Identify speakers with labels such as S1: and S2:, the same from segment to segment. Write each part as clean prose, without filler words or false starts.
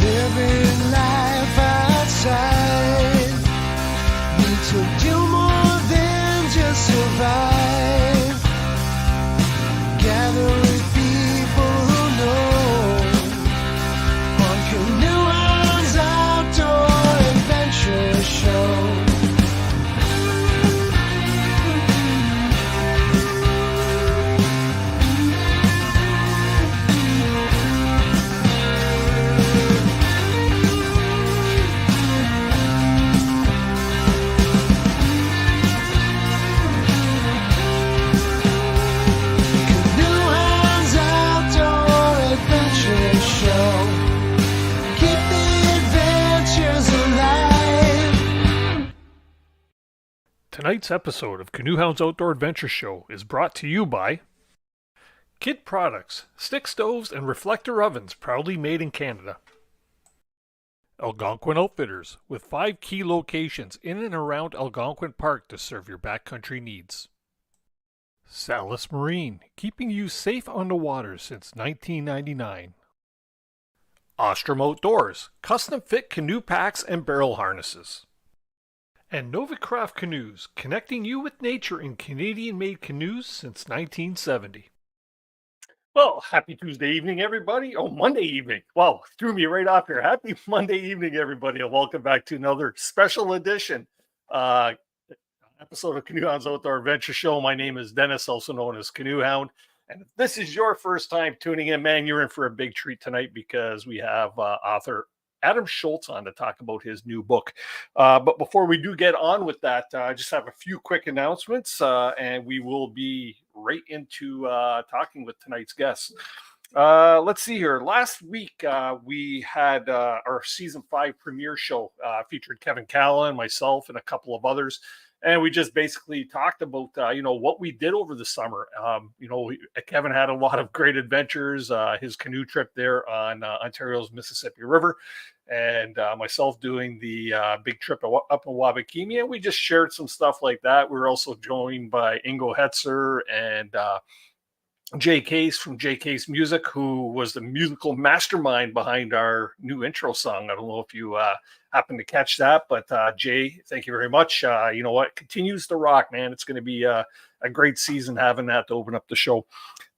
S1: Living life outside, need to do more than just survive. Gather with people who know on CANOEHOUND'S Outdoor Adventure Show. CANOEHOUND'S Outdoor Adventure Show. Keep the adventures alive.
S2: Tonight's episode of CANOEHOUND'S Outdoor Adventure Show is brought to you by Kid Products, stick stoves and reflector ovens proudly made in Canada. Algonquin Outfitters, with 5 key locations in and around Algonquin Park to serve your backcountry needs. Salis Marine, keeping you safe on the water since 1999. Ostrom Outdoors, custom fit canoe packs and barrel harnesses. And Novacraft Canoes, connecting you with nature in Canadian-made canoes since 1970. Well, happy Tuesday evening, everybody. Oh, Monday evening. Wow, threw me right off here. Happy Monday evening, everybody, and welcome back to another special edition episode of CANOEHOUND'S Outdoor Adventure Show. My name is Dennis, also known as CANOEHOUND. And if this is your first time tuning in, man, you're in for a big treat tonight because we have author Adam Shoalts on to talk about his new book. But before we do get on with that, I just have a few quick announcements, and we will be right into talking with tonight's guests. Let's see here. Last week, we had our season 5 premiere show, featured Kevin Callan, myself, and a couple of others. And we just basically talked about, what we did over the summer. Kevin had a lot of great adventures, his canoe trip there on Ontario's Mississippi River, and myself doing the big trip up in Wabakimi. And we just shared some stuff like that. We were also joined by Ingo Hetzer and Jay Case from Jay Case Music, who was the musical mastermind behind our new intro song. I don't know if you happen to catch that, but Jay, thank you very much. You know what? Continues to rock, man. It's going to be a great season having that to open up the show.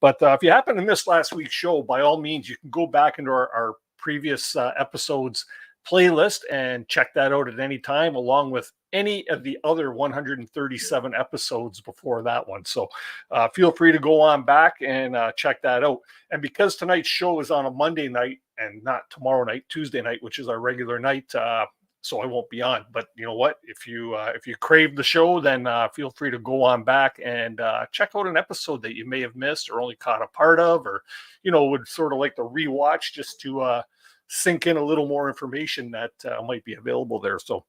S2: But if you happen to miss last week's show, by all means, you can go back into our previous episodes playlist and check that out at any time, along with any of the other 137 episodes before that one. So feel free to go on back and check that out. And because tonight's show is on a Monday night and not tomorrow night, Tuesday night, which is our regular night, so I won't be on. But you know what? If you crave the show, then feel free to go on back and check out an episode that you may have missed or only caught a part of, or would sort of like to rewatch just to sink in a little more information that might be available there. So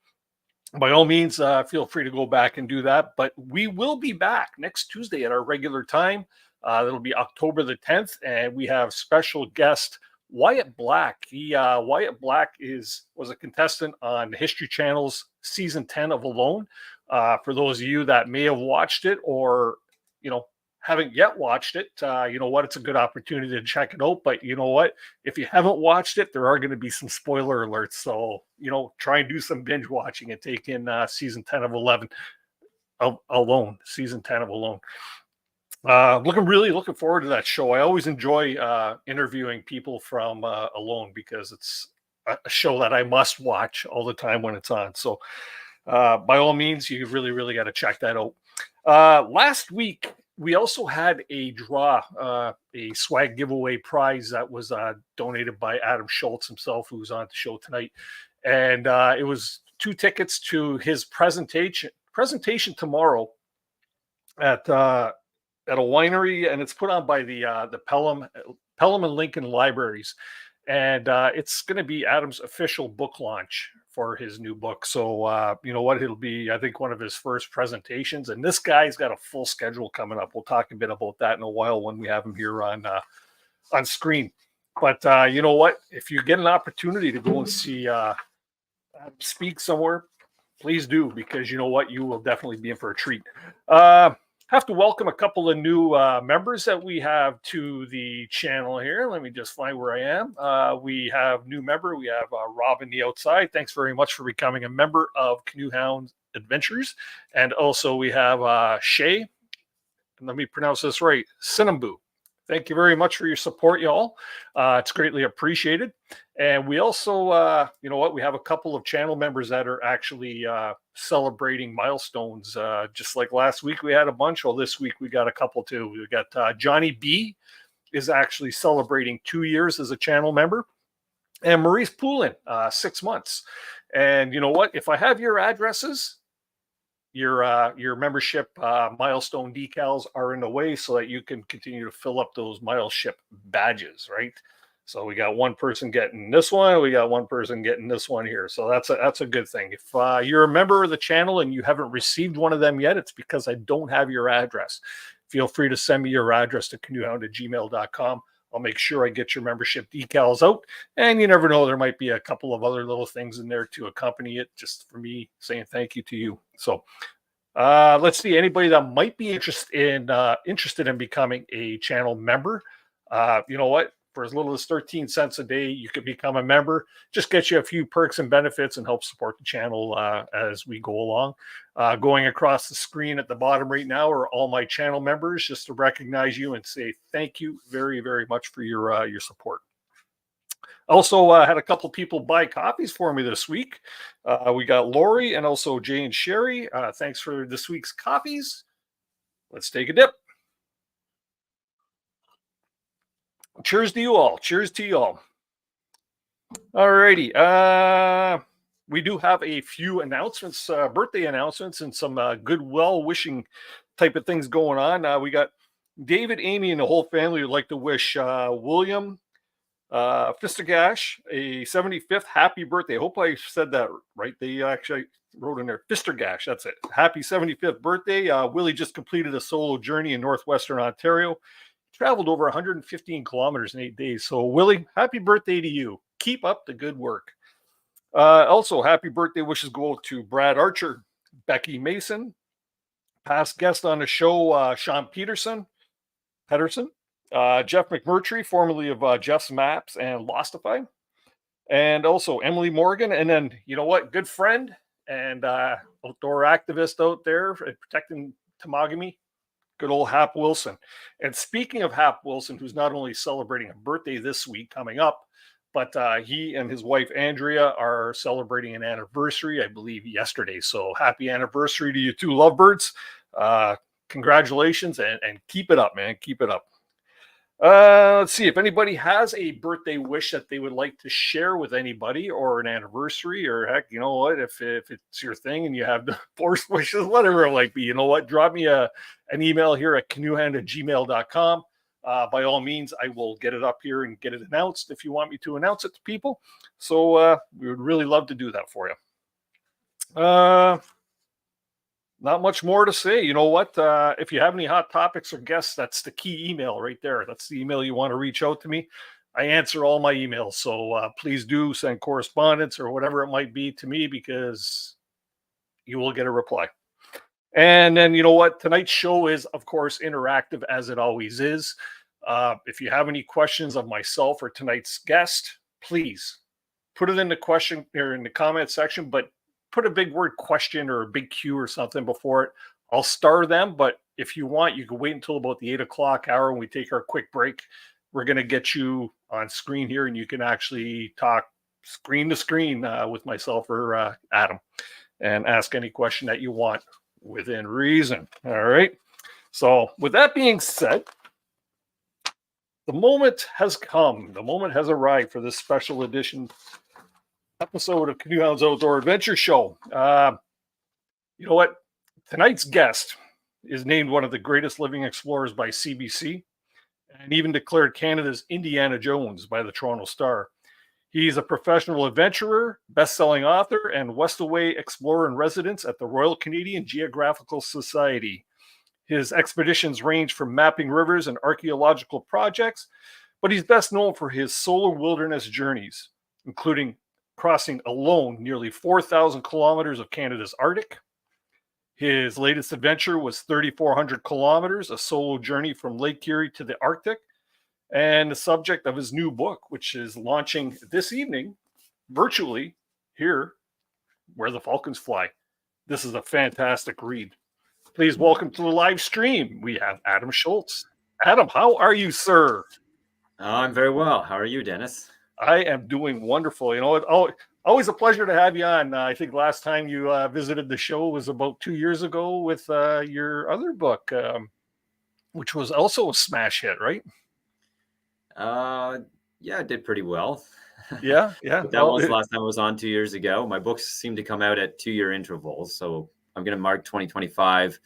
S2: by all means, feel free to go back and do that. But we will be back next Tuesday at our regular time. That'll be October the 10th, and we have special guest Wyatt Black. Wyatt Black was a contestant on History Channel's season 10 of Alone. For those of you that may have watched it or haven't yet watched it, it's a good opportunity to check it out. But you know what? If you haven't watched it, there are going to be some spoiler alerts. So, try and do some binge watching and take in season 10 of Alone, season 10 of Alone. Looking forward to that show. I always enjoy interviewing people from Alone because it's a show that I must watch all the time when it's on. So by all means, you really, really got to check that out. Last week, we also had a draw, a swag giveaway prize that was donated by Adam Shoalts himself, who's on the show tonight. And it was 2 tickets to his presentation tomorrow at a winery, and it's put on by the Pelham and Lincoln Libraries. And it's going to be Adam's official book launch for his new book. So, it'll be, I think, one of his first presentations. And this guy's got a full schedule coming up. We'll talk a bit about that in a while when we have him here on screen. But if you get an opportunity to go and see speak somewhere, Please do, because you know what? You will definitely be in for a treat. Have to welcome a couple of new members that we have to the channel here. Let me just find where I am. We have new member. We have Robin the Outside. Thanks very much for becoming a member of CANOEHOUND'S Adventures. And also we have Shay. And let me pronounce this right. Cinnambu. Thank you very much for your support, y'all. It's greatly appreciated. And we also, you know what, we have a couple of channel members that are actually celebrating milestones. Just like last week, we had a bunch. Well, this week we got a couple too. We got Johnny B is actually celebrating 2 years as a channel member. And Maurice Poulin, 6 months. And you know what, if I have your addresses, your membership milestone decals are in the way so that you can continue to fill up those mileship badges, right? So we got one person getting this one, we got one person getting this one here. So that's a good thing. If you're a member of the channel and you haven't received one of them yet, it's because I don't have your address. Feel free to send me your address to canoehound@gmail.com. I'll make sure I get your membership decals out. And you never know, there might be a couple of other little things in there to accompany it, just for me saying thank you to you. So let's see, anybody that might be interested in becoming a channel member, you know what? For as little as 13 cents a day, you could become a member. Just get you a few perks and benefits and help support the channel as we go along. Going across the screen at the bottom right now are all my channel members, just to recognize you and say thank you very, very much for your support. Also had a couple people buy copies for me this week. We got Lori and also Jay and Sherry. Thanks for this week's copies. Let's take a dip. Cheers to you all. Cheers to you all. All righty. We do have a few announcements, birthday announcements, and some good well-wishing type of things going on. We got David, Amy, and the whole family would like to wish William Fistergash a 75th happy birthday. I hope I said that right. They actually wrote in there, Fistergash. That's it. Happy 75th birthday. Willie just completed a solo journey in northwestern Ontario. Traveled over 115 kilometers in 8 days. So, Willie, happy birthday to you. Keep up the good work. Also, happy birthday wishes go to Brad Archer, Becky Mason, past guest on the show, Sean Pedersen, Jeff McMurtry, formerly of Jeff's Maps and Lostify, and also Emily Morgan. And then, you know what, good friend and outdoor activist out there protecting Temagami, good old Hap Wilson. And speaking of Hap Wilson, who's not only celebrating a birthday this week coming up, but he and his wife, Andrea, are celebrating an anniversary, I believe, yesterday. So happy anniversary to you two lovebirds. Congratulations and keep it up, man. Keep it up. Let's see if anybody has a birthday wish that they would like to share with anybody, or an anniversary, or heck, you know what, if it's your thing and you have the forced wishes, whatever it might be, you know what, drop me an email here at canoehound@gmail.com. By all means, I will get it up here and get it announced if you want me to announce it to people. So we would really love to do that for you. Not much more to say. You know what? If you have any hot topics or guests, that's the key email right there. That's the email you want to reach out to me. I answer all my emails. So please do send correspondence or whatever it might be to me, because you will get a reply. And then, you know what? Tonight's show is, of course, interactive, as it always is. If you have any questions of myself or tonight's guest, please put it in the question or in the comment section, but put a big word question or a big Q or something before it. I'll star them, but if you want, you can wait until about the 8 o'clock hour when we take our quick break. We're going to get you on screen here, and you can actually talk screen to screen with myself or Adam and ask any question that you want within reason. All right. So with that being said, the moment has come. The moment has arrived for this special edition episode of CANOEHOUND'S Outdoor Adventure Show. You know what? Tonight's guest is named one of the greatest living explorers by CBC, and even declared Canada's Indiana Jones by the Toronto Star. He's a professional adventurer, best-selling author, and Westaway Explorer in Residence at the Royal Canadian Geographical Society. His expeditions range from mapping rivers and archaeological projects, but he's best known for his solar wilderness journeys, including crossing alone nearly 4,000 kilometers of Canada's Arctic. His latest adventure was 3,400 kilometers, a solo journey from Lake Erie to the Arctic, and the subject of his new book, which is launching this evening virtually here where the Falcons fly. This is a fantastic read. Please welcome to the live stream. We have Adam Shoalts. Adam, how are you, sir?
S3: I'm very well. How are you, Dennis?
S2: I am doing wonderful. You know, always a pleasure to have you on. I think last time you visited the show was about 2 years ago with your other book, which was also a smash hit, right?
S3: Yeah, it did pretty well.
S2: Yeah.
S3: But that was the last time I was on 2 years ago. My books seem to come out at 2-year intervals. So I'm going to mark 2025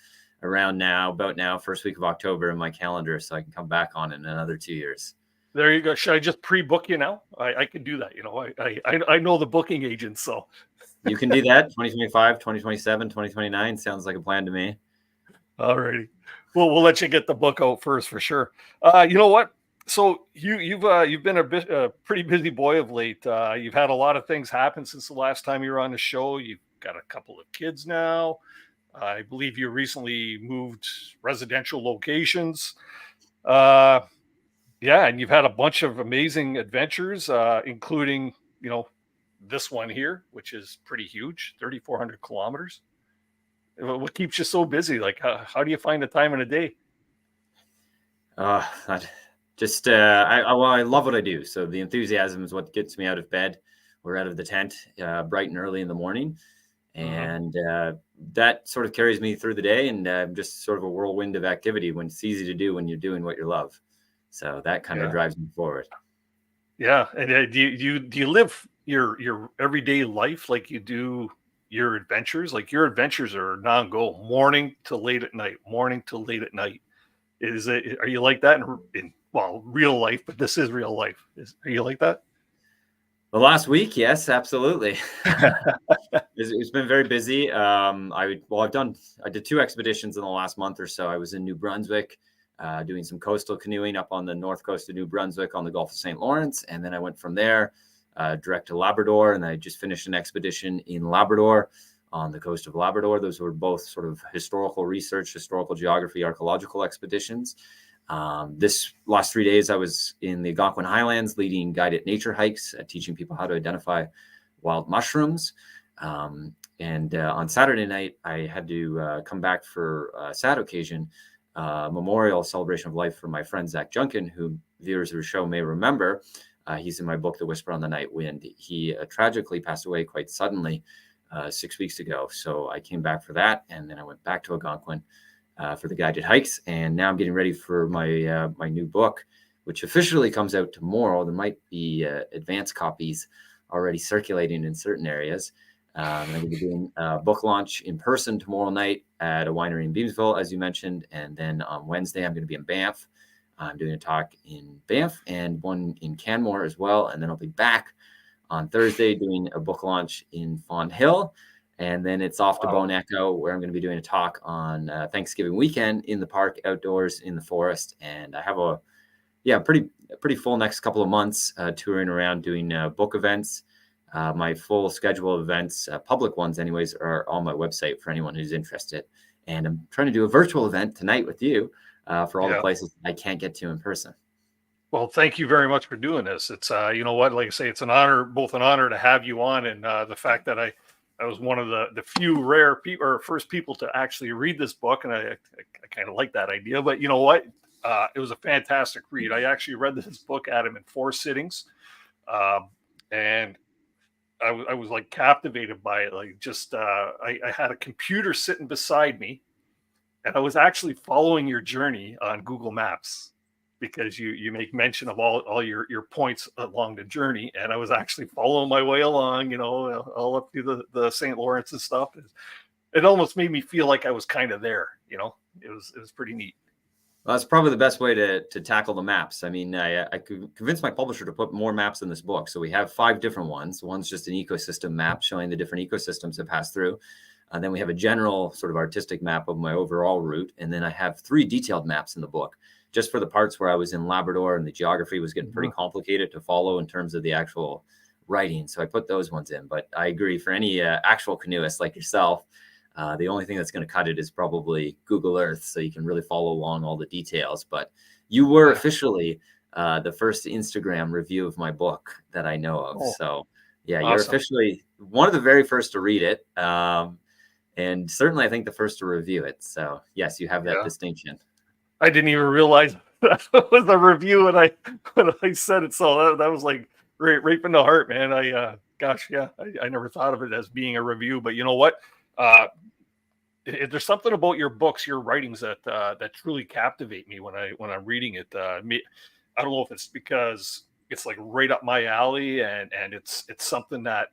S3: around now, about now, first week of October in my calendar, so I can come back on in another 2 years.
S2: There you go. Should I just pre-book you now? I can do that. You know, I know the booking agents, so.
S3: You can do that. 2025, 2027, 2029 sounds like a plan to me.
S2: All righty. Well, we'll let you get the book out first for sure. You know what? So you've been a pretty busy boy of late. You've had a lot of things happen since the last time you were on the show. You've got a couple of kids now. I believe you recently moved residential locations. Yeah, and you've had a bunch of amazing adventures, including, you know, this one here, which is pretty huge, 3,400 kilometers. What keeps you so busy? Like, how do you find the time in a day?
S3: I love what I do. So the enthusiasm is what gets me out of bed or out of the tent bright and early in the morning. And that sort of carries me through the day, and just sort of a whirlwind of activity when it's easy to do when you're doing what you love. So that kind of drives me forward. Yeah.
S2: And do you live your everyday life like you do your adventures? Like your adventures are non-goal, morning to late at night. Are you like that in real life? But this is real life. Are you like that?
S3: The last week, yes, absolutely. It's been very busy. I did 2 expeditions in the last month or so. I was in New Brunswick, doing some coastal canoeing up on the north coast of New Brunswick on the Gulf of St. Lawrence. And then I went from there direct to Labrador, and I just finished an expedition in Labrador on the coast of Labrador. Those were both sort of historical research, historical geography, archaeological expeditions. This last 3 days, I was in the Algonquin Highlands leading guided nature hikes, teaching people how to identify wild mushrooms. And on Saturday night, I had to come back for a sad occasion, memorial celebration of life for my friend Zach Junkin, who viewers of the show may remember. He's in my book, The Whisper on the Night Wind. He tragically passed away quite suddenly 6 weeks ago. So I came back for that, and then I went back to Algonquin for the guided hikes. And now I'm getting ready for my new book, which officially comes out tomorrow. There might be advanced copies already circulating in certain areas. I'm going to be doing a book launch in person tomorrow night at a winery in Beamsville, as you mentioned. And then on Wednesday, I'm going to be in Banff. I'm doing a talk in Banff and one in Canmore as well. And then I'll be back on Thursday doing a book launch in Fawn Hill. And then it's off to Bone Echo, where I'm going to be doing a talk on Thanksgiving weekend in the park, outdoors in the forest. And I have a pretty full next couple of months touring around doing book events. My full schedule of events, public ones anyways, are on my website for anyone who's interested. And I'm trying to do a virtual event tonight with you for all the places I can't get to in person.
S2: Well, thank you very much for doing this. It's, you know what, like I say, it's both an honor to have you on, and the fact that I was one of the few rare people or first people to actually read this book. And I kind of like that idea, but you know what? It was a fantastic read. I actually read this book, Adam, in 4 sittings. And I was like captivated by it. Like just, I had a computer sitting beside me, and I was actually following your journey on Google Maps, because you make mention of all your points along the journey. And I was actually following my way along, you know, all up through the St. Lawrence and stuff. It almost made me feel like I was kind of there, you know. It was pretty neat.
S3: Well, that's probably the best way to tackle the maps. I mean, I could convince my publisher to put more maps in this book. So we have 5 different ones. One's just an ecosystem map showing the different ecosystems that pass through. And then we have a general sort of artistic map of my overall route. And then I have 3 detailed maps in the book, just for the parts where I was in Labrador and the geography was getting pretty complicated to follow in terms of the actual writing. So I put those ones in. But I agree, for any actual canoeist like yourself, the only thing that's going to cut it is probably Google Earth, so you can really follow along all the details. But you were officially the first Instagram review of my book that I know of.
S2: Oh,
S3: So yeah, you're
S2: awesome.
S3: officially one of the very first to read it. And certainly I think the first to review it. So yes, you have that
S2: Yeah.
S3: distinction.
S2: I didn't even realize that was a review when I said it. So that was like right in the heart, man. Gosh, yeah, I never thought of it as being a review, but you know what? There's something about your books, your writings that truly captivate me when I'm reading it. I don't know if it's because it's like right up my alley, and it's something that,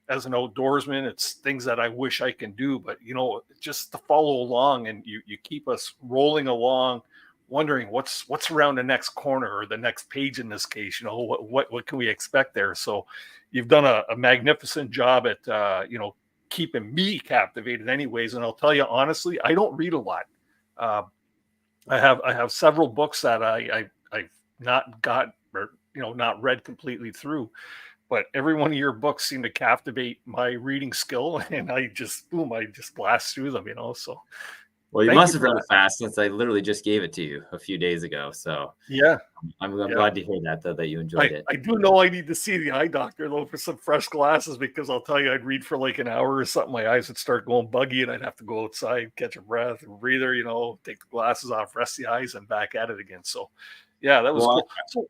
S2: as an outdoorsman, it's things that I wish I can do, but just to follow along, and you keep us rolling along, wondering what's around the next corner, or the next page in this case. What can we expect there? So you've done a magnificent job at keeping me captivated anyways. And I'll tell you honestly, I don't read a lot. uh, I have several books that I've not got, or not read completely through, but every one of your books seem to captivate my reading skill, and I just blast through them. So
S3: Well, you
S2: thank
S3: must
S2: you
S3: have
S2: for
S3: read
S2: that.
S3: it fast, since I literally just gave it to you a few days ago. So
S2: Yeah,
S3: I'm
S2: yeah.
S3: glad to hear that, though, that you enjoyed it.
S2: I do know I need to see the eye doctor though for some fresh glasses, because I'll tell you, I'd read for like an hour or something, my eyes would start going buggy, and I'd have to go outside, catch a breath, and breather, take the glasses off, rest the eyes, and back at it again. So yeah, that was
S3: Well,
S2: cool. So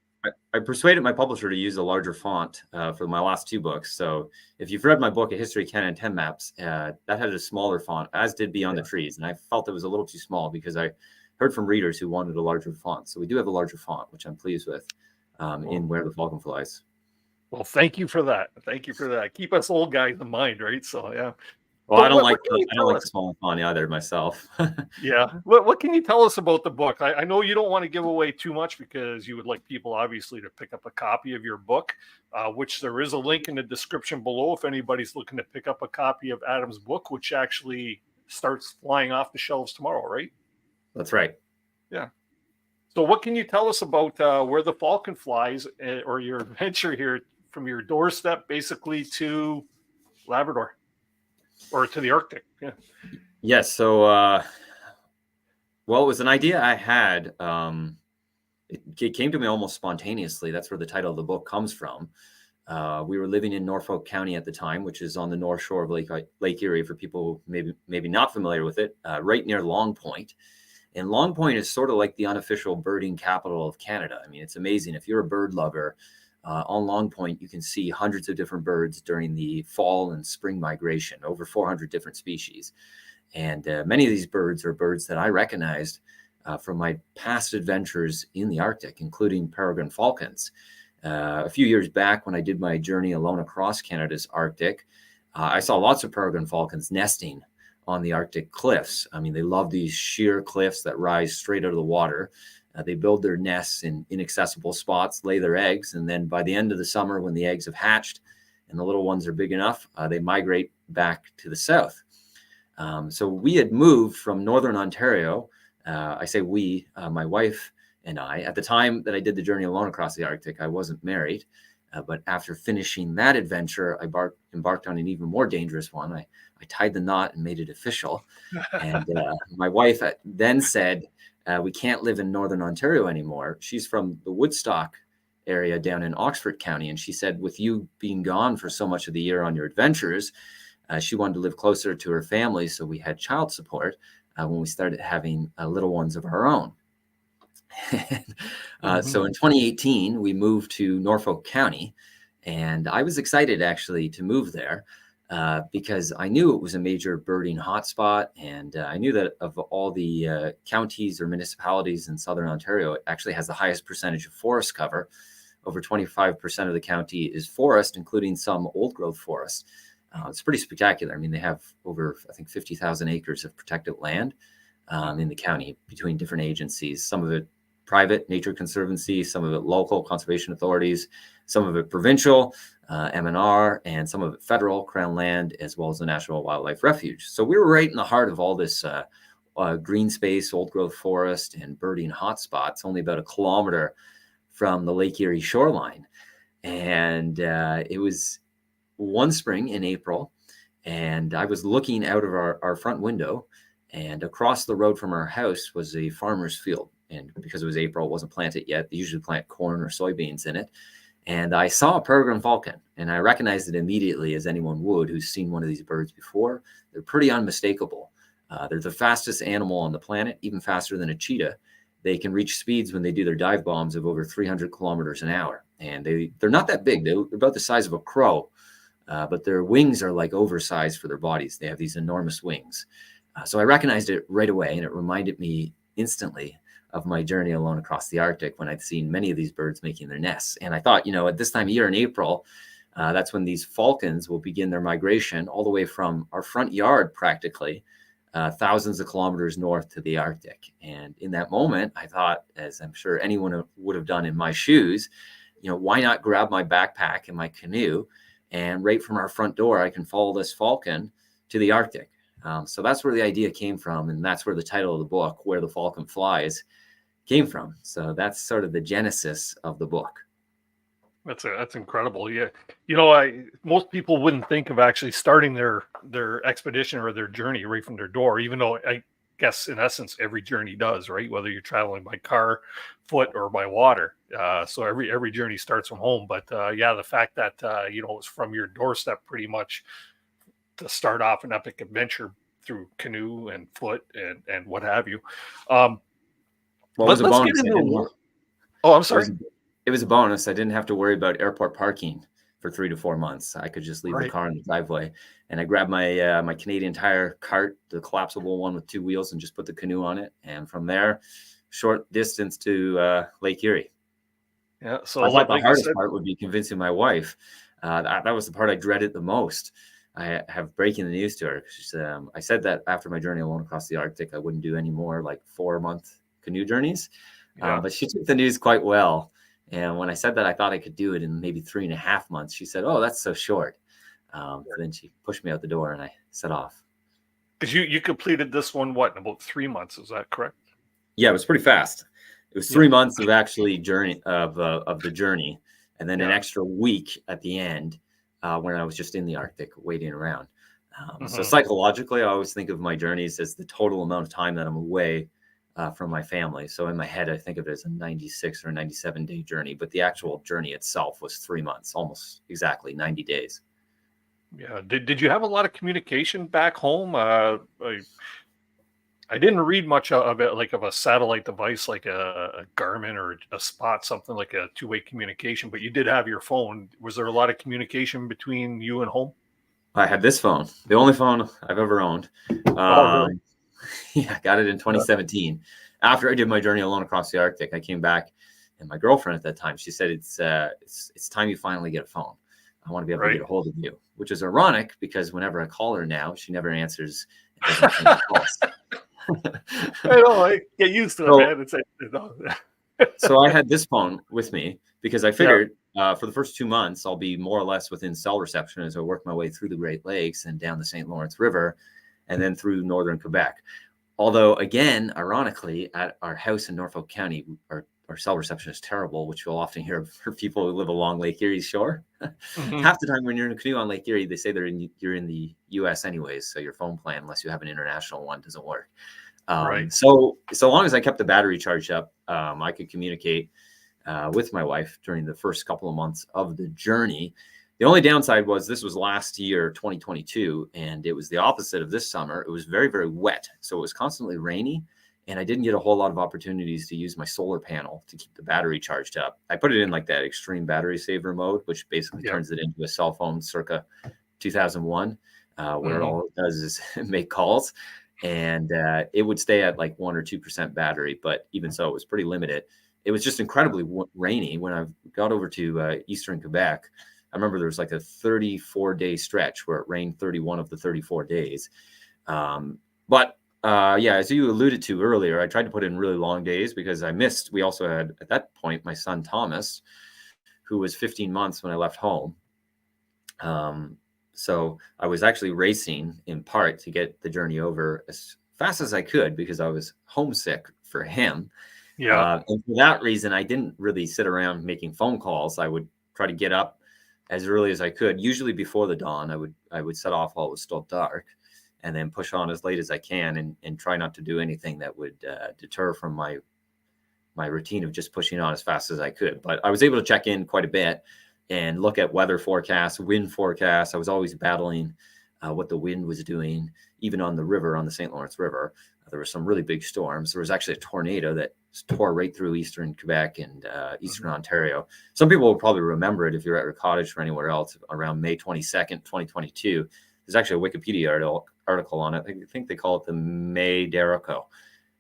S3: I persuaded my publisher to use a larger font for my last two books. So if you've read my book, A History of Canada in 10 Maps, that had a smaller font, as did Beyond the Trees. And I felt it was a little too small, because I heard from readers who wanted a larger font. So we do have a larger font, which I'm pleased with, in Where the Falcon Flies.
S2: well, thank you for that. Thank you for that. Keep us old guys in mind, right? So yeah.
S3: Well,
S2: So
S3: I don't
S2: what
S3: like
S2: can you
S3: I don't
S2: tell
S3: like the
S2: us?
S3: small font either myself.
S2: Yeah. What can you tell us about the book? I know you don't want to give away too much, because you would like people obviously to pick up a copy of your book, which there is a link in the description below if anybody's looking to pick up a copy of Adam's book, which actually starts flying off the shelves tomorrow, right?
S3: That's right.
S2: Yeah. So what can you tell us about Where the Falcon Flies, or your adventure here from your doorstep basically to Labrador, or to the Arctic? Yeah.
S3: Yes. So, well, it was an idea I had. It came to me almost spontaneously. That's where the title of the book comes from. We were living in Norfolk County at the time, which is on the north shore of Lake Erie, for people maybe not familiar with it, right near Long Point. And Long Point is sort of like the unofficial birding capital of Canada. I mean, it's amazing. If you're a bird lover, on Long Point, you can see hundreds of different birds during the fall and spring migration, over 400 different species. And many of these birds are birds that I recognized from my past adventures in the Arctic, including peregrine falcons. A few years back, when I did my journey alone across Canada's Arctic, I saw lots of peregrine falcons nesting on the Arctic cliffs. I mean, they love these sheer cliffs that rise straight out of the water. They build their nests in inaccessible spots, lay their eggs, and then by the end of the summer, when the eggs have hatched and the little ones are big enough, they migrate back to the south. So we had moved from Northern Ontario. I say we, my wife and I. At the time that I did the journey alone across the Arctic, I wasn't married. But after finishing that adventure, I embarked on an even more dangerous one. I tied the knot and made it official. And my wife then said, we can't live in Northern Ontario anymore. She's from the Woodstock area down in Oxford County. And she said, with you being gone for so much of the year on your adventures, she wanted to live closer to her family. So we had child support when we started having little ones of our own. So in 2018, we moved to Norfolk County, and I was excited actually to move there because I knew it was a major birding hotspot, and I knew that of all the counties or municipalities in Southern Ontario, it actually has the highest percentage of forest cover. Over 25% of the county is forest, including some old growth forest. It's pretty spectacular. I mean, they have over, I think, 50,000 acres of protected land in the county between different agencies, some of it private, Nature Conservancy, some of it local conservation authorities, some of it provincial, MNR, and some of it federal, Crown Land, as well as the National Wildlife Refuge. So we were right in the heart of all this green space, old growth forest, and birding hotspots, only about a kilometer from the Lake Erie shoreline. And it was one spring in April, and I was looking out of our front window, and across the road from our house was a farmer's field. And because it was April, it wasn't planted yet. They usually plant corn or soybeans in it. And I saw a peregrine falcon, and I recognized it immediately, as anyone would who's seen one of these birds before. They're pretty unmistakable. They're the fastest animal on the planet, even faster than a cheetah. They can reach speeds when they do their dive bombs of over 300 kilometers an hour. And they're not that big. They're about the size of a crow, but their wings are like oversized for their bodies. They have these enormous wings. So I recognized it right away, and it reminded me instantly of my journey alone across the Arctic when I'd seen many of these birds making their nests. And I thought, at this time of year in April, that's when these falcons will begin their migration all the way from our front yard, practically, thousands of kilometers north to the Arctic. And in that moment, I thought, as I'm sure anyone would have done in my shoes, why not grab my backpack and my canoe, and right from our front door, I can follow this falcon to the Arctic. So that's where the idea came from. And that's where the title of the book, Where the Falcon Flies, came from. So that's sort of the genesis of the book.
S2: That's incredible. Yeah. Most people wouldn't think of actually starting their expedition or their journey right from their door, even though I guess in essence, every journey does, right? Whether you're traveling by car, foot, or by water. So every journey starts from home. But the fact that, it's from your doorstep pretty much to start off an epic adventure through canoe and foot and what have you.
S3: Well, it was a bonus.
S2: Oh, I'm sorry.
S3: It was a bonus. I didn't have to worry about airport parking for 3 to 4 months. I could just leave the car in the driveway, and I grabbed my my Canadian Tire cart, the collapsible one with 2 wheels, and just put the canoe on it. And from there, short distance to Lake Erie.
S2: Yeah. So
S3: I thought the hardest part would be convincing my wife. That was the part I dreaded the most. I have breaking the news to her. I said that after my journey alone across the Arctic, I wouldn't do any more like 4-month canoe journeys. But she took the news quite well. And when I said that I thought I could do it in maybe 3.5 months, she said, "Oh, that's so short." Then she pushed me out the door, and I set off.
S2: Because you completed this one, in about 3 months? Is that correct?
S3: Yeah, it was pretty fast. It was 3 months of actually of the journey, and then an extra week at the end when I was just in the Arctic waiting around. So psychologically, I always think of my journeys as the total amount of time that I'm away from my family. So in my head, I think of it as a 96 or 97 day journey, but the actual journey itself was 3 months, almost exactly 90 days.
S2: Yeah. Did you have a lot of communication back home? I didn't read much of it, like of a satellite device, like a Garmin or a Spot, something like a two-way communication, but you did have your phone. Was there a lot of communication between you and home?
S3: I had this phone, the only phone I've ever owned.
S2: Really?
S3: Yeah, I got it in 2017. After I did my journey alone across the Arctic, I came back, and my girlfriend at that time, she said, it's time you finally get a phone. I want to be able to get a hold of you, which is ironic because whenever I call her now, she never answers. And doesn't return calls.
S2: I know, I get used to it, man.
S3: So I had this phone with me because I figured for the first 2 months, I'll be more or less within cell reception as I work my way through the Great Lakes and down the St. Lawrence River and then through northern Quebec. Although, again, ironically, at our house in Norfolk County, our cell reception is terrible, which you'll often hear for people who live along Lake Erie's shore. Half the time when you're in a canoe on Lake Erie, they say you're in the U.S. anyways, so your phone plan, unless you have an international one, doesn't work. So long as I kept the battery charged up, I could communicate with my wife during the first couple of months of the journey. The only downside was this was last year, 2022, and it was the opposite of this summer. It was very, very wet, so it was constantly rainy, and I didn't get a whole lot of opportunities to use my solar panel to keep the battery charged up. I put it in like that extreme battery saver mode, which basically turns it into a cell phone circa 2001, where all it does is make calls. And it would stay at like 1 or 2% battery, but even so, it was pretty limited. It was just incredibly rainy. When I got over to eastern Quebec, I remember there was like a 34-day stretch where it rained 31 of the 34 days. But as you alluded to earlier, I tried to put in really long days because we also had at that point my son Thomas, who was 15 months when I left home. So I was actually racing in part to get the journey over as fast as I could because I was homesick for him. And for that reason, I didn't really sit around making phone calls. I would try to get up as early as I could. Usually before the dawn, I would set off while it was still dark, and then push on as late as I can, and try not to do anything that would deter from my routine of just pushing on as fast as I could. But I was able to check in quite a bit and look at weather forecasts, wind forecasts. I was always battling what the wind was doing, even on the river, on the St. Lawrence River. There were some really big storms. There was actually a tornado that tore right through eastern Quebec and eastern Ontario. Some people will probably remember it if you're at your cottage or anywhere else around May 22nd, 2022. There's actually a Wikipedia article on it. I think they call it the Moderator.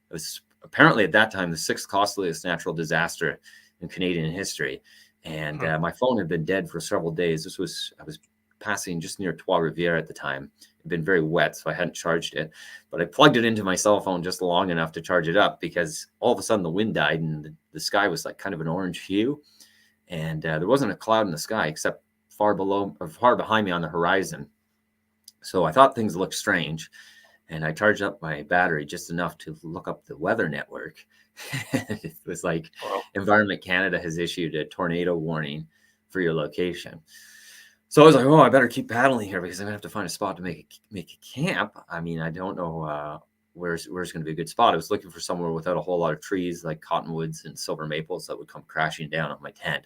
S3: It was apparently at that time the 6th costliest natural disaster in Canadian history. And my phone had been dead for several days. I was passing just near Trois-Rivières at the time. It had been very wet, so I hadn't charged it. But I plugged it into my cell phone just long enough to charge it up, because all of a sudden the wind died and the sky was like kind of an orange hue. And there wasn't a cloud in the sky except far behind me on the horizon. So I thought things looked strange. And I charged up my battery just enough to look up the weather network. It was like, Environment Canada has issued a tornado warning for your location. So I was like, oh, I better keep paddling here, because I'm gonna have to find a spot to make a camp. I mean, I don't know where's going to be a good spot. I was looking for somewhere without a whole lot of trees, like cottonwoods and silver maples that would come crashing down on my tent.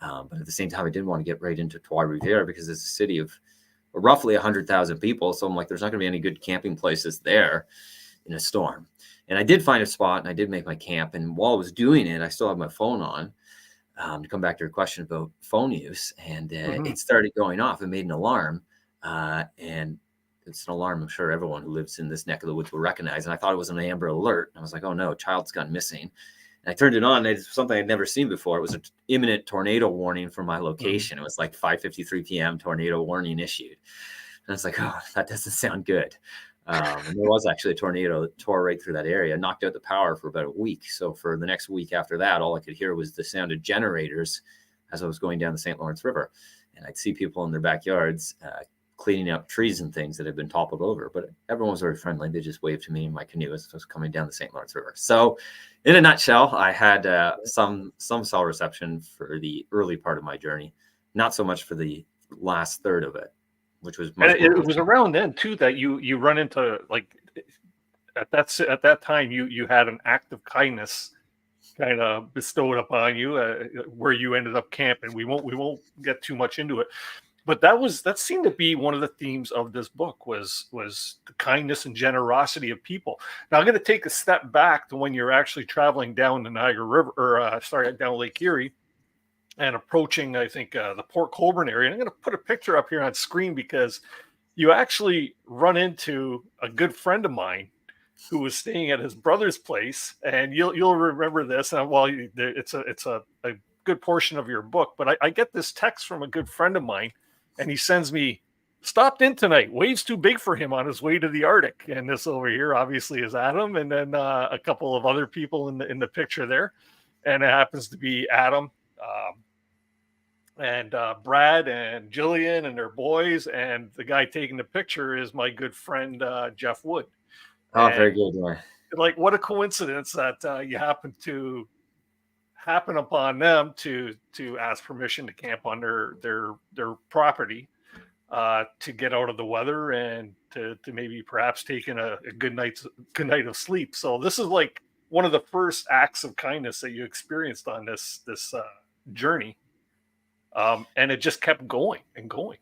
S3: But at the same time, I didn't want to get right into Trois-Rivières, because it's a city of roughly 100,000 people. So I'm like, there's not going to be any good camping places there in a storm. And I did find a spot, and I did make my camp. And while I was doing it, I still had my phone on. To come back to your question about phone use, and it started going off. It made an alarm, and it's an alarm I'm sure everyone who lives in this neck of the woods will recognize. And I thought it was an Amber Alert. I was like, oh no, child's gone missing. And I turned it on, and it's something I'd never seen before. It was an imminent tornado warning from my location. It was like 5:53 p.m. tornado warning issued. And I was like, oh, that doesn't sound good. And there was actually a tornado that tore right through that area, knocked out the power for about a week. So for the next week after that, all I could hear was the sound of generators as I was going down the St. Lawrence River. And I'd see people in their backyards cleaning up trees and things that had been toppled over. But everyone was very friendly. They just waved to me in my canoe as I was coming down the St. Lawrence River. So in a nutshell, I had some cell reception for the early part of my journey, not so much for the last third of it, which was much
S2: it was around then too that you run into, like, at that time you had an act of kindness kind of bestowed upon you, where you ended up camping. We won't get too much into it, but that seemed to be one of the themes of this book was the kindness and generosity of people. Now I'm going to take a step back to when you're actually traveling down the Niagara River, or down Lake Erie, and approaching, I think, the Port Colborne area. And I'm going to put a picture up here on screen, because you actually run into a good friend of mine who was staying at his brother's place, and you'll remember this. And it's a good portion of your book, but I get this text from a good friend of mine, and he sends me, "Stopped in tonight. Waves too big for him on his way to the Arctic." And this over here obviously is Adam, and then a couple of other people in the picture there, and it happens to be Adam. And Brad and Jillian and their boys, and the guy taking the picture is my good friend Jeff Wood.
S3: Oh, very good. Yeah.
S2: Like, what a coincidence that you happen upon them to ask permission to camp on their property, to get out of the weather, and to maybe perhaps take in a good night of sleep. So this is like one of the first acts of kindness that you experienced on this journey. And it just kept going and going.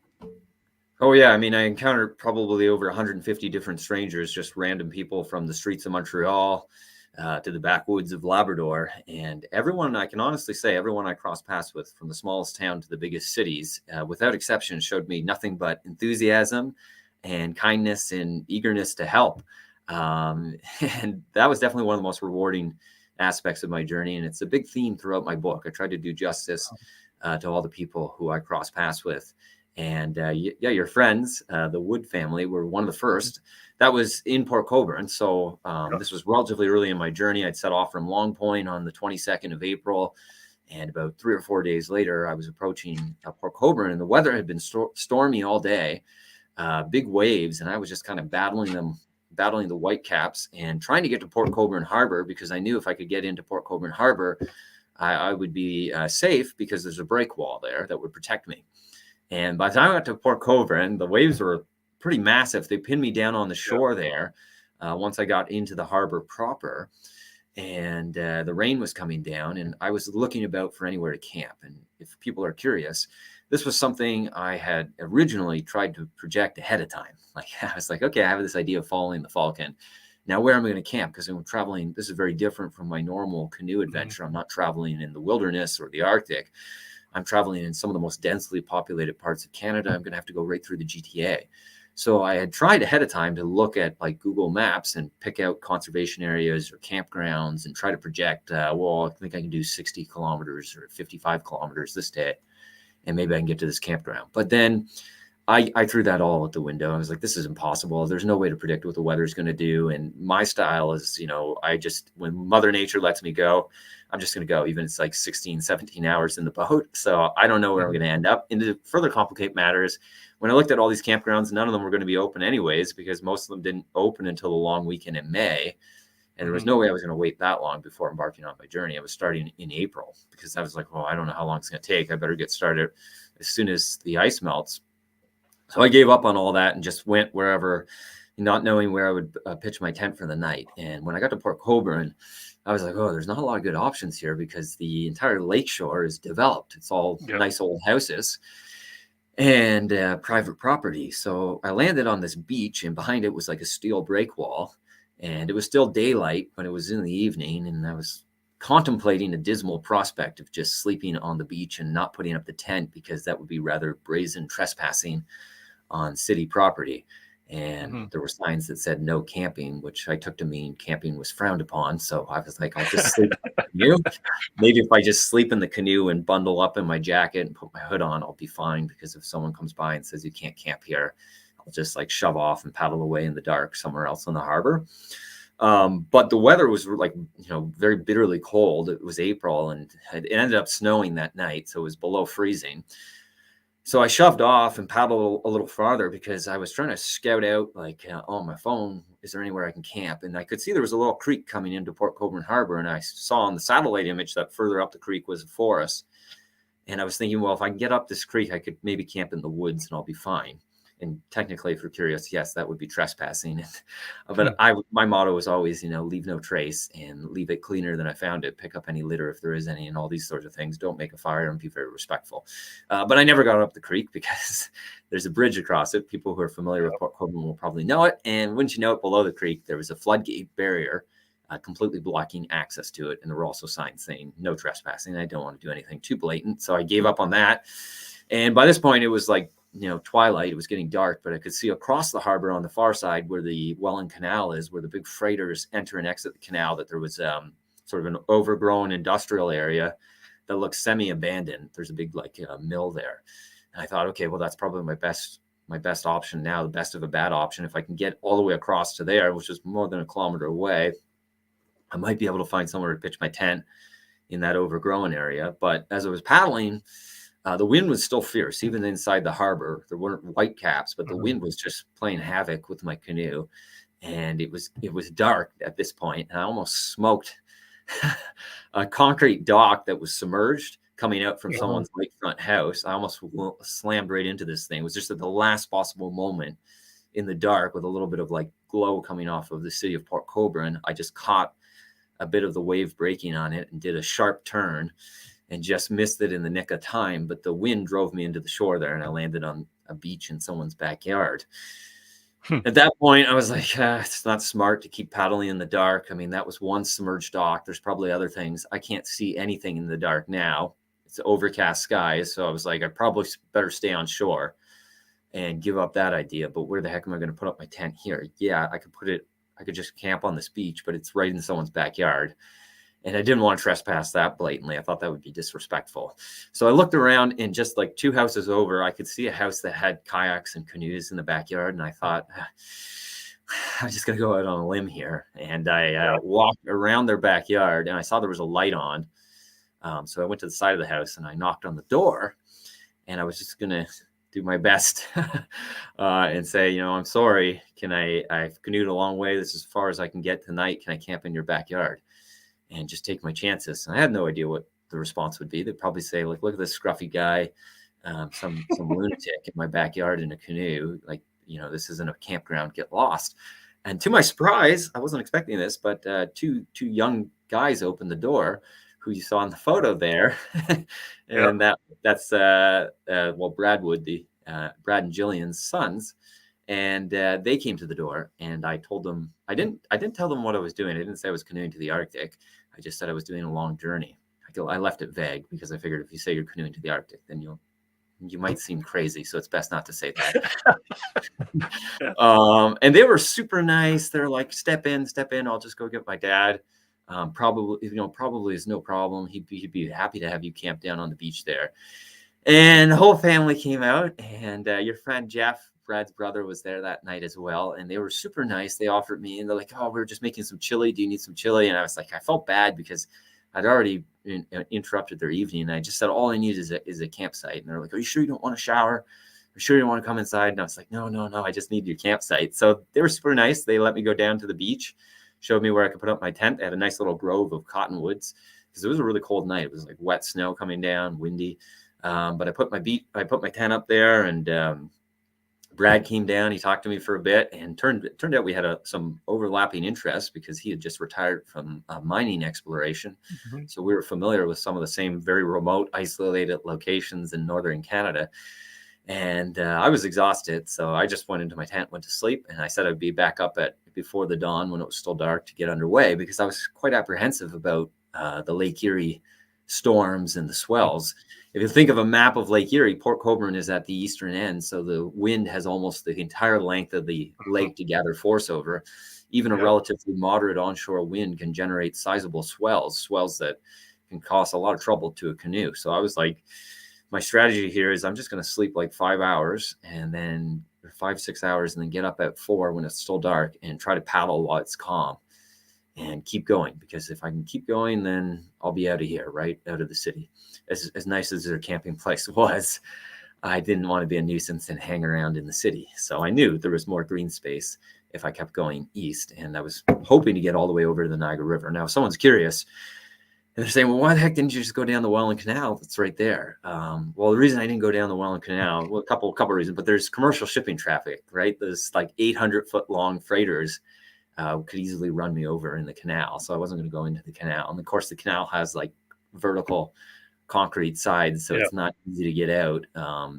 S3: Oh, yeah. I mean, I encountered probably over 150 different strangers, just random people from the streets of Montreal to the backwoods of Labrador. And everyone, I can honestly say, everyone I crossed paths with, from the smallest town to the biggest cities, without exception, showed me nothing but enthusiasm and kindness and eagerness to help. And that was definitely one of the most rewarding aspects of my journey. And it's a big theme throughout my book. I tried to do justice to all the people who I crossed paths with. And your friends, the Wood family, were one of the first. That was in Port Colborne. So this was relatively early in my journey. I'd set off from Long Point on the 22nd of April. And about 3 or 4 days later, I was approaching Port Colborne, and the weather had been stormy all day, big waves. And I was just kind of battling the whitecaps and trying to get to Port Colborne Harbor, because I knew if I could get into Port Colborne Harbor, I would be safe because there's a break wall there that would protect me. And by the time I got to Port Coburn, the waves were pretty massive. They pinned me down on the shore there once I got into the harbor proper. And the rain was coming down, and I was looking about for anywhere to camp. And if people are curious, this was something I had originally tried to project ahead of time. Like, I was like, okay, I have this idea of following the Falcon. Now, where am I going to camp? Because I'm traveling, this is very different from my normal canoe adventure. I'm not traveling in the wilderness or the Arctic. I'm traveling in some of the most densely populated parts of Canada. I'm going to have to go right through the GTA. So I had tried ahead of time to look at like Google Maps and pick out conservation areas or campgrounds and try to project, well, I think I can do 60 kilometers or 55 kilometers this day, and maybe I can get to this campground. But then I threw that all out the window. I was like, this is impossible. There's no way to predict what the weather's going to do. And my style is, you know, when Mother Nature lets me go, I'm just going to go, even if it's like 16, 17 hours in the boat. So I don't know where I'm going to end up. And to further complicate matters, when I looked at all these campgrounds, none of them were going to be open anyways, because most of them didn't open until the long weekend in May. And there was no way I was going to wait that long before embarking on my journey. I was starting in April because I was like, well, I don't know how long it's going to take. I better get started as soon as the ice melts. So I gave up on all that and just went wherever, not knowing where I would pitch my tent for the night. And when I got to Port Coburn, I was like, oh, there's not a lot of good options here because the entire lakeshore is developed. It's all nice old houses and private property. So I landed on this beach, and behind it was like a steel break wall. And it was still daylight, but it was in the evening. And I was contemplating a dismal prospect of just sleeping on the beach and not putting up the tent, because that would be rather brazen trespassing on city property. And there were signs that said no camping, which I took to mean camping was frowned upon. So I was like, I'll just sleep in the canoe. Maybe if I just sleep in the canoe and bundle up in my jacket and put my hood on, I'll be fine. Because if someone comes by and says you can't camp here, I'll just like shove off and paddle away in the dark somewhere else on the harbor. But the weather was like, you know, very bitterly cold. It was April, and it ended up snowing that night. So it was below freezing. So I shoved off and paddled a little farther because I was trying to scout out, like, on my phone, is there anywhere I can camp? And I could see there was a little creek coming into Port Coburn Harbor. And I saw on the satellite image that further up the creek was a forest. And I was thinking, well, if I can get up this creek, I could maybe camp in the woods and I'll be fine. And technically, if you're curious, yes, that would be trespassing. But my motto was always, you know, leave no trace and leave it cleaner than I found it. Pick up any litter if there is any, and all these sorts of things. Don't make a fire and be very respectful. But I never got up the creek because there's a bridge across it. People who are familiar with Port Coburn will probably know it. And wouldn't you know it, below the creek, there was a floodgate barrier completely blocking access to it. And there were also signs saying no trespassing. I don't want to do anything too blatant. So I gave up on that. And by this point, it was like, you know, twilight. It was getting dark, but I could see across the harbor on the far side where the Welland Canal is, where the big freighters enter and exit the canal, that there was sort of an overgrown industrial area that looks semi-abandoned. There's a big like mill there. And I thought, okay, well, that's probably my best option now, the best of a bad option. If I can get all the way across to there, which is more than a kilometer away, I might be able to find somewhere to pitch my tent in that overgrown area. But as I was paddling, the wind was still fierce, even inside the harbor. There weren't white caps, but the wind was just playing havoc with my canoe. And it was dark at this point, and I almost smoked a concrete dock that was submerged coming out from someone's lakefront house. I almost slammed right into this thing. It was just at the last possible moment in the dark, with a little bit of like glow coming off of the city of Port Coburn. I just caught a bit of the wave breaking on it and did a sharp turn and just missed it in the nick of time. But the wind drove me into the shore there, and I landed on a beach in someone's backyard. At that point, I was like, it's not smart to keep paddling in the dark. I mean, that was one submerged dock. There's probably other things. I can't see anything in the dark now. It's overcast skies. So I was like, I probably better stay on shore and give up that idea. But where the heck am I going to put up my tent here? Yeah, I could just camp on this beach, but it's right in someone's backyard. And I didn't want to trespass that blatantly. I thought that would be disrespectful. So I looked around, and just like 2 houses over, I could see a house that had kayaks and canoes in the backyard. And I thought, I'm just going to go out on a limb here. And I walked around their backyard, and I saw there was a light on. So I went to the side of the house and I knocked on the door, and I was just going to do my best and say, you know, I'm sorry. I've canoed a long way. This is as far as I can get tonight. Can I camp in your backyard and just take my chances? And I had no idea what the response would be. They'd probably say, like, look at this scruffy guy, some lunatic in my backyard in a canoe. Like, this isn't a campground, get lost. And to my surprise, I wasn't expecting this, but two young guys opened the door, who you saw in the photo there. And that's Brad Wood, Brad and Jillian's sons. And they came to the door, and I told them, I didn't tell them what I was doing. I didn't say I was canoeing to the Arctic. I just said I was doing a long journey. I left it vague because I figured if you say you're canoeing to the Arctic, then you might seem crazy. So it's best not to say that. And they were super nice. They're like, step in. I'll just go get my dad. Probably is no problem. He'd be happy to have you camp down on the beach there. And the whole family came out, and your friend Jeff, Brad's brother, was there that night as well. And they were super nice. They offered me, and they're like, oh, we're just making some chili. Do you need some chili? And I was like, I felt bad because I'd already interrupted their evening. And I just said, all I need is a campsite. And they're like, are you sure you don't want to shower? Are you sure you don't want to come inside? And I was like, no, I just need your campsite. So they were super nice. They let me go down to the beach, showed me where I could put up my tent. They had a nice little grove of cottonwoods because it was a really cold night. It was like wet snow coming down, windy. But I put my tent up there, and Brad came down. He talked to me for a bit, and turned out we had some overlapping interests because he had just retired from mining exploration. Mm-hmm. So we were familiar with some of the same very remote, isolated locations in northern Canada. And I was exhausted, so I just went into my tent, went to sleep, and I said I'd be back up before the dawn when it was still dark to get underway, because I was quite apprehensive about the Lake Erie storms and the swells. If you think of a map of Lake Erie, Port Colborne is at the eastern end, so the wind has almost the entire length of the lake to gather force over. Even a relatively moderate onshore wind can generate sizable swells that can cause a lot of trouble to a canoe. So I was like, my strategy here is I'm just going to sleep like 5 hours, and then 5-6 hours, and then get up at 4 when it's still dark and try to paddle while it's calm and keep going. Because if I can keep going, then I'll be out of here, right out of the city. As nice as their camping place was, I didn't want to be a nuisance and hang around in the city. So I knew there was more green space if I kept going east, and I was hoping to get all the way over to the Niagara River. Now, if someone's curious, and they're saying, well, why the heck didn't you just go down the Welland Canal? That's right there. Well, the reason I didn't go down the Welland Canal, well, a couple of reasons, but there's commercial shipping traffic, right? There's like 800-foot long freighters could easily run me over in the canal. So I wasn't going to go into the canal. And of course, the canal has like vertical concrete sides, so it's not easy to get out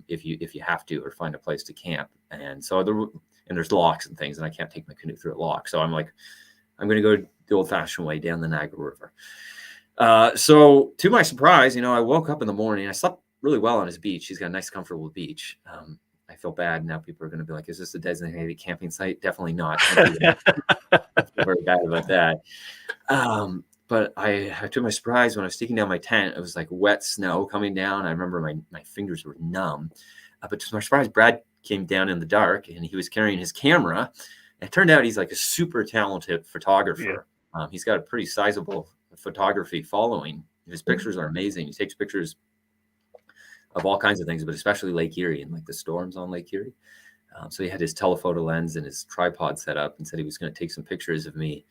S3: if you have to, or find a place to camp. And so there's locks and things, and I can't take my canoe through a lock. So I'm like, I'm going to go the old-fashioned way down the Niagara River. So to my surprise, I woke up in the morning. I slept really well on his beach. He's got a nice, comfortable beach. I feel bad now. People are going to be like, is this a designated camping site? Definitely not. I feel very bad about that. But to my surprise, when I was taking down my tent, it was like wet snow coming down. I remember my fingers were numb. But to my surprise, Brad came down in the dark, and he was carrying his camera. And it turned out he's like a super talented photographer. Yeah. He's got a pretty sizable photography following. His pictures are amazing. He takes pictures of all kinds of things, but especially Lake Erie and like the storms on Lake Erie. So he had his telephoto lens and his tripod set up, and said he was going to take some pictures of me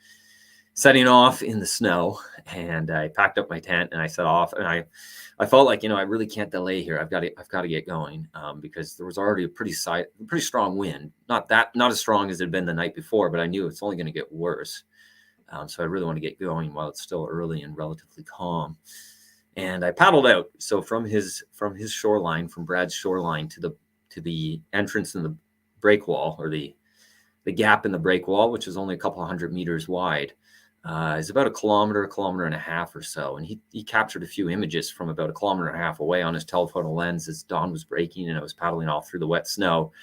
S3: setting off in the snow. And I packed up my tent and I set off, and I felt like, I really can't delay here. I've got to get going because there was already a pretty strong wind. Not as strong as it had been the night before, but I knew it's only going to get worse. So I really want to get going while it's still early and relatively calm. And I paddled out. So from his shoreline, from Brad's shoreline to the entrance in the break wall, or the gap in the break wall, which is only a couple of 100 meters wide, is about a kilometer and a half or so. And he captured a few images from about a kilometer and a half away on his telephoto lens as dawn was breaking and I was paddling off through the wet snow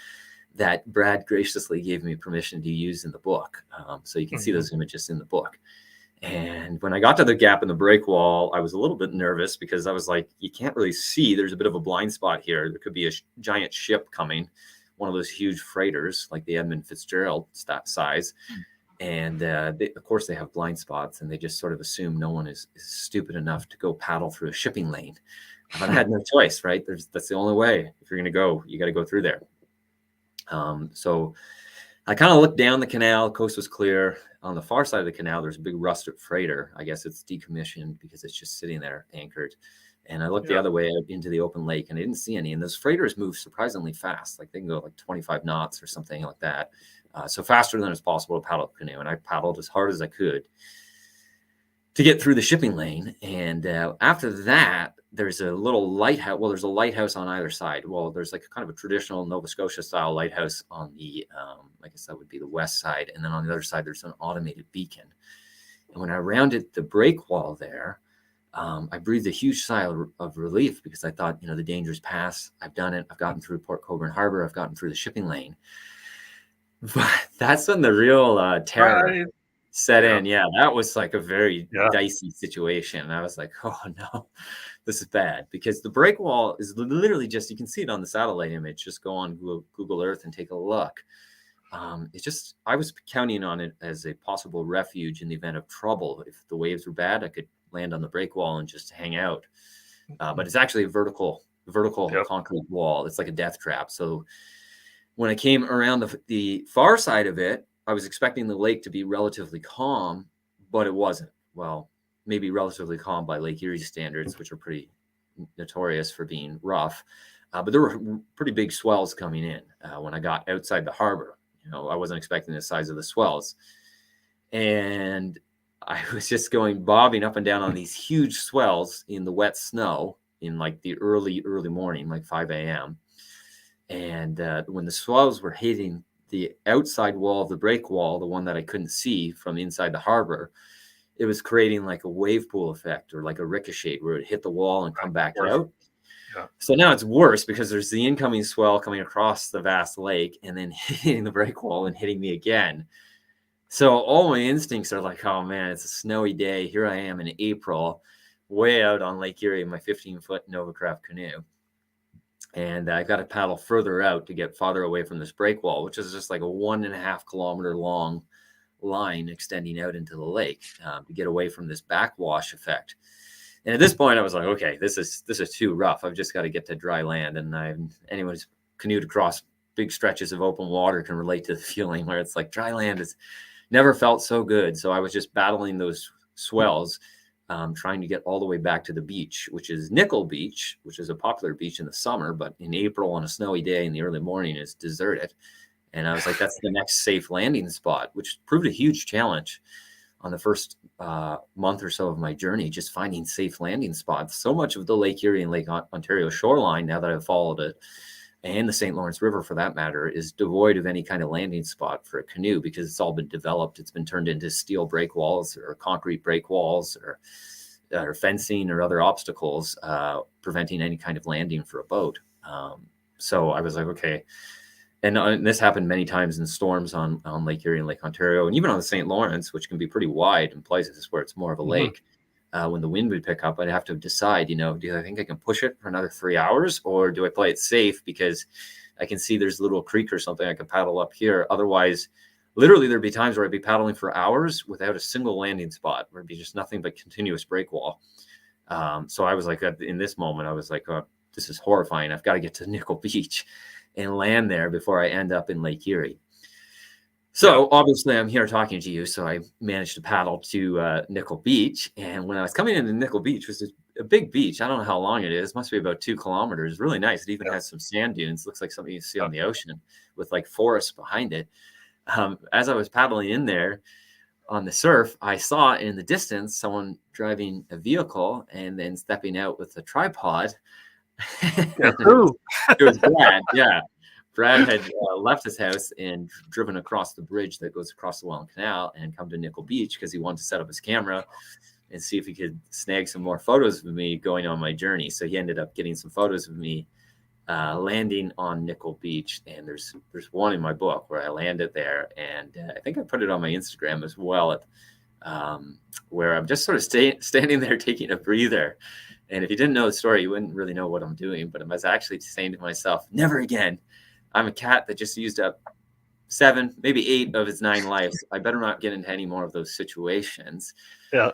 S3: that Brad graciously gave me permission to use in the book. So you can see those images in the book. And when I got to the gap in the break wall, I was a little bit nervous because I was like, you can't really see. There's a bit of a blind spot here. There could be a giant ship coming, one of those huge freighters like the Edmund Fitzgerald size. And of course, they have blind spots, and they just sort of assume no one is stupid enough to go paddle through a shipping lane. But I had no choice, right? That's the only way. If you're going to go, you got to go through there. So I kind of looked down the canal. The coast was clear. on the far side of the canal, there's a big rusted freighter. I guess it's decommissioned because it's just sitting there anchored. And I looked the other way out into the open lake, and I didn't see any. And those freighters move surprisingly fast. Like they can go like 25 knots or something like that. So faster than it's possible to paddle a canoe. And I paddled as hard as I could to get through the shipping lane. And after that, there's a little lighthouse. Well, there's a lighthouse on either side. Well, there's like kind of a traditional Nova Scotia style lighthouse on the, I guess that would be the west side. And then on the other side, there's an automated beacon. And when I rounded the break wall there, I breathed a huge sigh of relief because I thought, you know, the danger's past. I've done it. I've gotten through Port Colborne Harbor. I've gotten through the shipping lane. But that's when the real terror set in. Yeah, that was like a very dicey situation. And I was like, oh no, this is bad, because the break wall is literally just, you can see it on the satellite image. Just go on Google Earth and take a look. It's just, I was counting on it as a possible refuge in the event of trouble. If the waves were bad, I could land on the break wall and just hang out. But it's actually a vertical concrete wall. It's like a death trap. So when I came around the far side of it, I was expecting the lake to be relatively calm, but it wasn't. Well, maybe relatively calm by Lake Erie standards, which are pretty notorious for being rough. But there were pretty big swells coming in when I got outside the harbor. You know, I wasn't expecting the size of the swells. And I was just going bobbing up and down on these huge swells in the wet snow in like the early morning, like 5 a.m. And when the swells were hitting the outside wall of the break wall, the one that I couldn't see from inside the harbor, it was creating like a wave pool effect or like a ricochet where it hit the wall and come back out. Yeah. So now it's worse because there's the incoming swell coming across the vast lake and then hitting the break wall and hitting me again. So all my instincts are like, oh man, it's a snowy day. Here I am in April, way out on Lake Erie in my 15-foot Novacraft canoe. And I got to paddle further out to get farther away from this break wall, which is just like a 1.5 kilometer long line extending out into the lake to get away from this backwash effect. And at this point, I was like, okay, this is too rough. I've just got to get to dry land. And anyone who's canoed across big stretches of open water can relate to the feeling where it's like dry land has never felt so good. So I was just battling those swells, trying to get all the way back to the beach, which is Nickel Beach, which is a popular beach in the summer, but in April on a snowy day in the early morning is deserted. And I was like, that's the next safe landing spot, which proved a huge challenge on the first month or so of my journey, just finding safe landing spots. So much of the Lake Erie and Lake Ontario shoreline, now that I've followed it, and the St. Lawrence River for that matter, is devoid of any kind of landing spot for a canoe because it's all been developed. It's been turned into steel break walls or concrete break walls or fencing or other obstacles, preventing any kind of landing for a boat. So I was like, okay. And this happened many times in storms on Lake Erie and Lake Ontario, and even on the St. Lawrence, which can be pretty wide in places where it's more of a lake. When the wind would pick up, I'd have to decide, do I think I can push it for another 3 hours, or do I play it safe because I can see there's a little creek or something I could paddle up here. Otherwise, literally there'd be times where I'd be paddling for hours without a single landing spot, where it'd be just nothing but continuous break wall. So I was like, in this moment, I was like, oh, this is horrifying. I've got to get to Nickel Beach and land there before I end up in Lake Erie. So obviously I'm here talking to you. So I managed to paddle to Nickel Beach. And when I was coming into Nickel Beach, which is a big beach, I don't know how long it is. Must be about 2 kilometers. Really nice. It even has some sand dunes. Looks like something you see on the ocean with like forests behind it. As I was paddling in there on the surf, I saw in the distance someone driving a vehicle and then stepping out with a tripod. It was Brad. Yeah. Brad had left his house and driven across the bridge that goes across the Welland Canal and come to Nickel Beach because he wanted to set up his camera and see if he could snag some more photos of me going on my journey. So he ended up getting some photos of me landing on Nickel Beach. And there's one in my book where I landed there. And I think I put it on my Instagram as well, where I'm just sort of standing there taking a breather. And if you didn't know the story, you wouldn't really know what I'm doing. But I was actually saying to myself, never again. I'm a cat that just used up 7, maybe 8 of its 9 lives. I better not get into any more of those situations. Yeah.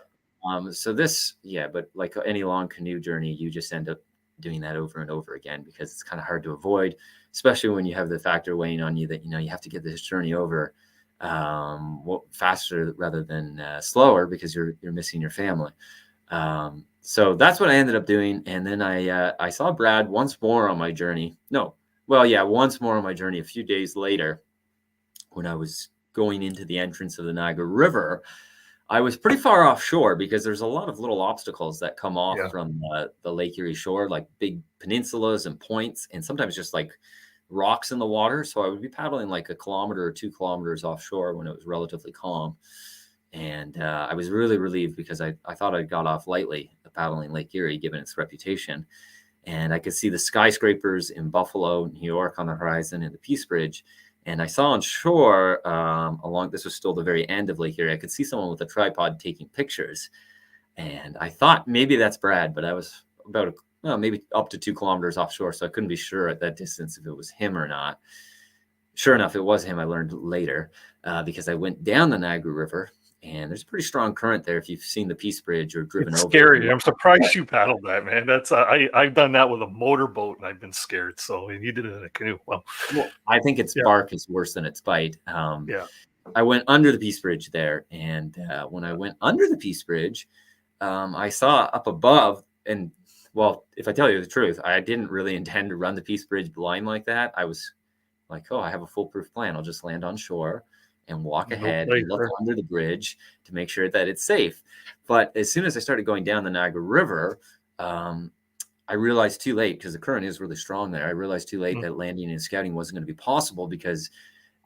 S3: So this, but like any long canoe journey, you just end up doing that over and over again because it's kind of hard to avoid, especially when you have the factor weighing on you that, you have to get this journey over faster rather than slower, because you're missing your family. So that's what I ended up doing. And then I saw Brad once more on my journey. Once more on my journey a few days later, when I was going into the entrance of the Niagara River. I was pretty far offshore because there's a lot of little obstacles that come off from the Lake Erie shore, like big peninsulas and points, and sometimes just like rocks in the water. So I would be paddling like 1 kilometer or 2 kilometers offshore when it was relatively calm. And I was really relieved because I thought I got off lightly paddling Lake Erie, given its reputation. And I could see the skyscrapers in Buffalo, New York on the horizon, and the Peace Bridge. And I saw on shore this was still the very end of Lake Erie, I could see someone with a tripod taking pictures. And I thought maybe that's Brad, but I was about maybe up to 2 kilometers offshore. So I couldn't be sure at that distance if it was him or not. Sure enough, it was him. I learned later because I went down the Niagara River, and there's a pretty strong current there. If you've seen the Peace Bridge or driven over.
S2: Scary. I'm surprised you paddled that, man. That's I've done that with a motorboat, and I've been scared. So, and you did it in a canoe. Well,
S3: I think its bark is worse than its bite. I went under the Peace Bridge there, and when I went under the Peace Bridge, I saw up above, and well, if I tell you the truth, I didn't really intend to run the Peace Bridge blind like that. I was like, oh, I have a foolproof plan. I'll just land on shore and walk ahead and look under the bridge to make sure that it's safe. But as soon as I started going down the Niagara River, I realized too late, because the current is really strong there. I realized too late that landing and scouting wasn't going to be possible, because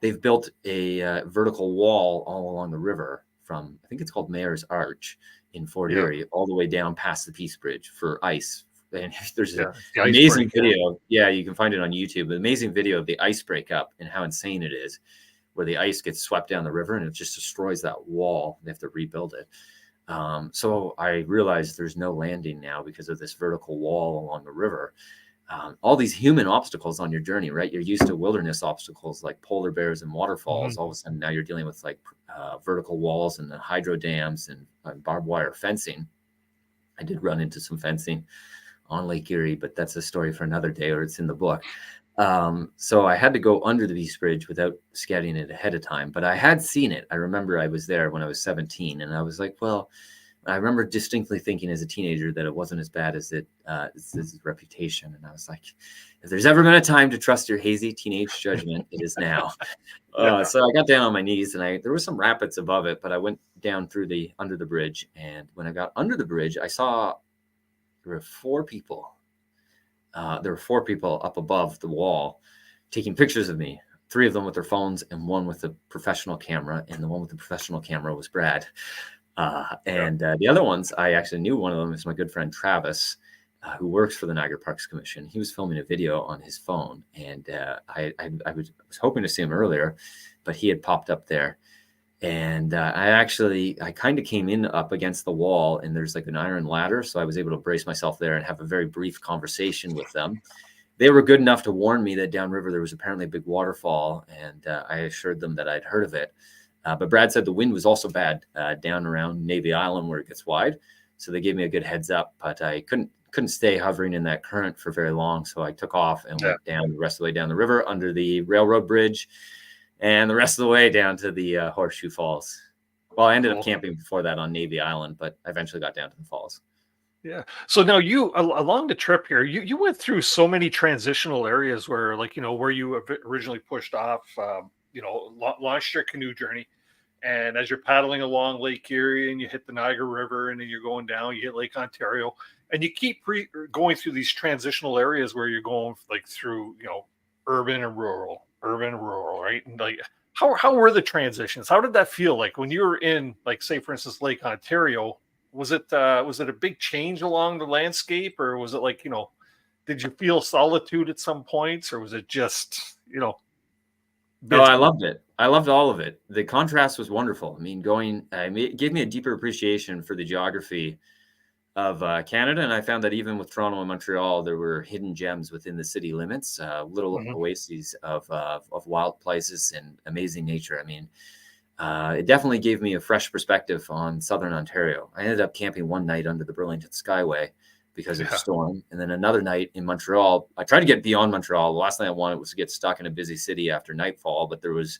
S3: they've built a vertical wall all along the river from, I think it's called Mayor's Arch in Fort Erie, all the way down past the Peace Bridge for ice. And there's an amazing video. Yeah, you can find it on YouTube. An amazing video of the ice breakup and how insane it is, where the ice gets swept down the river and it just destroys that wall. They have to rebuild it. So I realized there's no landing now because of this vertical wall along the river. All these human obstacles on your journey, right? You're used to wilderness obstacles like polar bears and waterfalls. All of a sudden now you're dealing with like vertical walls and the hydro dams and barbed wire fencing. I did run into some fencing on Lake Erie, but that's a story for another day, or it's in the book. So I had to go under the Peace Bridge without scouting it ahead of time, but I had seen it. I remember I was there when I was 17, and I was like, well, I remember distinctly thinking as a teenager that it wasn't as bad as its reputation. And I was like, if there's ever been a time to trust your hazy teenage judgment, it is now. So I got down on my knees, and there was some rapids above it, but I went down under the bridge. And when I got under the bridge, I saw there were 4 people. There were 4 people up above the wall taking pictures of me, 3 of them with their phones and 1 with a professional camera. And the one with the professional camera was Brad. The other ones, I actually knew. One of them is my good friend Travis, who works for the Niagara Parks Commission. He was filming a video on his phone, and I was hoping to see him earlier, but he had popped up there. And I kind of came in up against the wall, and there's like an iron ladder. So I was able to brace myself there and have a very brief conversation with them. They were good enough to warn me that downriver there was apparently a big waterfall, and I assured them that I'd heard of it. But Brad said the wind was also bad down around Navy Island where it gets wide. So they gave me a good heads up, but I couldn't stay hovering in that current for very long. So I took off and went down the rest of the way down the river under the railroad bridge, and the rest of the way down to the Horseshoe Falls. Well, I ended up camping before that on Navy Island, but I eventually got down to the falls.
S2: Yeah. So now you, along the trip here, you went through so many transitional areas where, like, where you originally pushed off, launched your canoe journey. And as you're paddling along Lake Erie and you hit the Niagara River, and then you're going down, you hit Lake Ontario, and you keep going through these transitional areas where you're going like through, urban and rural, right? And like, how were the transitions? How did that feel like when you were in, like, say, for instance, Lake Ontario? Was it a big change along the landscape, or was it like, did you feel solitude at some points, or was it just,
S3: No, I loved it. I loved all of it. The contrast was wonderful. I mean, it gave me a deeper appreciation for the geography of Canada. And I found that even with Toronto and Montreal, there were hidden gems within the city limits, little oases of wild places and amazing nature. I mean, it definitely gave me a fresh perspective on Southern Ontario. I ended up camping one night under the Burlington Skyway because of the storm. And then another night in Montreal. I tried to get beyond Montreal. The last thing I wanted was to get stuck in a busy city after nightfall, but there was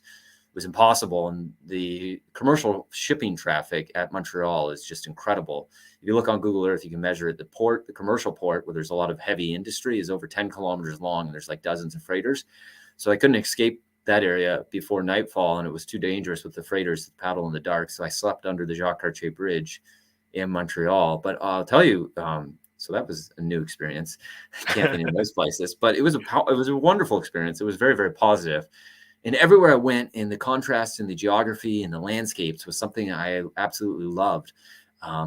S3: was impossible. And the commercial shipping traffic at Montreal is just incredible. If you look on Google Earth, you can measure it. The port, the commercial port, where there's a lot of heavy industry, is over 10 kilometers long, and there's like dozens of freighters. So I couldn't escape that area before nightfall, and it was too dangerous with the freighters to paddle in the dark. So I slept under the Jacques Cartier Bridge in Montreal. But I'll tell you, so that was a new experience, camping in those places. But it was a wonderful experience. It was very, very positive. And everywhere I went, and the contrast in the geography and the landscapes was something I absolutely loved.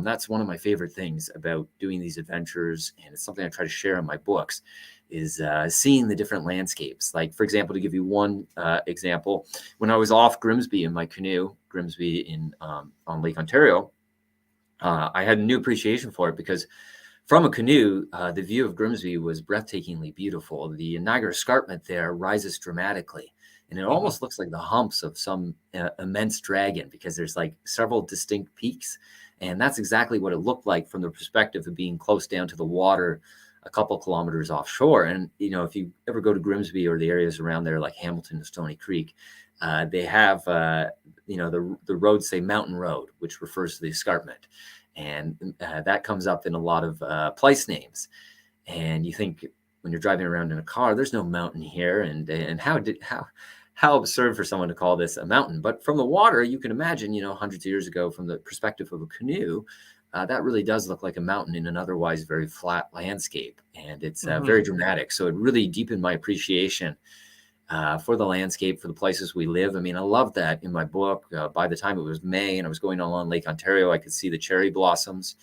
S3: That's one of my favorite things about doing these adventures, and it's something I try to share in my books, is seeing the different landscapes. Like, for example, to give you one example, when I was off Grimsby in my canoe, Grimsby on Lake Ontario, I had a new appreciation for it, because from a canoe, the view of Grimsby was breathtakingly beautiful. The Niagara Escarpment there rises dramatically, and it almost looks like the humps of some immense dragon, because there's like several distinct peaks. And that's exactly what it looked like from the perspective of being close down to the water a couple kilometers offshore. And, you know, if you ever go to Grimsby or the areas around there, like Hamilton and Stony Creek, they have, you know, the roads say Mountain Road, which refers to the escarpment. And that comes up in a lot of place names. And you think, when you're driving around in a car, there's no mountain here. And how absurd for someone to call this a mountain. But from the water, you can imagine, you know, hundreds of years ago, from the perspective of a canoe, that really does look like a mountain in an otherwise very flat landscape. And it's very dramatic. So it really deepened my appreciation for the landscape, for the places we live. I mean, I love that in my book. By the time it was May and I was going along Lake Ontario, I could see the cherry blossoms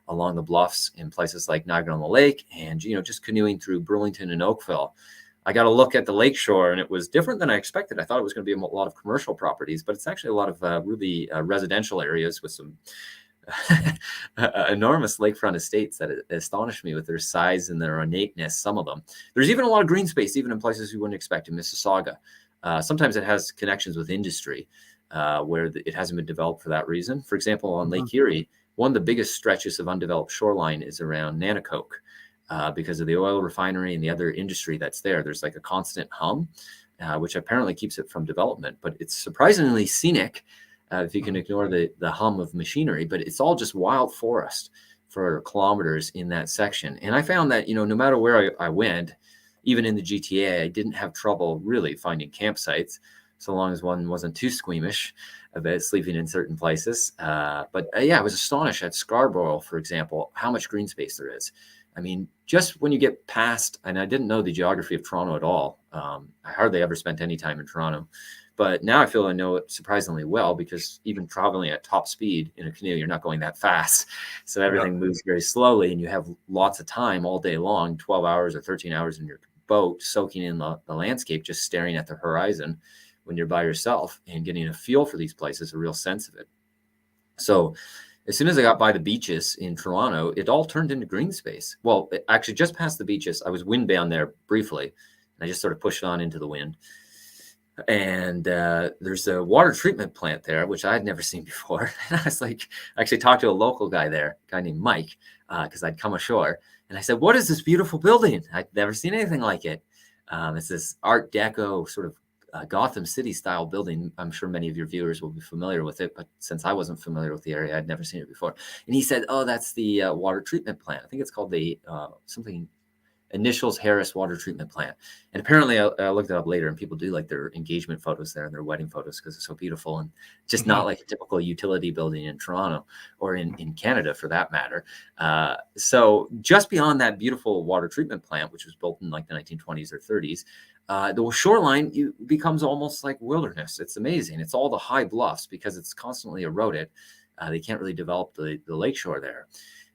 S3: along the bluffs in places like Niagara-on-the-Lake, and, you know, just canoeing through Burlington and Oakville. I got a look at the lakeshore, and it was different than I expected. I thought it was going to be a lot of commercial properties, but it's actually a lot of really residential areas with some enormous lakefront estates that astonished me with their size and their ornateness, some of them. There's even a lot of green space, even in places you wouldn't expect in Mississauga. Sometimes it has connections with industry where it hasn't been developed for that reason. For example, on Lake Erie, one of the biggest stretches of undeveloped shoreline is around Nanacoke. Because of the oil refinery and the other industry that's there. There's like a constant hum, which apparently keeps it from development. But it's surprisingly scenic if you can ignore the hum of machinery. But it's all just wild forest for kilometers in that section. And I found that, you know, no matter where I went, even in the GTA, I didn't have trouble really finding campsites, so long as one wasn't too squeamish about sleeping in certain places. But yeah, I was astonished at Scarborough, for example, how much green space there is. I mean, just when you get past, and I didn't know the geography of Toronto at all. I hardly ever spent any time in Toronto, but now I feel I know it surprisingly well, because even traveling at top speed in a canoe, you're not going that fast. So everything moves very slowly, and you have lots of time all day long, 12 hours or 13 hours in your boat, soaking in the landscape, just staring at the horizon when you're by yourself and getting a feel for these places, a real sense of it. So as soon as I got by the beaches in Toronto, it all turned into green space. Well, actually, just past the beaches, I was windbound there briefly, and I just sort of pushed on into the wind. And there's a water treatment plant there, which I had never seen before. And I was like, I actually talked to a local guy there, a guy named Mike, because I'd come ashore. And I said, "What is this beautiful building? I'd never seen anything like it." It's this Art Deco sort of Gotham City style building. I'm sure many of your viewers will be familiar with it, but since I wasn't familiar with the area, I'd never seen it before. And he said, "Oh, that's the water treatment plant. I think it's called the something Initials Harris Water Treatment Plant." And apparently I looked it up later, and people do like their engagement photos there and their wedding photos because it's so beautiful, and just not like a typical utility building in Toronto or in Canada for that matter. So just beyond that beautiful water treatment plant, which was built in like the 1920s or 30s, the shoreline becomes almost like wilderness. It's amazing. It's all the high bluffs because it's constantly eroded. They can't really develop the lakeshore there.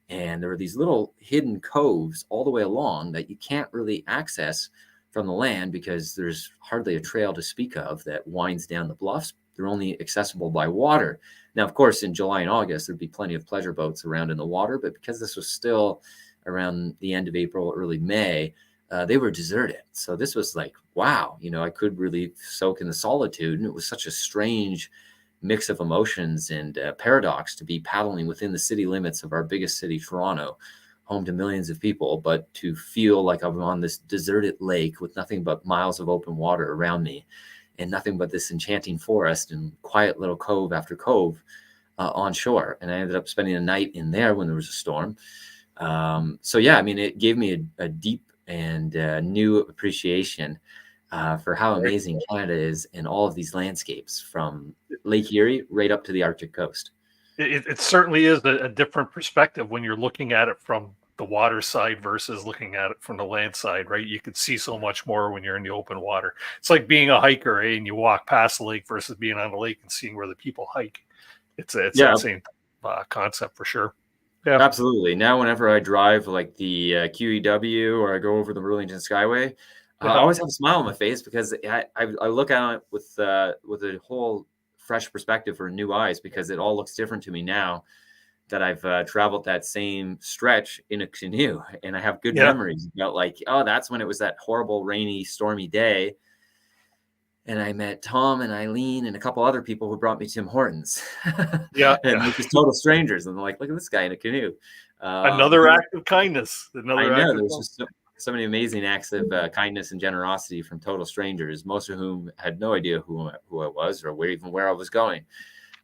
S3: And there are these little hidden coves all the way along that you can't really access from the land because there's hardly a trail to speak of that winds down the bluffs. They're only accessible by water. Now, of course, in July and August, there'd be plenty of pleasure boats around in the water, but because this was still around the end of April, early May, they were deserted. So this was like, wow, you know, I could really soak in the solitude. And it was such a strange mix of emotions and paradox to be paddling within the city limits of our biggest city, Toronto, home to millions of people, but to feel like I'm on this deserted lake with nothing but miles of open water around me. and nothing but this enchanting forest and quiet little cove after cove on shore. And I ended up spending a night in there when there was a storm. So yeah, I mean, it gave me a deep and new appreciation for how amazing Canada is in all of these landscapes, from Lake Erie right up to the Arctic coast.
S2: It certainly is a different perspective when you're looking at it from the water side versus looking at it from the land side, right? You can see so much more when you're in the open water. It's like being a hiker, and you walk past the lake versus being on the lake and seeing where the people hike. It's that same concept for sure. Yeah,
S3: Absolutely. Now, whenever I drive like the QEW or I go over the Burlington Skyway, I always have a smile on my face, because I look at it with a whole fresh perspective or new eyes, because it all looks different to me now that I've traveled that same stretch in a canoe, and I have good memories about, like, oh, that's when it was that horrible, rainy, stormy day. And I met Tom and Eileen and a couple other people who brought me Tim Hortons. And they're just total strangers. And they're like, look at this guy in a canoe.
S2: Another act of kindness.
S3: I know. There's just so many amazing acts of kindness and generosity from total strangers, most of whom had no idea who I was or where I was going.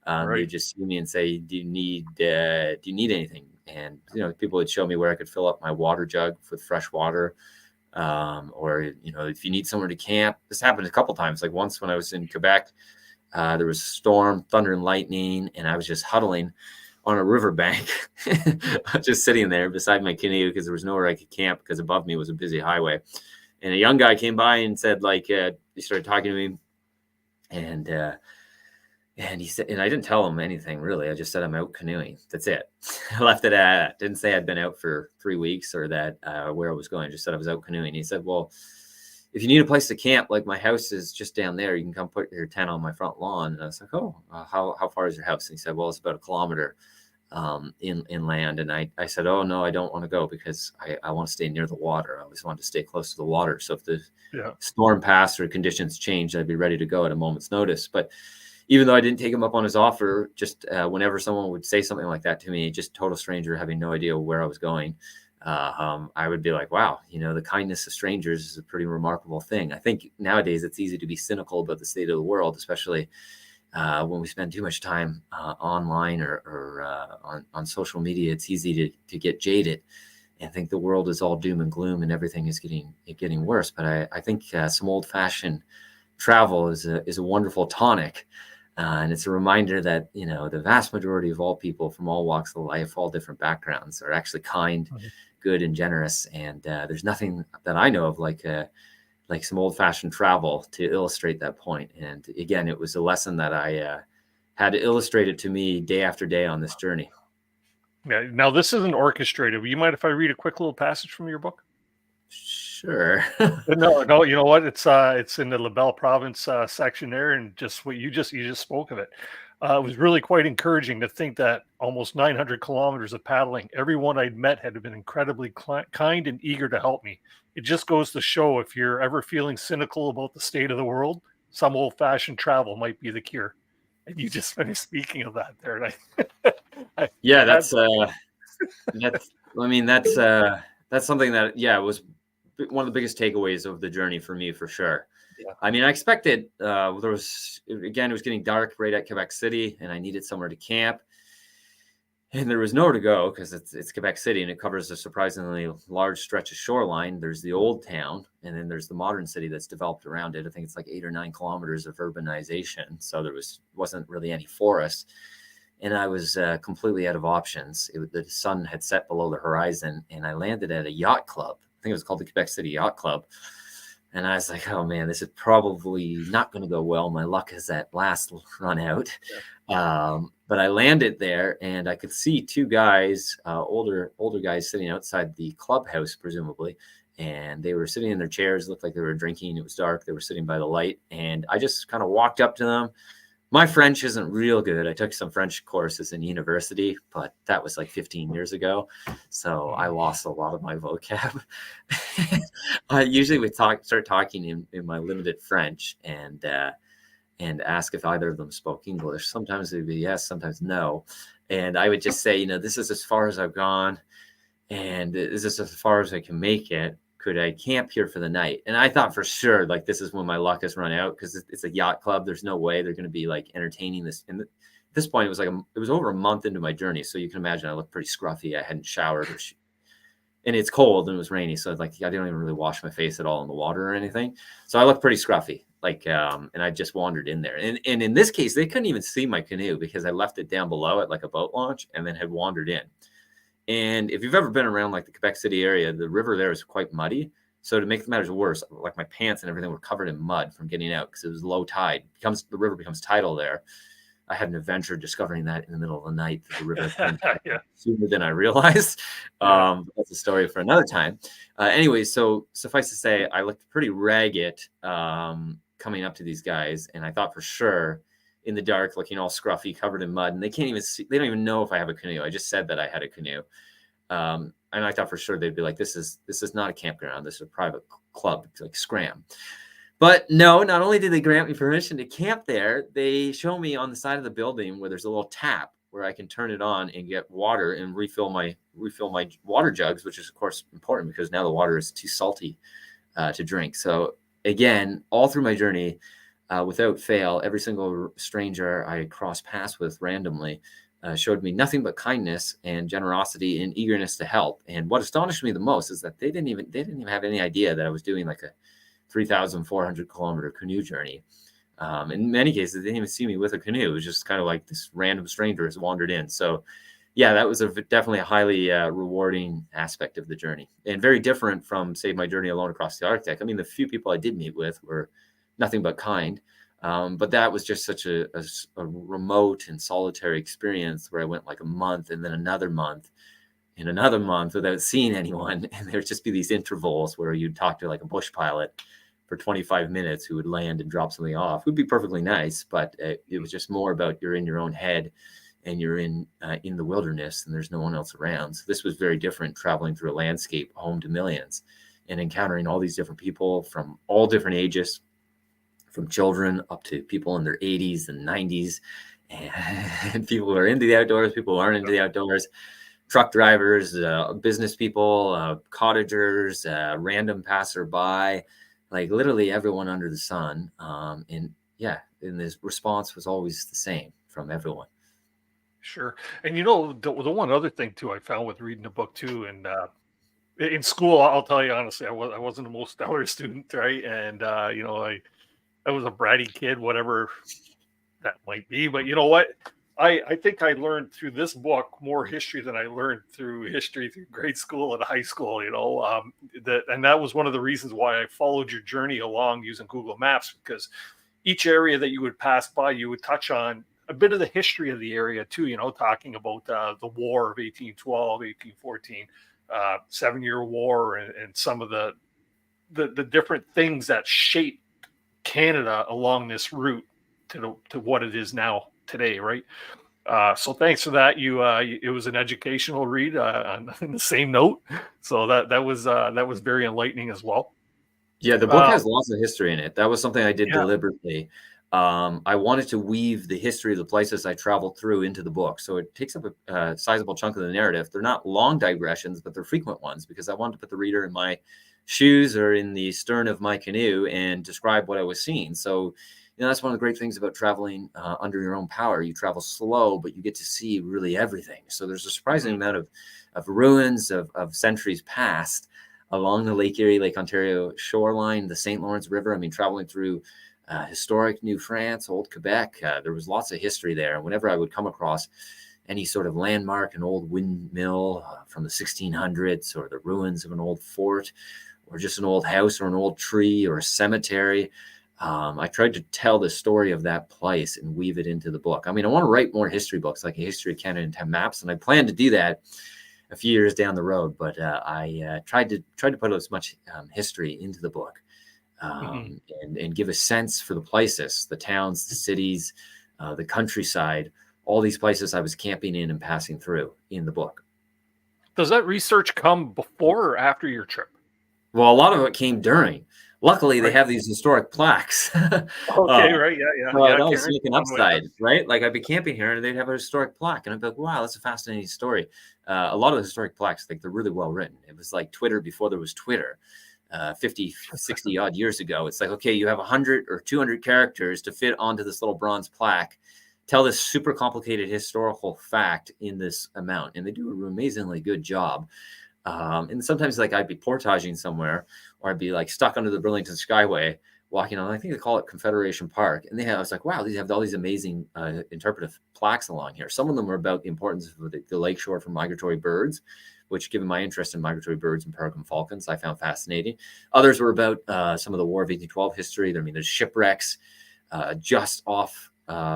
S3: They just see me and say, do you need anything? And, people would show me where I could fill up my water jug with fresh water. Or, if you need somewhere to camp. This happened a couple times. Like once when I was in Quebec, there was a storm, thunder and lightning, and I was just huddling on a riverbank, just sitting there beside my canoe, because there was nowhere I could camp, because above me was a busy highway. And a young guy came by and said, like, he started talking to me, and he said, and I didn't tell him anything really. I just said, I'm out canoeing. That's it. I left it at, didn't say I'd been out for 3 weeks or that where I was going. I just said I was out canoeing. He said, well, if you need a place to camp, like my house is just down there, you can come put your tent on my front lawn. And I was like, oh, how far is your house? And he said, well, it's about 1 kilometer inland. And I said, oh no, I don't want to go, because I want to stay near the water. I always want to stay close to the water. So if the storm passed or conditions changed, I'd be ready to go at a moment's notice. But even though I didn't take him up on his offer, just whenever someone would say something like that to me, just total stranger, having no idea where I was going, I would be like, wow, the kindness of strangers is a pretty remarkable thing. I think nowadays it's easy to be cynical about the state of the world, especially when we spend too much time online or on social media. It's easy to get jaded and think the world is all doom and gloom and everything is getting worse. But I think some old-fashioned travel is a wonderful tonic. And it's a reminder that, the vast majority of all people from all walks of life, all different backgrounds, are actually kind, good, and generous. And there's nothing that I know of like some old-fashioned travel to illustrate that point. And again, it was a lesson that I had illustrated to me day after day on this journey.
S2: Yeah. Now, this isn't orchestrated. You mind if I read a quick little passage from your book?
S3: Sure.
S2: No, you know what? It's in the La Belle Province section there, and just what you just spoke of it. It was really quite encouraging to think that almost 900 kilometers of paddling, everyone I'd met had been incredibly kind and eager to help me. It just goes to show, if you're ever feeling cynical about the state of the world, some old-fashioned travel might be the cure. And you just finished speaking of that there. And that's
S3: something that, was one of the biggest takeaways of the journey for me, for sure.
S2: Yeah.
S3: I mean, I expected, it was getting dark right at Quebec City, and I needed somewhere to camp. And there was nowhere to go, because it's Quebec City, and it covers a surprisingly large stretch of shoreline. There's the old town, and then there's the modern city that's developed around it. I think it's like 8 or 9 kilometers of urbanization. So there wasn't really any forest. And I was completely out of options. The sun had set below the horizon, and I landed at a yacht club. I think it was called the Quebec City Yacht Club. And I was like, oh man, this is probably not going to go well. My luck has at last run out. Yeah. But I landed there, and I could see 2 guys, older guys, sitting outside the clubhouse, presumably. And they were sitting in their chairs, looked like they were drinking. It was dark. They were sitting by the light. And I just kind of walked up to them. My French isn't real good. I took some French courses in university, but that was like 15 years ago. So I lost a lot of my vocab. I usually would start talking in my limited French and ask if either of them spoke English. Sometimes it would be yes, sometimes no. And I would just say, this is as far as I've gone, and this is as far as I can make it. could I camp here for the night? And I thought for sure, like, this is when my luck has run out, because it's a yacht club. There's no way they're going to be like entertaining this. And at this point, it was like it was over a month into my journey, so you can imagine I looked pretty scruffy. I hadn't showered, and it's cold and it was rainy, so like I didn't even really wash my face at all in the water or anything. So I looked pretty scruffy, like, and I just wandered in there. And in this case, they couldn't even see my canoe because I left it down below at like a boat launch and then had wandered in. And if you've ever been around like the Quebec City area, the river there is quite muddy. So to make matters worse, like my pants and everything were covered in mud from getting out because it was low tide. The river becomes tidal there. I had an adventure discovering that in the middle of the night, that the river
S2: Yeah.
S3: sooner than I realized. That's a story for another time. Anyway, so suffice to say, I looked pretty ragged coming up to these guys, and I thought for sure in the dark, looking all scruffy, covered in mud, and they can't even see. They don't even know if I have a canoe. I just said that I had a canoe, and I thought for sure they'd be like, "This is not a campground. This is a private club, like Scram." But no, not only did they grant me permission to camp there, they show me on the side of the building where there's a little tap where I can turn it on and get water and refill my water jugs, which is of course important because now the water is too salty to drink. So again, all through my journey, without fail, every single stranger I crossed paths with randomly showed me nothing but kindness and generosity and eagerness to help. And what astonished me the most is that they didn't even have any idea that I was doing like a 3,400 kilometer canoe journey. In many cases, they didn't even see me with a canoe. It was just kind of like this random stranger has wandered in. So yeah, that was definitely a highly rewarding aspect of the journey, and very different from, say, my journey alone across the Arctic. I mean, the few people I did meet with were nothing but kind. But that was just such a remote and solitary experience where I went like a month and then another month and another month without seeing anyone. And there'd just be these intervals where you'd talk to like a bush pilot for 25 minutes who would land and drop something off. It would be perfectly nice, but it was just more about you're in your own head and you're in the wilderness and there's no one else around. So this was very different, traveling through a landscape home to millions and encountering all these different people from all different ages, from children up to people in their 80s and 90s, and people who are into the outdoors, people who aren't into the outdoors, truck drivers, business people, cottagers, random passerby, like literally everyone under the sun. And the response was always the same from everyone.
S2: Sure. And the one other thing too I found with reading the book too, and in school, I'll tell you honestly, I wasn't the most stellar student, right? And I was a bratty kid, whatever that might be. But you know what? I think I learned through this book more history than I learned through history through grade school and high school. And that was one of the reasons why I followed your journey along using Google Maps, because each area that you would pass by, you would touch on a bit of the history of the area too. Talking about the War of 1812, 1814, 7-Year War, and some of the different things that shaped Canada along this route to what it is now today, right? So thanks for that. It was an educational read on the same note. So that was very enlightening as well.
S3: Yeah, the book has lots of history in it. That was something I did deliberately. I wanted to weave the history of the places I traveled through into the book. So it takes up a sizable chunk of the narrative. They're not long digressions, but they're frequent ones, because I wanted to put the reader in my shoes or in the stern of my canoe and describe what I was seeing. So, that's one of the great things about traveling under your own power. You travel slow, but you get to see really everything. So there's a surprising amount of ruins of centuries past along the Lake Erie, Lake Ontario shoreline, the St. Lawrence River. I mean, traveling through historic New France, old Quebec, there was lots of history there. And whenever I would come across any sort of landmark, an old windmill from the 1600s, or the ruins of an old fort, or just an old house or an old tree or a cemetery, I tried to tell the story of that place and weave it into the book. I mean, I want to write more history books, like a history of Canada in 10 maps, and I plan to do that a few years down the road. But I tried to put as much history into the book, and give a sense for the places, the towns, the cities, the countryside, all these places I was camping in and passing through in the book.
S2: Does that research come before or after your trip?
S3: Well, a lot of it came during. Luckily, they have these historic plaques.
S2: Okay, right, yeah.
S3: That was like an upside, right? Like, I'd be camping here, and they'd have a historic plaque, and I'd be like, "Wow, that's a fascinating story." A lot of the historic plaques, like, they're really well written. It was like Twitter before there was Twitter. 50, 60 odd years ago. It's like, okay, you have 100 or 200 characters to fit onto this little bronze plaque. Tell this super complicated historical fact in this amount. And they do an amazingly good job. And sometimes like I'd be portaging somewhere, or I'd be like stuck under the Burlington Skyway walking on, I think they call it Confederation Park. And I was like, wow, these have all these amazing interpretive plaques along here. Some of them were about the importance of the lakeshore for migratory birds, which, given my interest in migratory birds and peregrine falcons, I found fascinating. Others were about some of the War of 1812 history. I mean, there's shipwrecks just off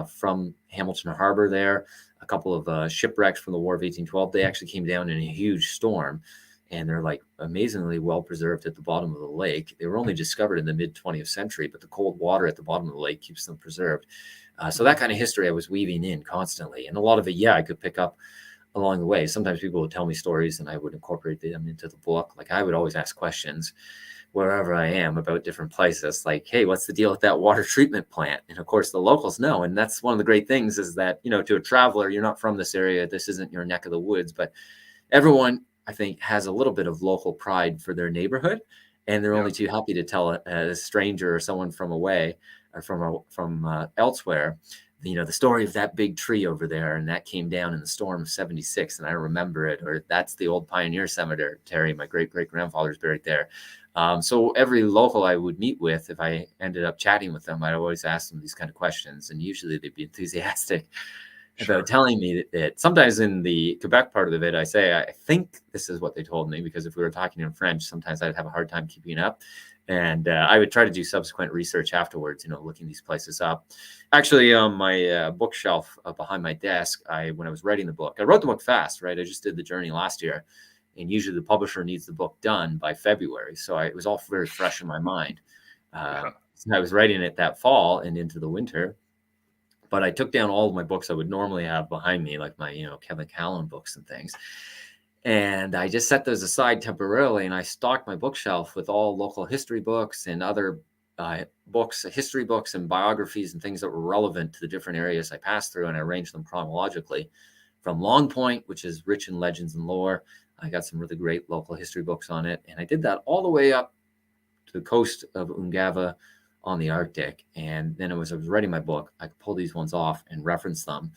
S3: from Hamilton Harbor there. A couple of shipwrecks from the War of 1812. They actually came down in a huge storm, and they're like amazingly well preserved at the bottom of the lake. They were only discovered in the mid 20th century, but the cold water at the bottom of the lake keeps them preserved. So that kind of history I was weaving in constantly, and a lot of it, I could pick up along the way. Sometimes people would tell me stories and I would incorporate them into the book. Like I would always ask questions wherever I am about different places, like, hey, what's the deal with that water treatment plant? And of course the locals know. And that's one of the great things, is that, to a traveler, you're not from this area, this isn't your neck of the woods, but everyone, I think, has a little bit of local pride for their neighborhood, and they're only too happy to tell a stranger or someone from away or from elsewhere, the story of that big tree over there, and that came down in the storm of 76, and I remember it. Or that's the old Pioneer Cemetery. My great-great-grandfather's buried there. So every local I would meet with, if I ended up chatting with them, I'd always ask them these kind of questions, and usually they'd be enthusiastic about telling me that sometimes in the Quebec part of it, I say, I think this is what they told me, because if we were talking in French, sometimes I'd have a hard time keeping up. And I would try to do subsequent research afterwards, looking these places up. Actually, on my bookshelf behind my desk, when I was writing the book, I wrote the book fast, right? I just did the journey last year. And usually the publisher needs the book done by February. So it was all very fresh in my mind. So I was writing it that fall and into the winter. But I took down all of my books I would normally have behind me, like my, Kevin Callan books and things. And I just set those aside temporarily, and I stocked my bookshelf with all local history books and other books, history books and biographies and things that were relevant to the different areas I passed through, and I arranged them chronologically from Long Point, which is rich in legends and lore. I got some really great local history books on it. And I did that all the way up to the coast of Ungava on the Arctic. And then as I was writing my book, I could pull these ones off and reference them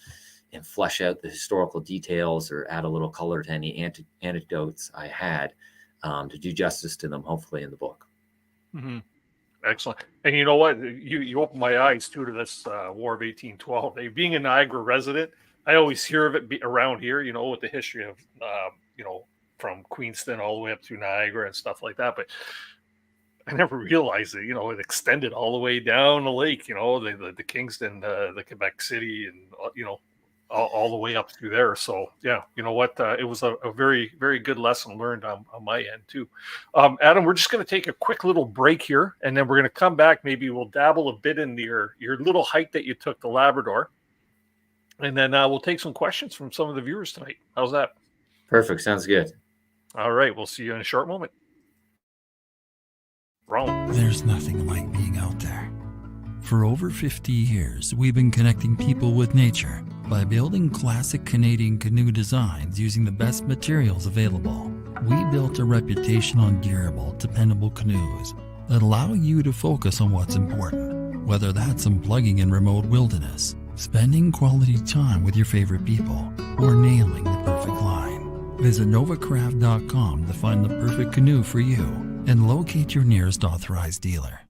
S3: and flesh out the historical details, or add a little color to any anecdotes I had, to do justice to them, hopefully, in the book.
S2: Mm-hmm. Excellent. And you know what? You opened my eyes too to this War of 1812. Being a Niagara resident, I always hear of it around here, with the history of, from Queenston all the way up through Niagara and stuff like that. But I never realized that, it extended all the way down the lake, the Kingston, the Quebec City, and, all the way up through there. So, yeah, you know what? It was a very, very good lesson learned on my end, too. Adam, we're just going to take a quick little break here, and then we're going to come back. Maybe we'll dabble a bit in your little hike that you took to Labrador. And then we'll take some questions from some of the viewers tonight. How's that?
S3: Perfect. Sounds good.
S2: All right. We'll see you in a short moment. Wrong.
S4: There's nothing like being out there. For over 50 years, we've been connecting people with nature by building classic Canadian canoe designs using the best materials available. We built a reputation on durable, dependable canoes that allow you to focus on what's important, whether that's unplugging in remote wilderness, spending quality time with your favorite people, or nailing the perfect line. Visit novacraft.com to find the perfect canoe for you and locate your nearest authorized dealer.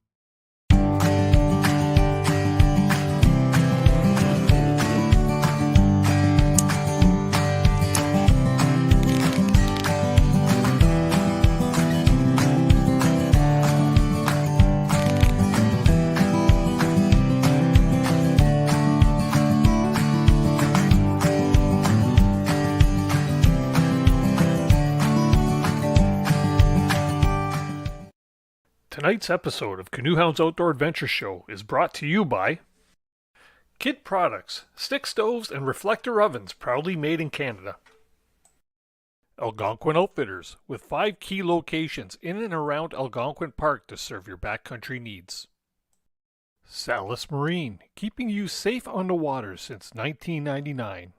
S2: Tonight's episode of CANOEHOUND'S Outdoor Adventure Show is brought to you by Kid Products, stick stoves and reflector ovens proudly made in Canada. Algonquin Outfitters, with 5 key locations in and around Algonquin Park to serve your backcountry needs. Salis Marine, keeping you safe on the water since 1999.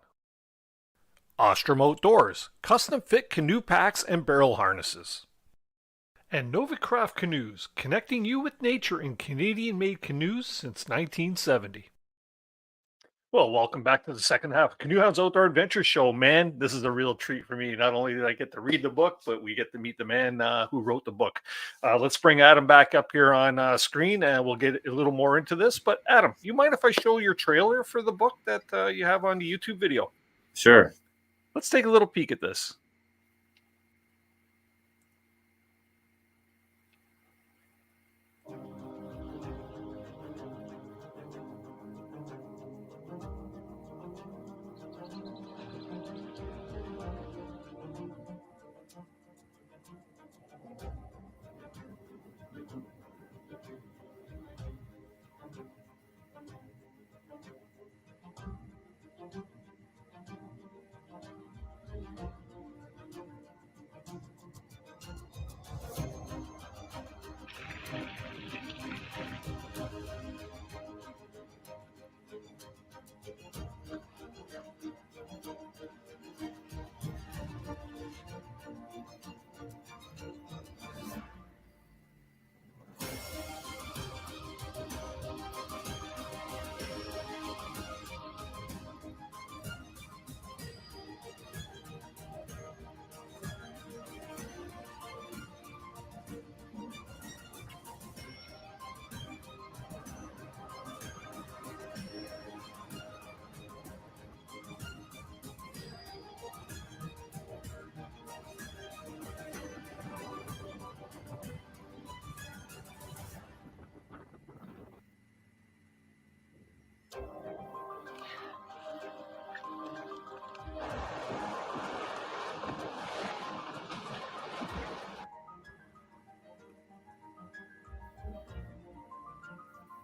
S2: Ostrom Outdoors, custom fit canoe packs and barrel harnesses. And Novacraft Canoes, connecting you with nature in Canadian-made canoes since 1970. Well, welcome back to the second half of Canoe Hounds Outdoor Adventure Show. Man, this is a real treat for me. Not only did I get to read the book, but we get to meet the man who wrote the book. Let's bring Adam back up here on screen, and we'll get a little more into this. But Adam, you mind if I show your trailer for the book that you have on the YouTube video?
S3: Sure.
S2: Let's take a little peek at this.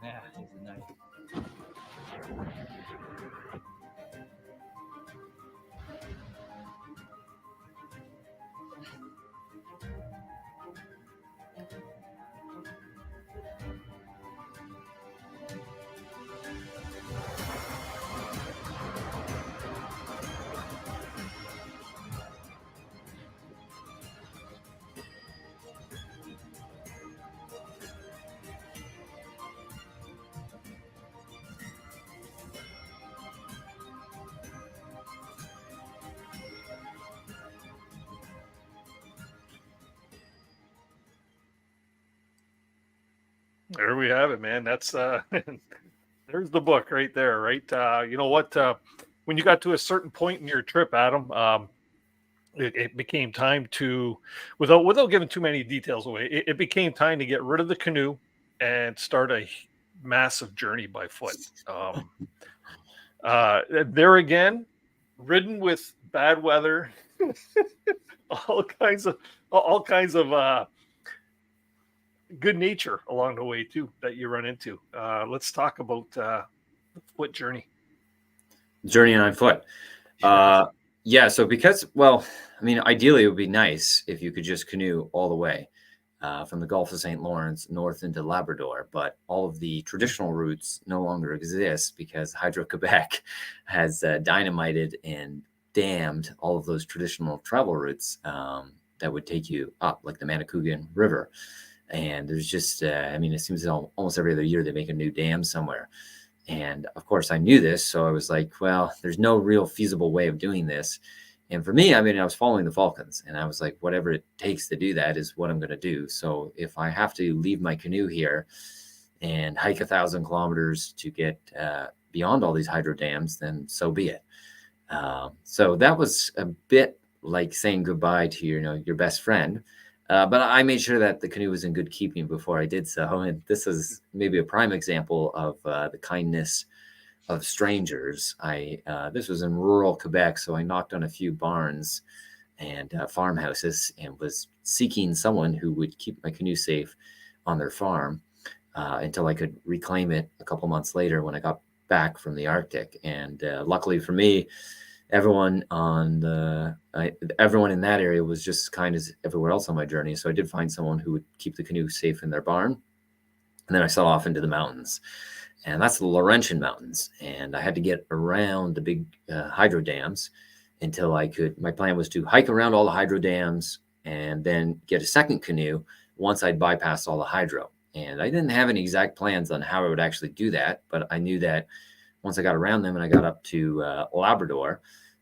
S3: Yeah, he's a nice.
S2: There we have it, man. That's there's the book right there, right? You know what? When you got to a certain point in your trip, Adam, it became time to, without giving too many details away, it became time to get rid of the canoe and start a massive journey by foot. There again, ridden with bad weather, all kinds of good nature along the way too that you run into. Let's talk about the foot journey.
S3: Journey on foot. Yeah. So because, well, I mean, ideally it would be nice if you could just canoe all the way from the Gulf of St. Lawrence north into Labrador, but all of the traditional routes no longer exist because Hydro-Quebec has dynamited and dammed all of those traditional travel routes that would take you up, like the Manicouagan River. And there's just, I mean, it seems almost every other year they make a new dam somewhere. And of course I knew this. So I was like, well, there's no real feasible way of doing this. And for me, I mean, I was following the Falcons and I was like, whatever it takes to do that is what I'm going to do. So if I have to leave my canoe here and hike 1,000 kilometers to get beyond all these hydro dams, then so be it. So that was a bit like saying goodbye to your best friend. But I made sure that the canoe was in good keeping before I did so. And this is maybe a prime example of the kindness of strangers. This was in rural Quebec, so I knocked on a few barns and farmhouses and was seeking someone who would keep my canoe safe on their farm until I could reclaim it a couple months later when I got back from the Arctic. And luckily for me, everyone in that area was just as kind as everywhere else on my journey. So I did find someone who would keep the canoe safe in their barn. And then I set off into the mountains, and that's the Laurentian Mountains. And I had to get around the big hydro dams until my plan was to hike around all the hydro dams and then get a second canoe once I'd bypassed all the hydro. And I didn't have any exact plans on how I would actually do that, but I knew that once I got around them and I got up to Labrador,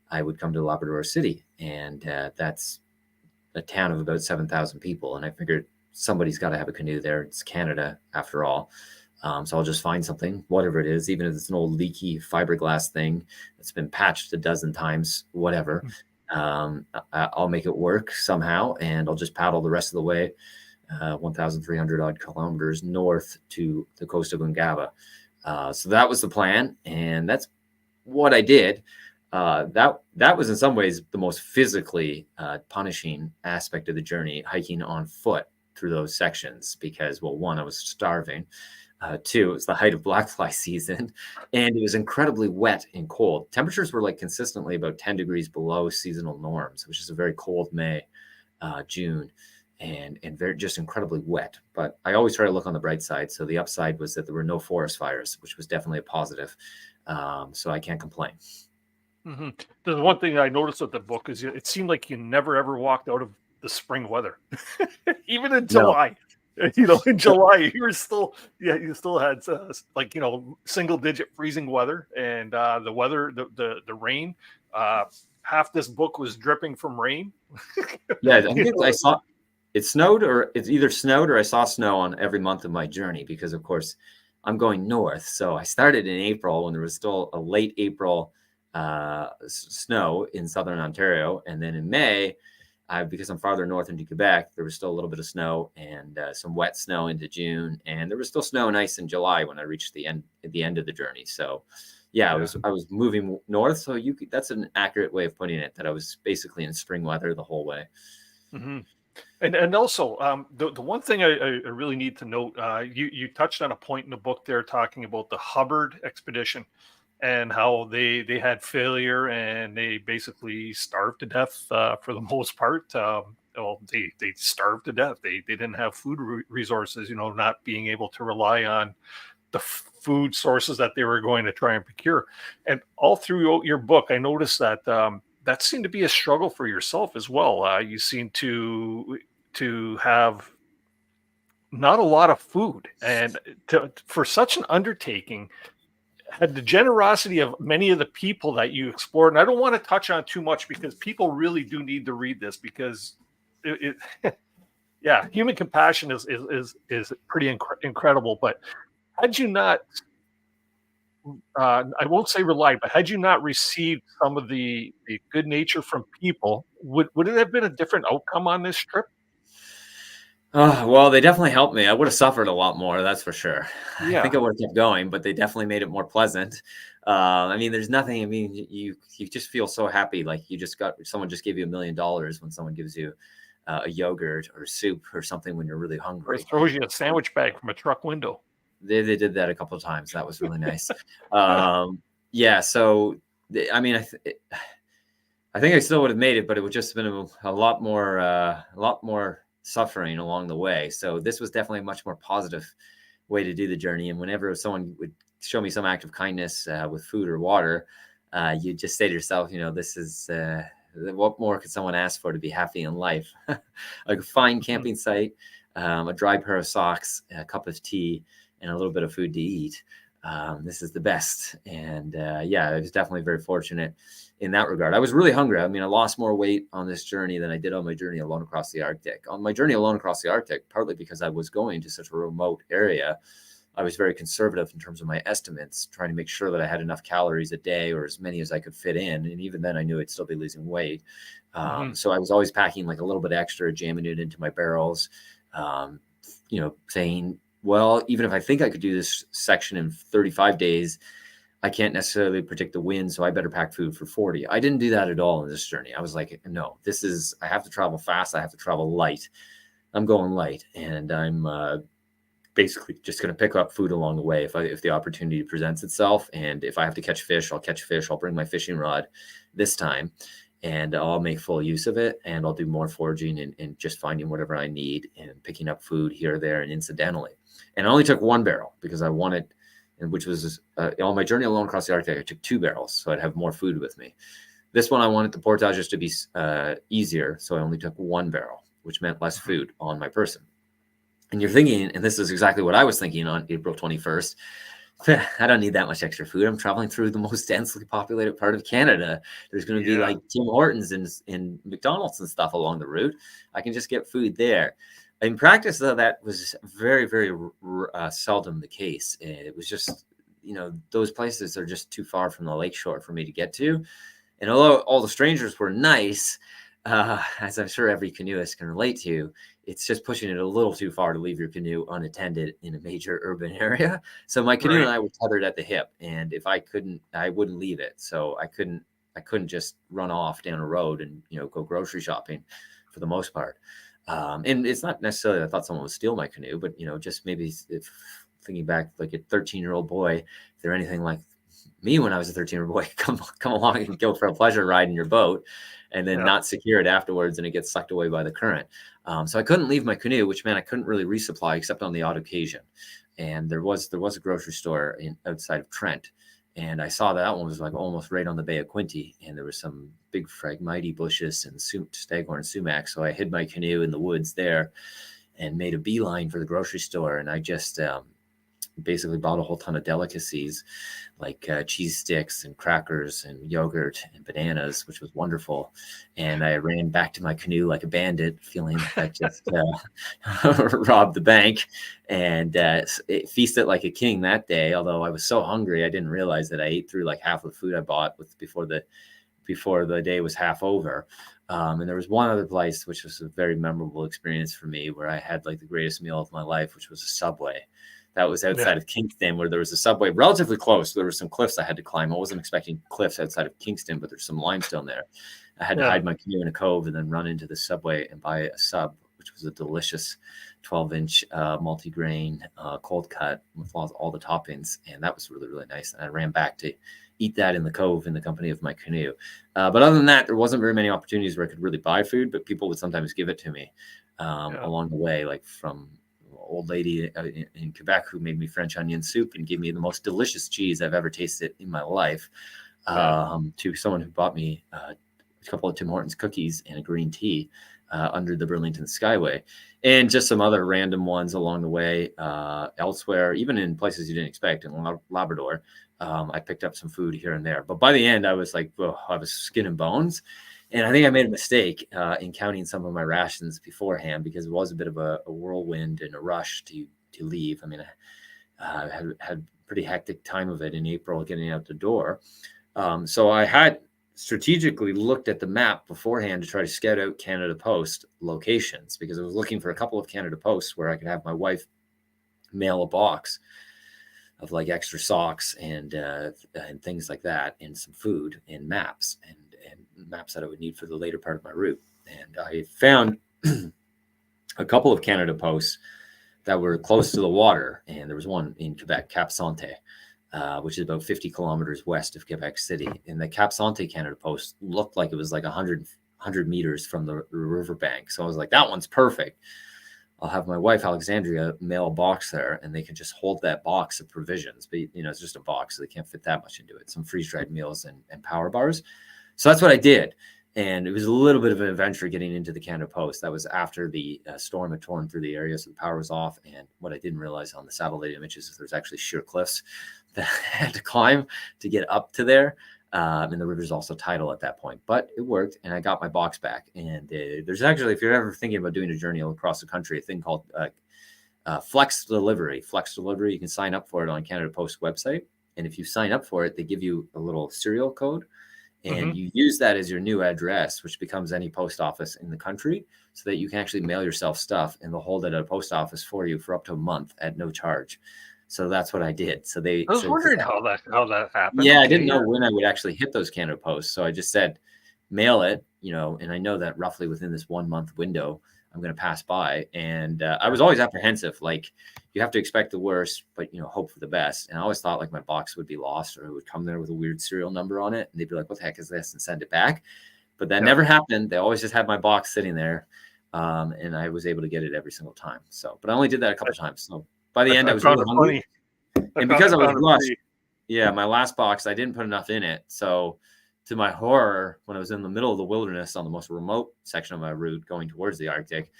S3: I would come to Labrador City, and that's a town of about 7,000 people. And I figured somebody's got to have a canoe there. It's Canada after all. So I'll just find something, whatever it is, even if it's an old leaky fiberglass thing that's been patched a dozen times, whatever. I'll make it work somehow, and I'll just paddle the rest of the way, 1,300 odd kilometers north to the coast of Ungava. So that was the plan, and that's what I did. That was in some ways the most physically punishing aspect of the journey, hiking on foot through those sections, because, well, one, I was starving. Two, it was the height of black fly season, and it was incredibly wet and cold. Temperatures were like consistently about 10 degrees below seasonal norms, which is a very cold May, June, and very just incredibly wet. But I always try to look on the bright side. So the upside was that there were no forest fires, which was definitely a positive. So I can't complain.
S2: Mm-hmm. The one thing I noticed with the book is it seemed like you never ever walked out of the spring weather, even in July. You know, in July, you still had single digit freezing weather, and the weather, the rain. Half this book was dripping from rain.
S3: Yeah, I think I saw it snowed, or it's either snowed or I saw snow on every month of my journey, because of course I'm going north. So I started in April when there was still a late April snow in southern Ontario, and then in May, because I'm farther north into Quebec, there was still a little bit of snow and some wet snow into June, and there was still snow and ice in July when I reached the end of the journey. So, yeah, I was moving north. So that's an accurate way of putting it, that I was basically in spring weather the whole way.
S2: Mm-hmm. And also, the one thing I really need to note, you touched on a point in the book there talking about the Hubbard expedition, and how they had failure and they basically starved to death for the most part. They starved to death. They didn't have food resources, not being able to rely on the food sources that they were going to try and procure. And all through your book, I noticed that that seemed to be a struggle for yourself as well. You seem to have not a lot of food, and for such an undertaking, had the generosity of many of the people that you explored. And I don't want to touch on too much, because people really do need to read this, because human compassion is pretty incredible. But had you not, I won't say relied, but had you not received some of the good nature from people, would it have been a different outcome on this trip?
S3: Well, they definitely helped me. I would have suffered a lot more, that's for sure.
S2: Yeah.
S3: I think I would have kept going, but they definitely made it more pleasant. I mean, there's nothing. I mean, you just feel so happy, like someone just gave you $1 million when someone gives you a yogurt or soup or something when you're really hungry.
S2: Or throws you a sandwich bag from a truck window.
S3: They did that a couple of times. That was really nice. Yeah. So I mean, I think I still would have made it, but it would just have been a lot more suffering along the way. So this was definitely a much more positive way to do the journey. And whenever someone would show me some act of kindness with food or water, you just say to yourself, this is what more could someone ask for to be happy in life? A fine camping site, a dry pair of socks, a cup of tea, and a little bit of food to eat. This is the best. And I was definitely very fortunate in that regard. I was really hungry. I mean, I lost more weight on this journey than I did on my journey alone across the Arctic. On my journey alone across the Arctic, partly because I was going to such a remote area, I was very conservative in terms of my estimates, trying to make sure that I had enough calories a day, or as many as I could fit in. And even then I knew I'd still be losing weight. So I was always packing like a little bit extra, jamming it into my barrels, saying, well, even if I think I could do this section in 35 days, I can't necessarily predict the wind, so I better pack food for 40. I didn't do that at all in this journey. I was like, no, I have to travel fast. I have to travel light. I'm going light, and I'm basically just going to pick up food along the way if the opportunity presents itself. And if I have to catch fish, I'll catch fish. I'll bring my fishing rod this time, and I'll make full use of it. And I'll do more foraging and just finding whatever I need and picking up food here, there, and incidentally. And I only took one barrel because I wanted, which was on my journey alone across the Arctic, I took 2 barrels, so I'd have more food with me. This one, I wanted the portages to be easier, so I only took 1 barrel, which meant less food on my person. And you're thinking, and this is exactly what I was thinking on April 21st, I don't need that much extra food. I'm traveling through the most densely populated part of Canada. There's going to be like Tim Hortons and McDonald's and stuff along the route. I can just get food there. In practice, though, that was very, very seldom the case. It was just, those places are just too far from the lakeshore for me to get to. And although all the strangers were nice, as I'm sure every canoeist can relate to, it's just pushing it a little too far to leave your canoe unattended in a major urban area. So my canoe and I were tethered at the hip, and if I couldn't, I wouldn't leave it. So I couldn't just run off down a road and go grocery shopping for the most part. And it's not necessarily I thought someone would steal my canoe, but just maybe if thinking back, like a 13-year-old boy, if they're anything like me when I was a 13-year-old boy, come along and go for a pleasure ride in your boat and then not secure it afterwards, and it gets sucked away by the current. So I couldn't leave my canoe, which meant I couldn't really resupply except on the odd occasion. And there was a grocery store outside of Trent, and I saw that one was like almost right on the Bay of Quinte, and there was some big Phragmites bushes and staghorn sumac. So I hid my canoe in the woods there and made a beeline for the grocery store, and I just basically bought a whole ton of delicacies like cheese sticks and crackers and yogurt and bananas, which was wonderful. And I ran back to my canoe like a bandit, feeling like I just robbed the bank, and feasted like a king that day. Although I was so hungry, I didn't realize that I ate through like half of the food I bought before the day was half over. And there was one other place, which was a very memorable experience for me, where I had like the greatest meal of my life, which was a Subway. That was outside of Kingston, where there was a Subway relatively close. There were some cliffs I had to climb. I wasn't expecting cliffs outside of Kingston, but there's some limestone there. I had to hide my canoe in a cove and then run into the Subway and buy a sub, which was a delicious 12-inch multi-grain cold cut with all the toppings. And that was really, really nice. And I ran back to eat that in the cove in the company of my canoe. But other than that, there wasn't very many opportunities where I could really buy food, but people would sometimes give it to me along the way, like from old lady in Quebec who made me French onion soup and gave me the most delicious cheese I've ever tasted in my life, to someone who bought me a couple of Tim Hortons cookies and a green tea under the Burlington Skyway, and just some other random ones along the way elsewhere, even in places you didn't expect. In Labrador, I picked up some food here and there. But by the end, I was like, I was skin and bones. And I think I made a mistake in counting some of my rations beforehand, because it was a bit of a whirlwind and a rush to leave. I mean, I had a pretty hectic time of it in April getting out the door. So I had strategically looked at the map beforehand to try to scout out Canada Post locations, because I was looking for a couple of Canada Posts where I could have my wife mail a box of like extra socks and things like that, and some food and maps and maps that I would need for the later part of my route. And I found a couple of Canada Posts that were close to the water. And there was one in Quebec, Cap Santé, which is about 50 kilometers west of Quebec City. And the Cap Santé Canada Post looked like it was like 100 meters from the riverbank. So I was like, that one's perfect. I'll have my wife, Alexandria, mail a box there, and they can just hold that box of provisions. But, it's just a box, so they can't fit that much into it. Some freeze-dried meals and power bars. So that's what I did. And it was a little bit of an adventure getting into the Canada Post. That was after the storm had torn through the area, so the power was off. And what I didn't realize on the satellite images is there's actually sheer cliffs that I had to climb to get up to there. And the river's also tidal at that point. But it worked, and I got my box back. And there's actually, if you're ever thinking about doing a journey across the country, a thing called Flex Delivery. Flex Delivery, you can sign up for it on Canada Post website. And if you sign up for it, they give you a little serial code. And you use that as your new address, which becomes any post office in the country, so that you can actually mail yourself stuff, and they'll hold it at a post office for you for up to a month at no charge. So that's what I did. So I
S2: was wondering how that happened.
S3: Yeah, I didn't know when I would actually hit those Canada Posts. So I just said, mail it, and I know that roughly within this 1 month window, I'm going to pass by. And I was always apprehensive. Like, you have to expect the worst, but, hope for the best. And I always thought like my box would be lost, or it would come there with a weird serial number on it. And they'd be like, what the heck is this? And send it back. But that never happened. They always just had my box sitting there. And I was able to get it every single time. So, but I only did that a couple of times. So by the end, I was really hungry. And because I was rushed, my last box, I didn't put enough in it. So to my horror, when I was in the middle of the wilderness on the most remote section of my route going towards the Arctic,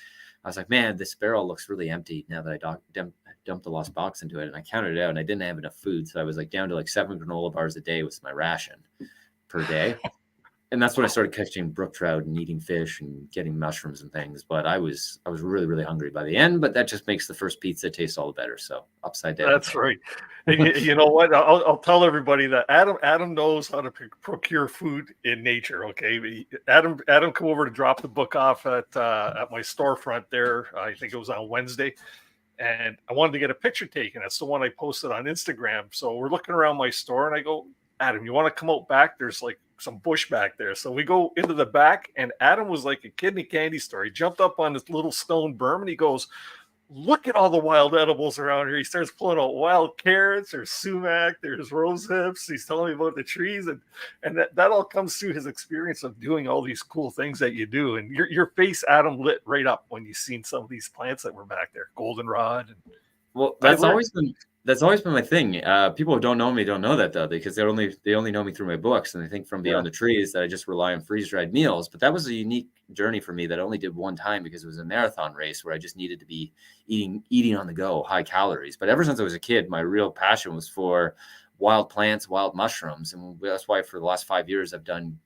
S3: I was like, man, this barrel looks really empty now that I dumped the lost box into it. And I counted it out and I didn't have enough food. So I was like down to like 7 granola bars a day was my ration per day. And that's when I started catching brook trout and eating fish and getting mushrooms and things. But I was really, really hungry by the end. But that just makes the first pizza taste all the better. So upside down.
S2: That's right. You know what? I'll tell everybody that Adam knows how to procure food in nature. Okay, Adam come over to drop the book off at my storefront there. I think it was on Wednesday, and I wanted to get a picture taken. That's the one I posted on Instagram. So we're looking around my store, and I go, Adam, you want to come out back? There's like some bush back there. So we go into the back, and Adam was like a kid in a candy store. He jumped up on this little stone berm, and he goes, look at all the wild edibles around here. He starts pulling out wild carrots, there's sumac, there's rose hips. He's telling me about the trees, and that all comes through his experience of doing all these cool things that you do. And your face, Adam, lit right up when you seen some of these plants that were back there, goldenrod. And
S3: well, that's always been my thing. People who don't know me don't know that though, because they only know me through my books, and they think from Beyond the Trees that I just rely on freeze-dried meals. But that was a unique journey for me that I only did one time because it was a marathon race where I just needed to be eating on the go, high calories. But ever since I was a kid, my real passion was for wild plants, wild mushrooms, and that's why for the last 5 years I've done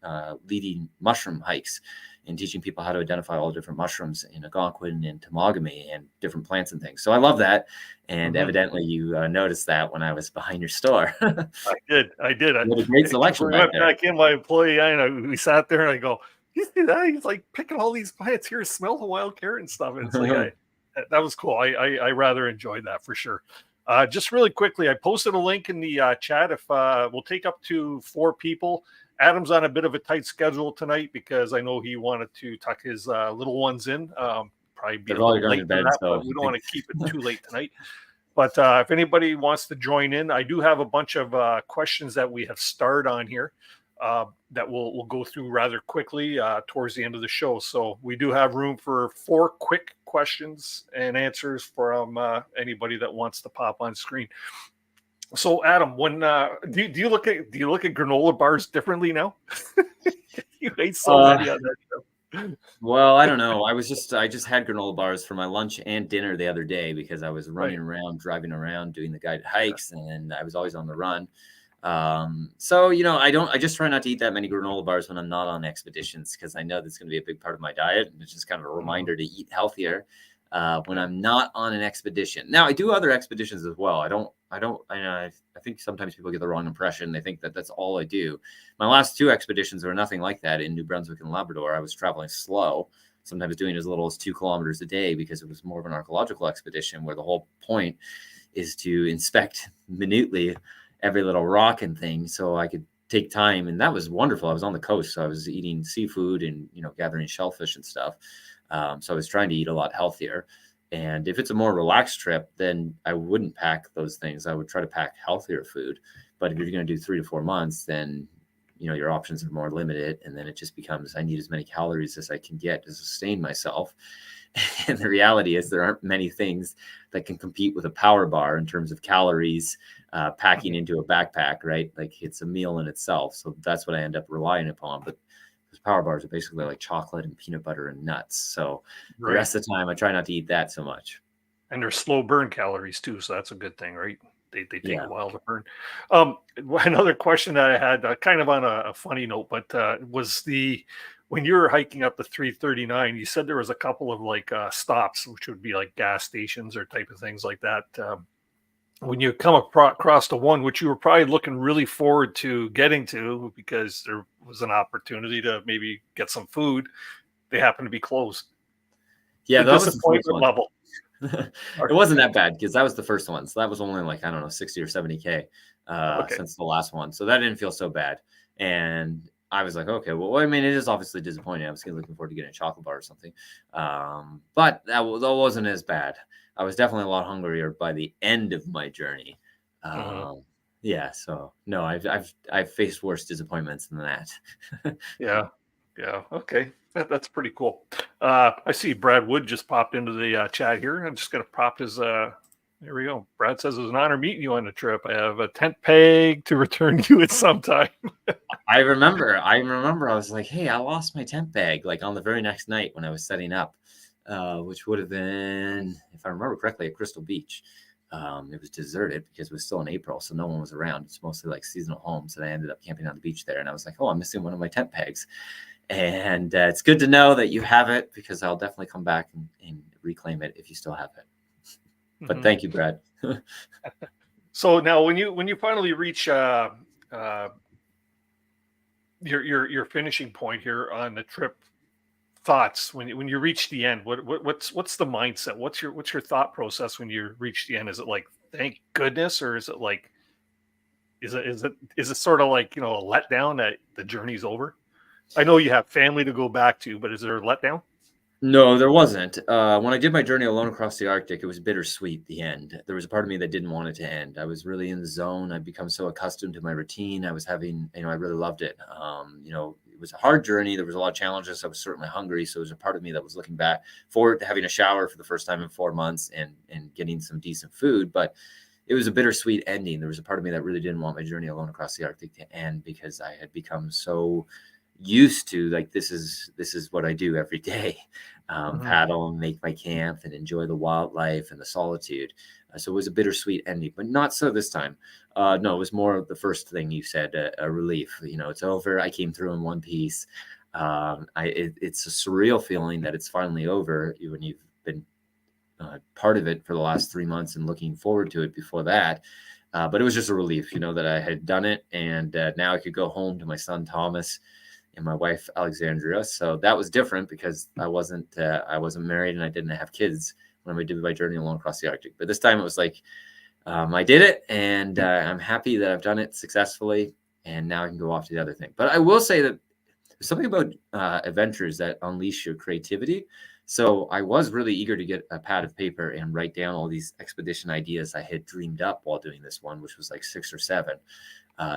S3: leading mushroom hikes and teaching people how to identify all the different mushrooms in Algonquin and Temagami and different plants and things. So I love that. And evidently you noticed that when I was behind your store.
S2: I did. I had
S3: a great selection
S2: back in. My employee, we sat there and I go, you see that? He's like picking all these plants here, smell the wild carrot and stuff. And it's like, that was cool. I rather enjoyed that for sure. Just really quickly, I posted a link in the chat. If we'll take up to 4 people. Adam's on a bit of a tight schedule tonight because I know he wanted to tuck his little ones in. Probably be a little late for that, but we don't want to keep it too late tonight. But if anybody wants to join in, I do have a bunch of questions that we have starred on here that we'll go through rather quickly towards the end of the show. So we do have room for 4 quick questions and answers from anybody that wants to pop on screen. So Adam, when do you look at granola bars differently now? You ate so many on that show.
S3: Well, I don't know. I just had granola bars for my lunch and dinner the other day because I was running around, driving around, doing the guided hikes, and I was always on the run. So I just try not to eat that many granola bars when I'm not on expeditions because I know that's going to be a big part of my diet, and it's just kind of a reminder to eat healthier when I'm not on an expedition. Now I do other expeditions as well. I think sometimes people get the wrong impression. They think that that's all I do. My last 2 expeditions were nothing like that in New Brunswick and Labrador. I was traveling slow, sometimes doing as little as 2 kilometers a day because it was more of an archaeological expedition where the whole point is to inspect minutely every little rock and thing so I could take time. And that was wonderful. I was on the coast, so I was eating seafood and, gathering shellfish and stuff. So I was trying to eat a lot healthier. And if it's a more relaxed trip, then I wouldn't pack those things. I would try to pack healthier food. But if you're going to do 3 to 4 months, then, your options are more limited. And then it just becomes, I need as many calories as I can get to sustain myself. And the reality is there aren't many things that can compete with a power bar in terms of calories, packing into a backpack, right? Like it's a meal in itself. So that's what I end up relying upon. But those power bars are basically like chocolate and peanut butter and nuts. So the rest of the time, I try not to eat that so much.
S2: And they're slow burn calories too. So that's a good thing, right? They take a while to burn. Another question that I had kind of on a funny note, but was when you were hiking up the 339, you said there was a couple of like stops, which would be like gas stations or type of things like that. When you come across the one, which you were probably looking really forward to getting to because there was an opportunity to maybe get some food, they happen to be closed.
S3: Yeah,
S2: that was the disappointment level.
S3: It wasn't that bad because that was the first one. So that was only like, I don't know, 60 or 70K since the last one. So that didn't feel so bad. And I was like, okay, well, I mean, it is obviously disappointing. I was looking forward to getting a chocolate bar or something. But that wasn't as bad. I was definitely a lot hungrier by the end of my journey. Yeah. So no, I've faced worse disappointments than that.
S2: Yeah. Okay. That's pretty cool. I see Brad Wood just popped into the chat here. I'm just going to prop his, there we go. Brad says it was an honor meeting you on the trip. I have a tent peg to return you at some time.
S3: I remember I was like, hey, I lost my tent bag like on the very next night when I was setting up. which would have been, if I remember correctly, at Crystal Beach. It was deserted because it was still in April, so no one was around. It's mostly like seasonal homes, and I ended up camping on the beach there. And I was like, oh, I'm missing one of my tent pegs. And it's good to know that you have it, because I'll definitely come back and reclaim it if you still have it. But thank you, Brad.
S2: So now, when you finally reach your finishing point here on the trip, thoughts when you reach the end, what's the mindset? What's your thought process when you reach the end? Is it like, thank goodness, or is it like, is it sort of like, a letdown that the journey's over? I know you have family to go back to, but is there a letdown?
S3: No, there wasn't. When I did my journey alone across the Arctic, it was bittersweet, the end. There was a part of me that didn't want it to end. I was really in the zone. I'd become so accustomed to my routine. I was having, I really loved it. It was a hard journey. There was a lot of challenges. I was certainly hungry. So there's a part of me that was looking back forward to having a shower for the first time in 4 months and getting some decent food. But it was a bittersweet ending. There was a part of me that really didn't want my journey alone across the Arctic to end, because I had become so used to, like, this is what I do every day. Paddle and make my camp and enjoy the wildlife and the solitude. So it was a bittersweet ending, but not so this time. No, it was more of the first thing you said, a relief. It's over. I came through in one piece. It's a surreal feeling that it's finally over when you've been part of it for the last 3 months and looking forward to it before that. But it was just a relief, that I had done it, and now I could go home to my son Thomas and my wife Alexandria. So that was different, because I wasn't married and I didn't have kids when I did my journey along across the Arctic. But this time it was like, I did it, and I'm happy that I've done it successfully, and now I can go off to the other thing. But I will say that there's something about adventures that unleash your creativity. So I was really eager to get a pad of paper and write down all these expedition ideas I had dreamed up while doing this one, which was like 6 or 7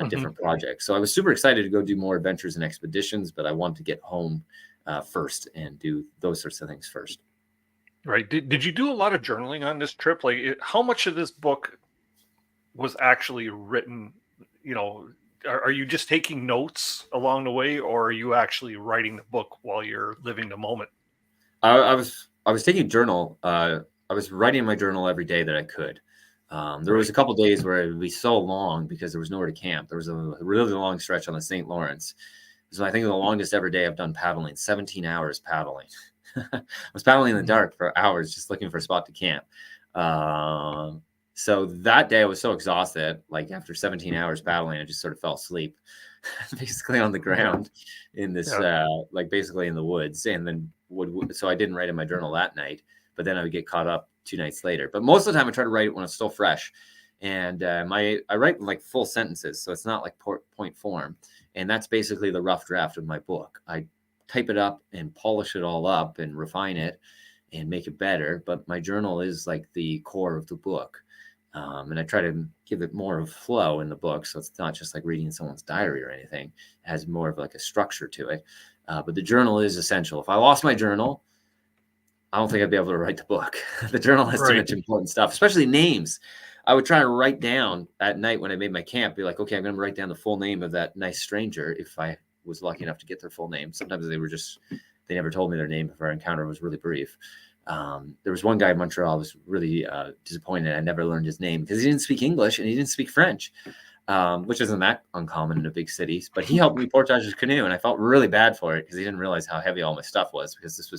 S3: different projects. So I was super excited to go do more adventures and expeditions, but I wanted to get home first and do those sorts of things first.
S2: Right. Did you do a lot of journaling on this trip? Like, how much of this book was actually written? Are you just taking notes along the way, or are you actually writing the book while you're living the moment?
S3: I was taking journal. I was writing my journal every day that I could. There was a couple days where it would be so long because there was nowhere to camp. There was a really long stretch on the St. Lawrence. So I think the longest ever day I've done paddling, 17 hours paddling. I was paddling in the dark for hours, just looking for a spot to camp. So that day I was so exhausted, like after 17 hours paddling, I just sort of fell asleep basically on the ground in this, like basically in the woods. And then so I didn't write in my journal that night, but then I would get caught up 2 nights later. But most of the time I try to write it when it's still fresh. And I write like full sentences, so it's not like point form. And that's basically the rough draft of my book. I type it up and polish it all up and refine it and make it better. But my journal is like the core of the book. And I try to give it more of flow in the book. So it's not just like reading someone's diary or anything. It has more of like a structure to it. But the journal is essential. If I lost my journal, I don't think I'd be able to write the book. The journal has too much important stuff, especially names. I would try to write down at night when I made my camp, be like, okay, I'm going to write down the full name of that nice stranger if I was lucky enough to get their full name. Sometimes they never told me their name if our encounter was really brief. There was one guy in Montreal I was really disappointed I never learned his name because he didn't speak English and he didn't speak French, which isn't that uncommon in a big city. But he helped me portage his canoe, and I felt really bad for it because he didn't realize how heavy all my stuff was, because we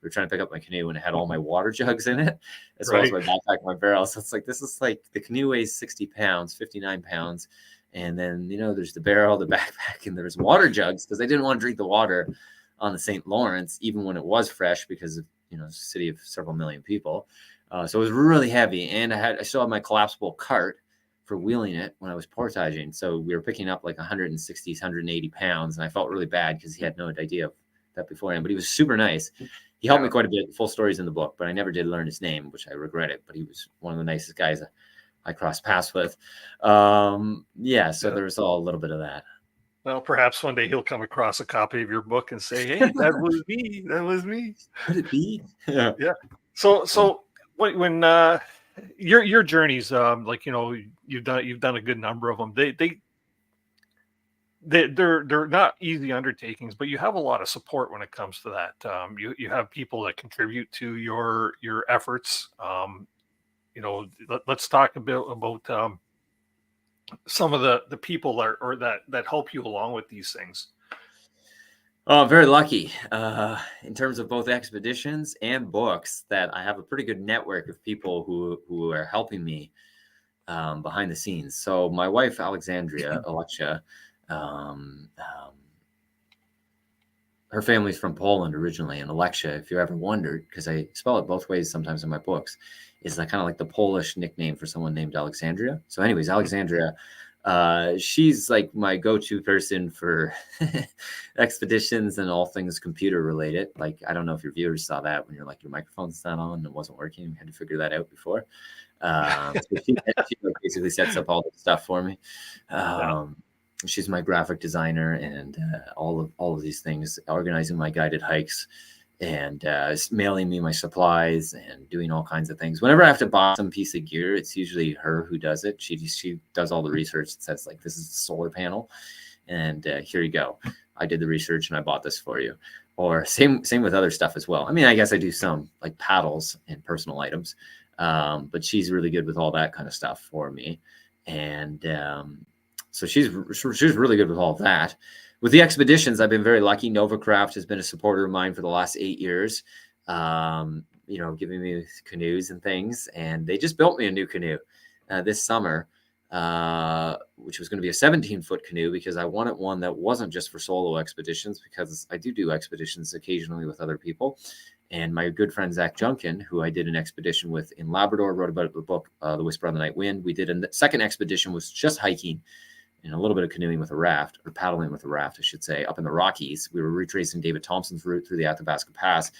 S3: were trying to pick up my canoe and it had all my water jugs in it, as well as my backpack and my barrel. So it's like, this is like, the canoe weighs 60 pounds, 59 pounds. And then, there's the barrel, the backpack, and there's water jugs because I didn't want to drink the water on the St. Lawrence, even when it was fresh, because of, it's a city of several million people. So it was really heavy. And I still had my collapsible cart for wheeling it when I was portaging. So we were picking up like 160, 180 pounds. And I felt really bad because he had no idea of that beforehand, but he was super nice. He helped me quite a bit. Full stories in the book, but I never did learn his name, which I regretted, but he was one of the nicest guys I crossed paths with. So there was all a little bit of that.
S2: Well, perhaps one day he'll come across a copy of your book and say, "Hey, that was me. That was me."
S3: Could it be?
S2: Yeah. So when your journeys, you've done a good number of them. They they're not easy undertakings, but you have a lot of support when it comes to that. You have people that contribute to your efforts. Let's talk a bit about some of the people that help you along with these things.
S3: Oh, I'm very lucky in terms of both expeditions and books that I have a pretty good network of people who are helping me behind the scenes. So my wife, Alexia, her family's from Poland originally, and Alexia, if you ever wondered, because I spell it both ways sometimes in my books, is like kind of like the Polish nickname for someone named Alexandria. So anyways, Alexandria, she's like my go-to person for expeditions and all things computer related. Like, I don't know if your viewers saw that when you're like, your microphone's not on and it wasn't working. We had to figure that out before. So she basically sets up all the stuff for me. She's my graphic designer and all of these things, organizing my guided hikes and mailing me my supplies and doing all kinds of things. Whenever I have to buy some piece of gear, it's usually her who does it. She does all the research. It says like, this is a solar panel, and here you go. I did the research and I bought this for you. Or same with other stuff as well. I mean, I guess I do some like paddles and personal items, but she's really good with all that kind of stuff for me. And so she's really good with all of that. With the expeditions, I've been very lucky. Novacraft has been a supporter of mine for the last 8 years, giving me canoes and things. And they just built me a new canoe this summer, which was going to be a 17-foot canoe because I wanted one that wasn't just for solo expeditions, because I do expeditions occasionally with other people. And my good friend, Zach Junkin, who I did an expedition with in Labrador, wrote about it in the book, The Whisper on the Night Wind. We did a second expedition, was just hiking and a little bit of canoeing with a raft, or paddling with a raft, I should say, up in the Rockies. We were retracing David Thompson's route through the Athabasca Pass.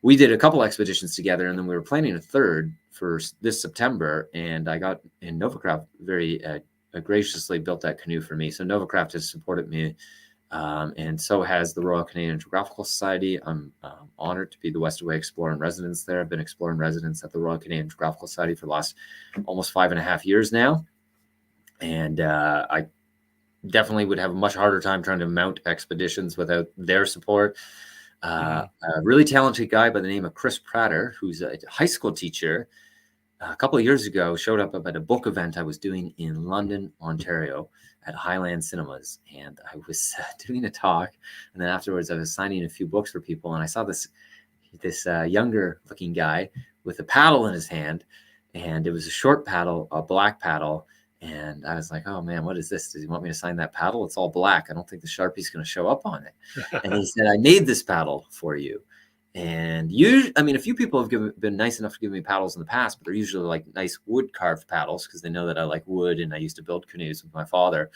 S3: We did a couple expeditions together, and then we were planning a third for this September. And I got in Novacraft very graciously built that canoe for me. So Novacraft has supported me, and so has the Royal Canadian Geographical Society. I'm honored to be the Westaway Explorer in Residence there. I've been Explorer in Residence at the Royal Canadian Geographical Society for the last almost 5.5 years now. And I definitely would have a much harder time trying to mount expeditions without their support. A really talented guy by the name of Chris Prater, who's a high school teacher, a couple of years ago showed up at a book event I was doing in London, Ontario at Highland Cinemas. And I was doing a talk. And then afterwards I was signing a few books for people. And I saw this younger looking guy with a paddle in his hand. And it was a short paddle, a black paddle. And I was like, oh man, what is this? Does he want me to sign that paddle? It's all black. I don't think the Sharpie's going to show up on it. And he said, I made this paddle for you. And a few people have been nice enough to give me paddles in the past, but they're usually like nice wood carved paddles because they know that I like wood and I used to build canoes with my father.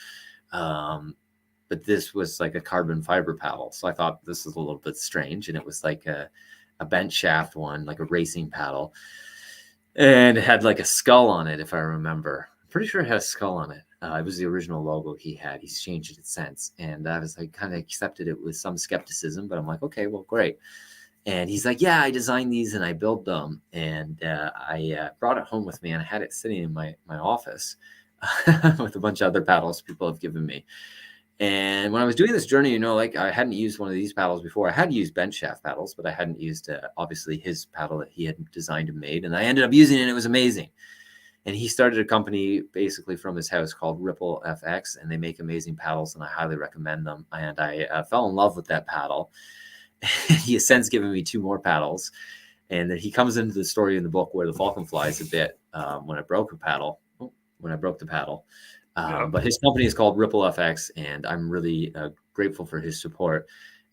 S3: But this was like a carbon fiber paddle. So I thought this was a little bit strange. And it was like a bent shaft one, like a racing paddle. And it had like a skull on it, if I remember. Pretty sure it had a skull on it. It was the original logo he had. He's changed it since. And I was like, kind of accepted it with some skepticism, but I'm like, okay, well, great. And he's like, yeah, I designed these and I built them. And I brought it home with me and I had it sitting in my office with a bunch of other paddles people have given me. And when I was doing this journey, I hadn't used one of these paddles before. I had used bent shaft paddles, but I hadn't used, obviously, his paddle that he had designed and made. And I ended up using it and it was amazing. And he started a company basically from his house called Ripple FX, and they make amazing paddles, and I highly recommend them. And I fell in love with that paddle. He has since given me 2 more paddles. And then he comes into the story in the book where the Falcon flies a bit when I broke the paddle. But his company is called Ripple FX, and I'm really grateful for his support.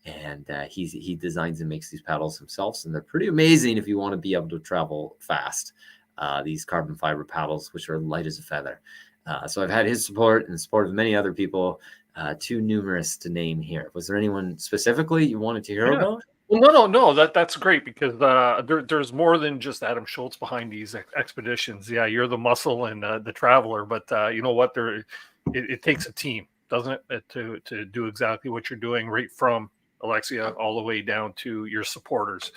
S3: And he designs and makes these paddles himself, and they're pretty amazing if you want to be able to travel fast. These carbon fiber paddles, which are light as a feather. So I've had his support and the support of many other people, too numerous to name here. Was there anyone specifically you wanted to hear about?
S2: Well, no. That's great because there's more than just Adam Shoalts behind these expeditions. Yeah, you're the muscle and the traveler, but you know what? It takes a team, doesn't it, to do exactly what you're doing, right from Alexia all the way down to your supporters.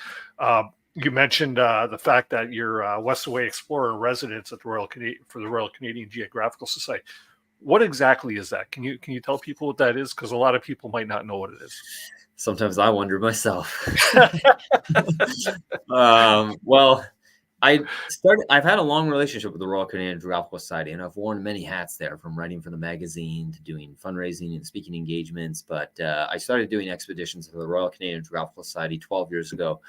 S2: You mentioned the fact that you're Westaway Explorer in Residence at the Royal Canadian Geographical Society. What exactly is that? Can you tell people what that is? Because a lot of people might not know what it is.
S3: Sometimes I wonder myself. Well, I've had a long relationship with the Royal Canadian Geographical Society, and I've worn many hats there, from writing for the magazine to doing fundraising and speaking engagements. But I started doing expeditions for the Royal Canadian Geographical Society 12 years ago,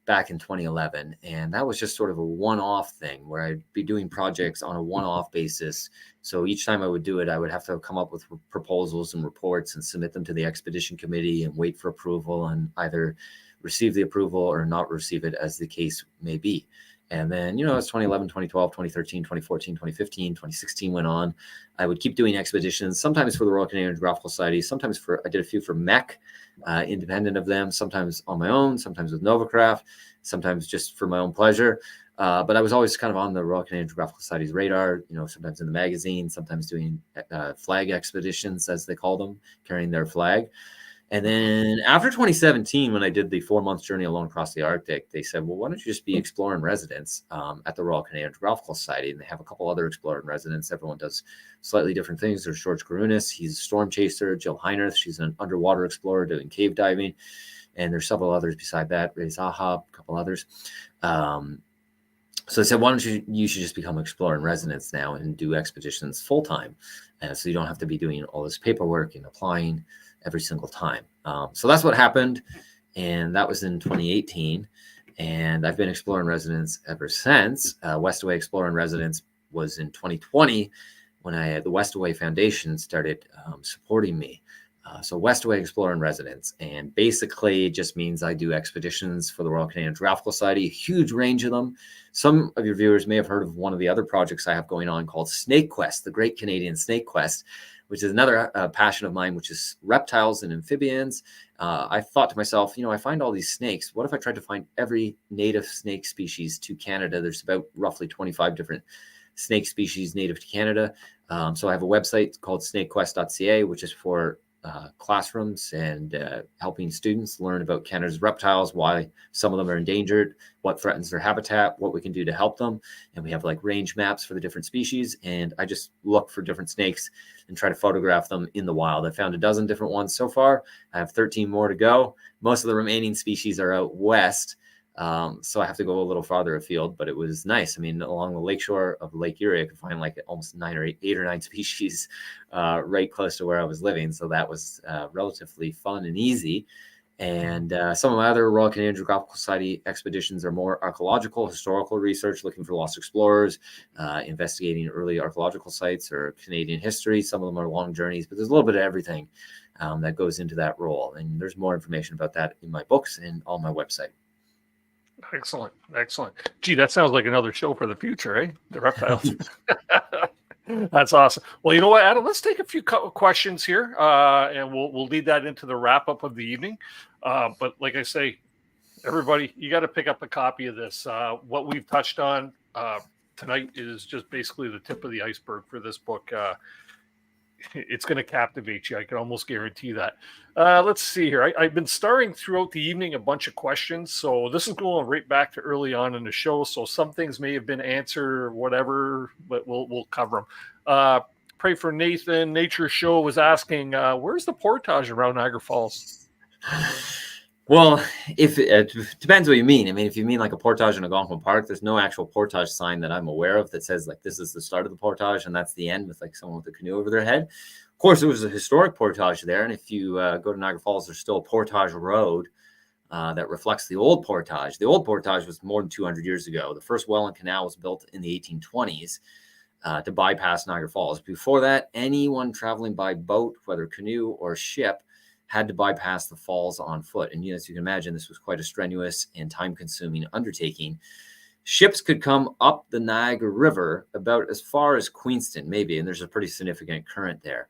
S3: back in 2011. And that was just sort of a one-off thing where I'd be doing projects on a one-off basis. So each time I would do it, I would have to come up with proposals and reports and submit them to the expedition committee and wait for approval, and either receive the approval or not receive it, as the case may be. And then, as 2011, 2012, 2013, 2014, 2015, 2016 went on, I would keep doing expeditions, sometimes for the Royal Canadian Geographical Society, sometimes I did a few for MEC, independent of them, sometimes on my own, sometimes with Novacraft, sometimes just for my own pleasure. But I was always kind of on the Royal Canadian Geographical Society's radar, sometimes in the magazine, sometimes doing flag expeditions, as they call them, carrying their flag. And then after 2017, when I did the 4-month journey along across the Arctic, they said, well, why don't you just be Explorer in Residence at the Royal Canadian Geographical Society? And they have a couple other Explorer in Residence. Everyone does slightly different things. There's George Karunis. He's a storm chaser. Jill Heinrich, she's an underwater explorer doing cave diving. And there's several others beside that. Ray Zahab, a couple others. So they said, why don't you should just become Explorer in Residence now and do expeditions full time. So you don't have to be doing all this paperwork and applying every single time. So that's what happened. And that was in 2018. And I've been Explorer in Residence ever since. Westaway Explorer in Residence was in 2020 when the Westaway Foundation started supporting me. So Westaway Explorer in Residence. And basically it just means I do expeditions for the Royal Canadian Geographical Society, a huge range of them. Some of your viewers may have heard of one of the other projects I have going on called Snake Quest, the Great Canadian Snake Quest, which is another passion of mine, which is reptiles and amphibians. I thought to myself, I find all these snakes. What if I tried to find every native snake species to Canada? There's about roughly 25 different snake species native to Canada. So I have a website called snakequest.ca, which is for classrooms and helping students learn about Canada's reptiles, why some of them are endangered, what threatens their habitat, what we can do to help them. And we have range maps for the different species. And I just look for different snakes and try to photograph them in the wild. I found a dozen different ones so far. I have 13 more to go. Most of the remaining species are out west. So I have to go a little farther afield, but it was nice. I mean, along the lakeshore of Lake Erie, I could find almost 8 or 9 species right close to where I was living. So that was relatively fun and easy. And some of my other Royal Canadian Geographical Society expeditions are more archaeological, historical research, looking for lost explorers, investigating early archaeological sites or Canadian history. Some of them are long journeys, but there's a little bit of everything that goes into that role. And there's more information about that in my books and on my website.
S2: Excellent. Gee, that sounds like another show for the future, eh? The reptiles. That's awesome. Well, you know what, Adam? Let's take a few questions here, and we'll lead that into the wrap up of the evening. But like I say, everybody, you got to pick up a copy of this. What we've touched on tonight is just basically the tip of the iceberg for this book. It's going to captivate you. I can almost guarantee that. Let's see here. I've been starring throughout the evening a bunch of questions. So this is going right back to early on in the show. So some things may have been answered or whatever, but we'll cover them. Pray for Nathan. Nature Show was asking, where's the portage around Niagara Falls?
S3: Well, if it depends what you mean. I mean, if you mean a portage in Algonquin Park, there's no actual portage sign that I'm aware of that says this is the start of the portage and that's the end with someone with a canoe over their head. Of course, there was a historic portage there. And if you go to Niagara Falls, there's still a portage road that reflects the old portage. The old portage was more than 200 years ago. The first Welland Canal was built in the 1820s to bypass Niagara Falls. Before that, anyone traveling by boat, whether canoe or ship, had to bypass the falls on foot. And as you can imagine, this was quite a strenuous and time-consuming undertaking. Ships could come up the Niagara River about as far as Queenston, maybe, and there's a pretty significant current there.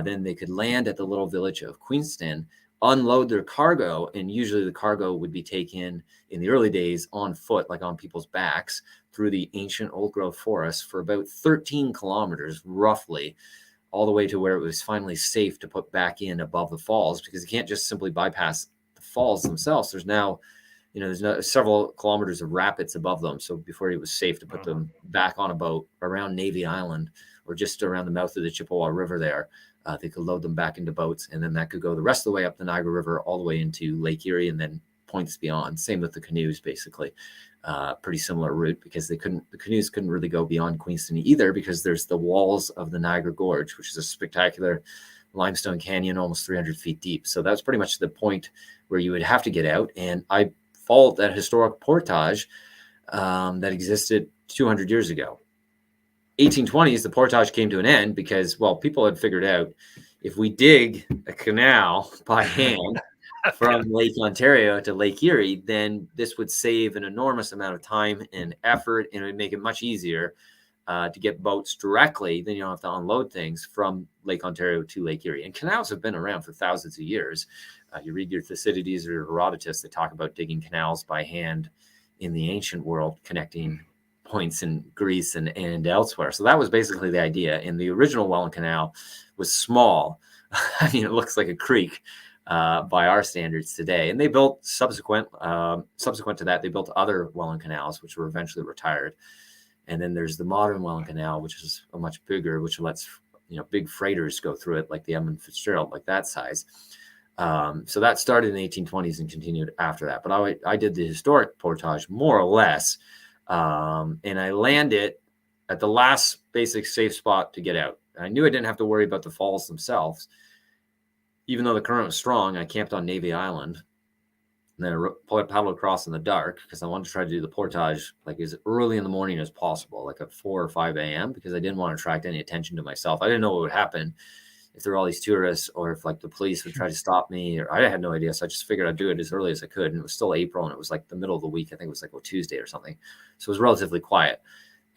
S3: Then they could land at the little village of Queenston, unload their cargo, and usually the cargo would be taken in the early days on foot, on people's backs, through the ancient old-growth forest for about 13 kilometers, roughly, all the way to where it was finally safe to put back in above the falls, because you can't just simply bypass the falls themselves. There's now, there's several kilometers of rapids above them. So before it was safe to put them back on a boat around Navy Island, or just around the mouth of the Chippewa River there. They could load them back into boats, and then that could go the rest of the way up the Niagara River all the way into Lake Erie and then points beyond. Same with the canoes, basically. Pretty similar route, because the canoes couldn't really go beyond Queenston either, because there's the walls of the Niagara Gorge, which is a spectacular limestone canyon almost 300 feet deep. So that's pretty much the point where you would have to get out. And I followed that historic portage that existed 200 years ago. 1820s, the portage came to an end because, well, people had figured out if we dig a canal by hand from Lake Ontario to Lake Erie, then this would save an enormous amount of time and effort, and it would make it much easier to get boats directly. Then you don't have to unload things from Lake Ontario to Lake Erie. And canals have been around for thousands of years. You read your Thucydides or Herodotus that talk about digging canals by hand in the ancient world, connecting points in Greece and elsewhere. So that was basically the idea. And the original Welland Canal was small. I mean, it looks like a creek by our standards today. And they built subsequent to that, they built other Welland Canals, which were eventually retired. And then there's the modern Welland Canal, which is a much bigger, which lets, big freighters go through it, like the Edmund Fitzgerald, like that size. So that started in the 1820s and continued after that. But I did the historic portage more or less. And I landed at the last basic safe spot to get out. I knew I didn't have to worry about the falls themselves. Even though the current was strong, I camped on Navy Island. And then I paddled across in the dark because I wanted to try to do the portage like as early in the morning as possible, like at 4 or 5 a.m., because I didn't want to attract any attention to myself. I didn't know what would happen if there were all these tourists, or if like the police would try to stop me, or I had no idea. So I just figured I'd do it as early as I could. And it was still April, and it was like the middle of the week. I think it was like a Tuesday or something. So it was relatively quiet.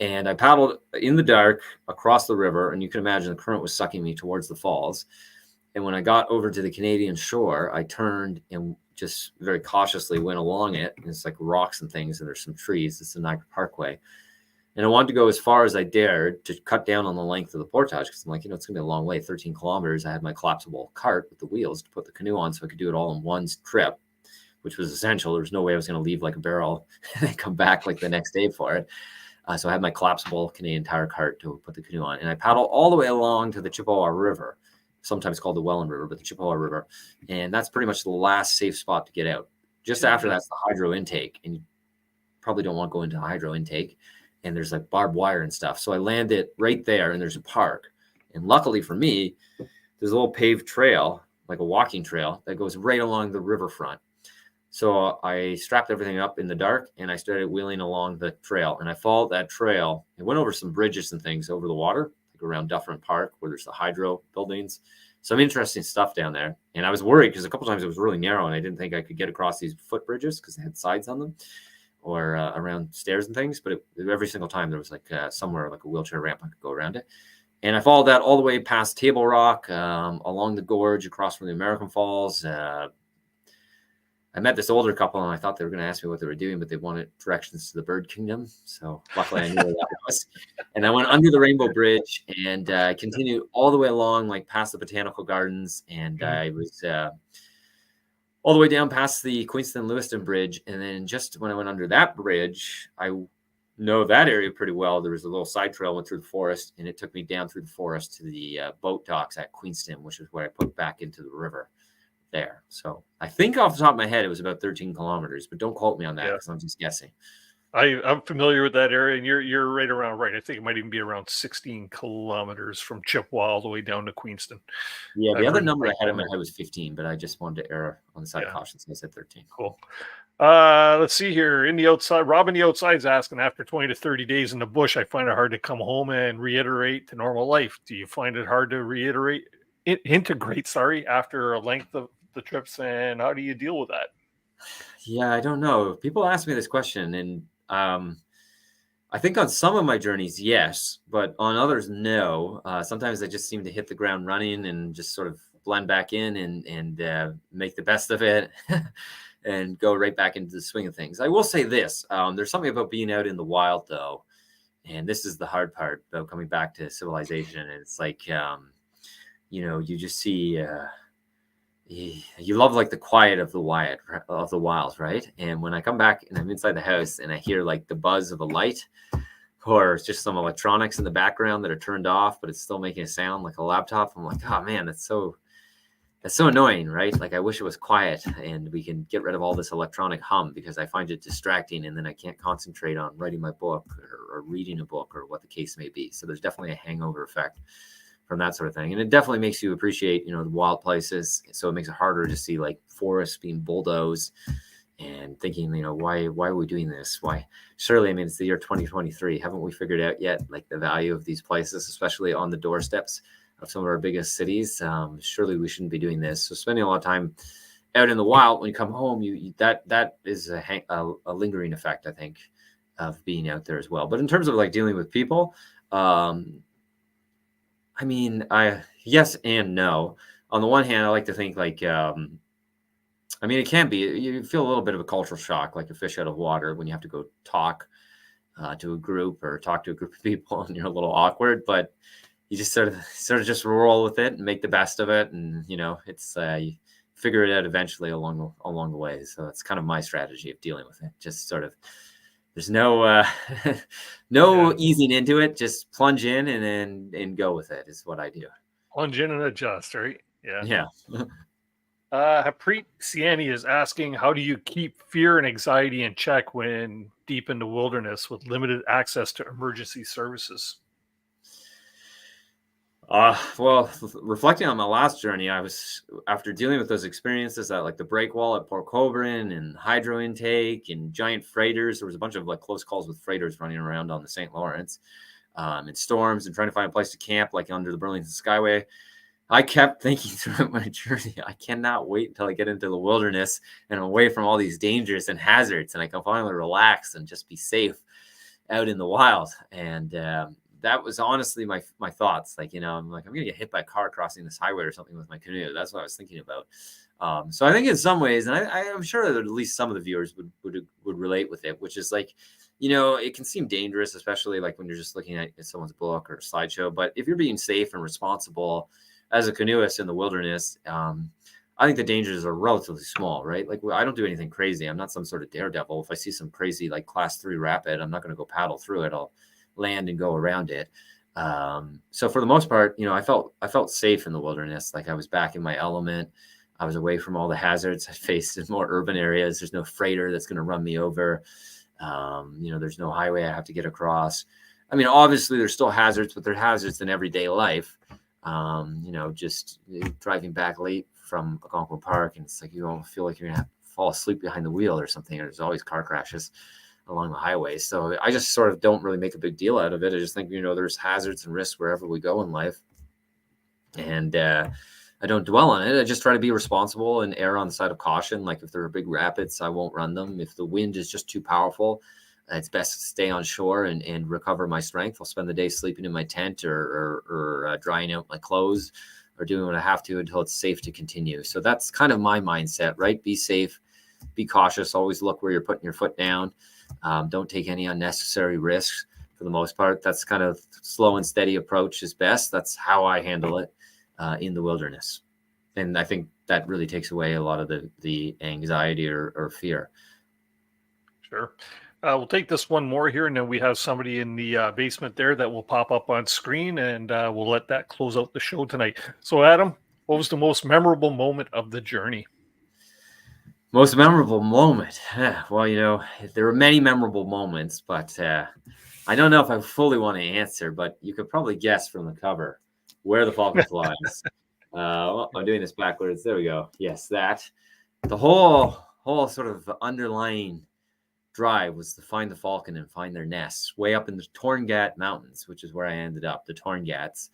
S3: And I paddled in the dark across the river, and you can imagine the current was sucking me towards the falls. And when I got over to the Canadian shore, I turned and just very cautiously went along it. And it's like rocks and things, and there's some trees. It's the Niagara Parkway. And I wanted to go as far as I dared to cut down on the length of the portage, because I'm like, it's going to be a long way, 13 kilometers. I had my collapsible cart with the wheels to put the canoe on so I could do it all in one trip, which was essential. There was no way I was going to leave like a barrel and then come back like the next day for it. So I had my collapsible Canadian Tire cart to put the canoe on. And I paddled all the way along to the Chippewa River, sometimes called the Welland River, but the Chippewa River. And that's pretty much the last safe spot to get out. Just after that's the hydro intake. And you probably don't want to go into hydro intake. And there's like barbed wire and stuff. So I landed right there, and there's a park. And luckily for me, there's a little paved trail, like a walking trail, that goes right along the riverfront. So I strapped everything up in the dark, and I started wheeling along the trail. And I followed that trail. It went over some bridges and things over the water, like around Dufferin Park, where there's the hydro buildings. Some interesting stuff down there. And I was worried because a couple times it was really narrow, and I didn't think I could get across these footbridges because they had sides on them, or around stairs and things. But every single time there was like somewhere like a wheelchair ramp I could go around it. And I followed that all the way past Table Rock, along the gorge, across from the American Falls. I met this older couple, and I thought they were going to ask me what they were doing, but they wanted directions to the Bird Kingdom. So luckily I knew where that was. And I went under the Rainbow Bridge and continued all the way along, like past the Botanical Gardens. And I was all the way down past the Queenston-Lewiston Bridge. And then just when I went under that bridge, I know that area pretty well. There was a little side trail went through the forest, and it took me down through the forest to the boat docks at Queenston, which is where I put back into the river there. So I think off the top of my head, it was about 13 kilometers, but don't quote me on that because I'm just guessing.
S2: I'm familiar with that area, and you're right around right. I think it might even be around 16 kilometers from Chippewa all the way down to Queenston.
S3: Yeah, the other number I had in my head was 15, but I just wanted to err on the side of caution, so I said 13.
S2: Cool. Let's see here. In the outside, Rob in the outside's asking, after 20 to 30 days in the bush, I find it hard to come home and reiterate to normal life. Do you find it hard to integrate after a length of the trips, and how do you deal with that?
S3: Yeah, I don't know. People ask me this question, and I think on some of my journeys, yes, but on others, no. Sometimes I just seem to hit the ground running and just sort of blend back in and make the best of it and go right back into the swing of things. I will say this. There's something about being out in the wild, though, and this is the hard part about coming back to civilization. And it's like, you just see... you love like the quiet of the wilds, right? And when I come back and I'm inside the house and I hear like the buzz of a light, or just some electronics in the background that are turned off, but it's still making a sound like a laptop. I'm like, oh man, that's so annoying, right? Like I wish it was quiet and we can get rid of all this electronic hum, because I find it distracting, and then I can't concentrate on writing my book or reading a book or what the case may be. So there's definitely a hangover effect from that sort of thing. And it definitely makes you appreciate, the wild places. So it makes it harder to see like forests being bulldozed and thinking, why are we doing this? Why? Surely, I mean, it's the year 2023. Haven't we figured out yet, like the value of these places, especially on the doorsteps of some of our biggest cities? Surely we shouldn't be doing this. So spending a lot of time out in the wild, when you come home, that is a lingering effect, I think, of being out there as well. But in terms of like dealing with people, I mean, yes and no. On the one hand, I like to think like, I mean, it can be, you feel a little bit of a cultural shock, like a fish out of water, when you have to go talk to a group or talk to a group of people, and you're a little awkward, but you just sort of just roll with it and make the best of it. And, it's, you figure it out eventually along the way. So that's kind of my strategy of dealing with it. Just sort of, there's no, easing into it. Just plunge in and go with it is what I do.
S2: Plunge in and adjust, right? Yeah.
S3: Yeah.
S2: Preet Siani is asking, how do you keep fear and anxiety in check when deep in the wilderness with limited access to emergency services?
S3: Well, reflecting on my last journey, I was, after dealing with those experiences at like the break wall at Port Colborne and hydro intake and giant freighters, there was a bunch of like close calls with freighters running around on the St. Lawrence, and storms, and trying to find a place to camp like under the Burlington Skyway. I kept thinking throughout my journey, I cannot wait until I get into the wilderness and away from all these dangers and hazards, and I can finally relax and just be safe out in the wild. And that was honestly my thoughts. Like, I'm like, I'm going to get hit by a car crossing this highway or something with my canoe. That's what I was thinking about. So I think in some ways, and I'm sure that at least some of the viewers would relate with it, which is like, it can seem dangerous, especially like when you're just looking at someone's book or slideshow. But if you're being safe and responsible as a canoeist in the wilderness, I think the dangers are relatively small, right? Like, I don't do anything crazy. I'm not some sort of daredevil. If I see some crazy like class 3 rapid, I'm not going to go paddle through it. I'll land and go around it. So for the most part, I felt safe in the wilderness. Like I was back in my element. I was away from all the hazards I faced in more urban areas. There's no freighter that's going to run me over. There's no highway I have to get across. I mean, obviously there's still hazards, but they're hazards in everyday life. Just driving back late from Algonquin Park, and it's like you don't feel like you're gonna fall asleep behind the wheel or something. There's always car crashes along the highway. So I just sort of don't really make a big deal out of it. I just think, there's hazards and risks wherever we go in life. And I don't dwell on it. I just try to be responsible and err on the side of caution. Like if there are big rapids, I won't run them. If the wind is just too powerful, it's best to stay on shore and recover my strength. I'll spend the day sleeping in my tent or drying out my clothes or doing what I have to until it's safe to continue. So that's kind of my mindset, right? Be safe, be cautious, always look where you're putting your foot down. Don't take any unnecessary risks for the most part. That's kind of slow and steady approach is best. That's how I handle it in the wilderness. And I think that really takes away a lot of the anxiety or fear.
S2: Sure. We'll take this one more here, and then we have somebody in the basement there that will pop up on screen, and we'll let that close out the show tonight. So, Adam, what was the most memorable moment of the journey?
S3: Most memorable moment? Well, there were many memorable moments, but I don't know if I fully want to answer, but you could probably guess from the cover where the Falcon flies. I'm doing this backwards. There we go. Yes, that. The whole sort of underlying drive was to find the Falcon and find their nests way up in the Torngat Mountains, which is where I ended up, the Torngats.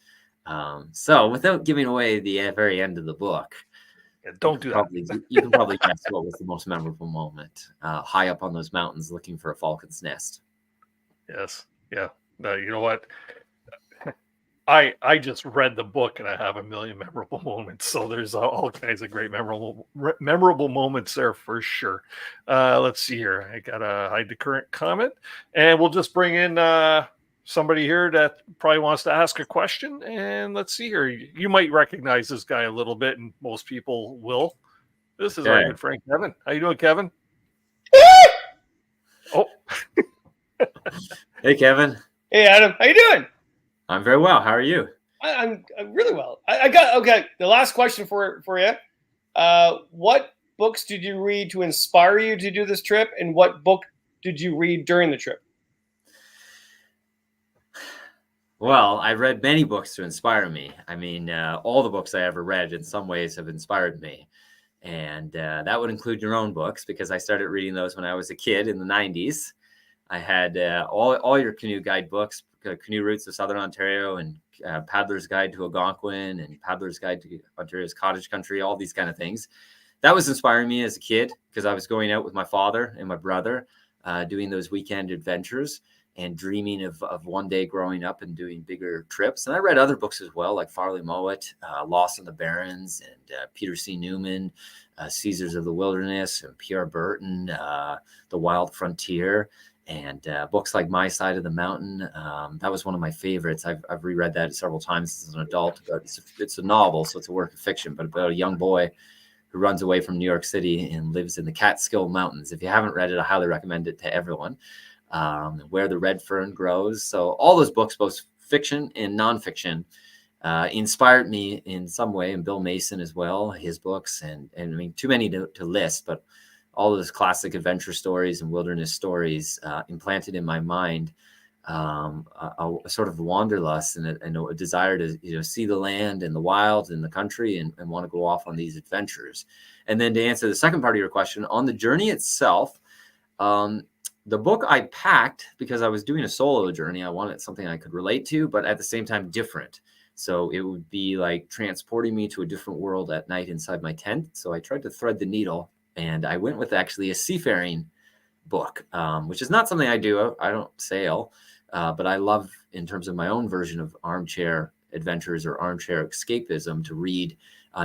S3: So without giving away the very end of the book,
S2: don't do that.
S3: You can probably guess what was the most memorable moment, high up on those mountains looking for a falcon's nest.
S2: Yes. Yeah. You know what? I just read the book and I have a million memorable moments. So there's all kinds of great memorable moments there for sure. Let's see here. I got to hide the current comment, and we'll just bring in somebody here that probably wants to ask a question. And let's see here. You might recognize this guy a little bit, and most people will. This is our good friend, Kevin. How you doing, Kevin? Oh.
S3: Hey, Kevin.
S5: Hey, Adam, how you doing?
S3: I'm very well. How are you?
S5: I'm really well. I got okay. The last question for you. What books did you read to inspire you to do this trip, and what book did you read during the trip?
S3: Well, I read many books to inspire me. I mean, all the books I ever read in some ways have inspired me. And that would include your own books because I started reading those when I was a kid in the 90s. I had all your canoe guide books, Canoe Routes of Southern Ontario and Paddler's Guide to Algonquin and Paddler's Guide to Ontario's Cottage Country, all these kind of things. That was inspiring me as a kid because I was going out with my father and my brother doing those weekend adventures and dreaming of one day growing up and doing bigger trips. And I read other books as well, like Farley Mowat, Lost in the Barrens, and Peter C. Newman, Caesars of the Wilderness, and Pierre Burton, The Wild Frontier, and books like My Side of the Mountain. That was one of my favorites. I've reread that several times as an adult. It's a novel, so it's a work of fiction, but about a young boy who runs away from New York City and lives in the Catskill Mountains. If you haven't read it, I highly recommend it to everyone. Where the Red Fern Grows. So all those books, both fiction and nonfiction, inspired me in some way, and Bill Mason as well, his books, and I mean, too many to list, but all of those classic adventure stories and wilderness stories implanted in my mind a sort of wanderlust and a desire to see the land and the wild and the country and want to go off on these adventures. And then to answer the second part of your question, on the journey itself, the book I packed because I was doing a solo journey. I wanted something I could relate to, but at the same time different. So it would be like transporting me to a different world at night inside my tent. So I tried to thread the needle, and I went with actually a seafaring book, which is not something I do. I don't sail, but I love, in terms of my own version of armchair adventures or armchair escapism, to read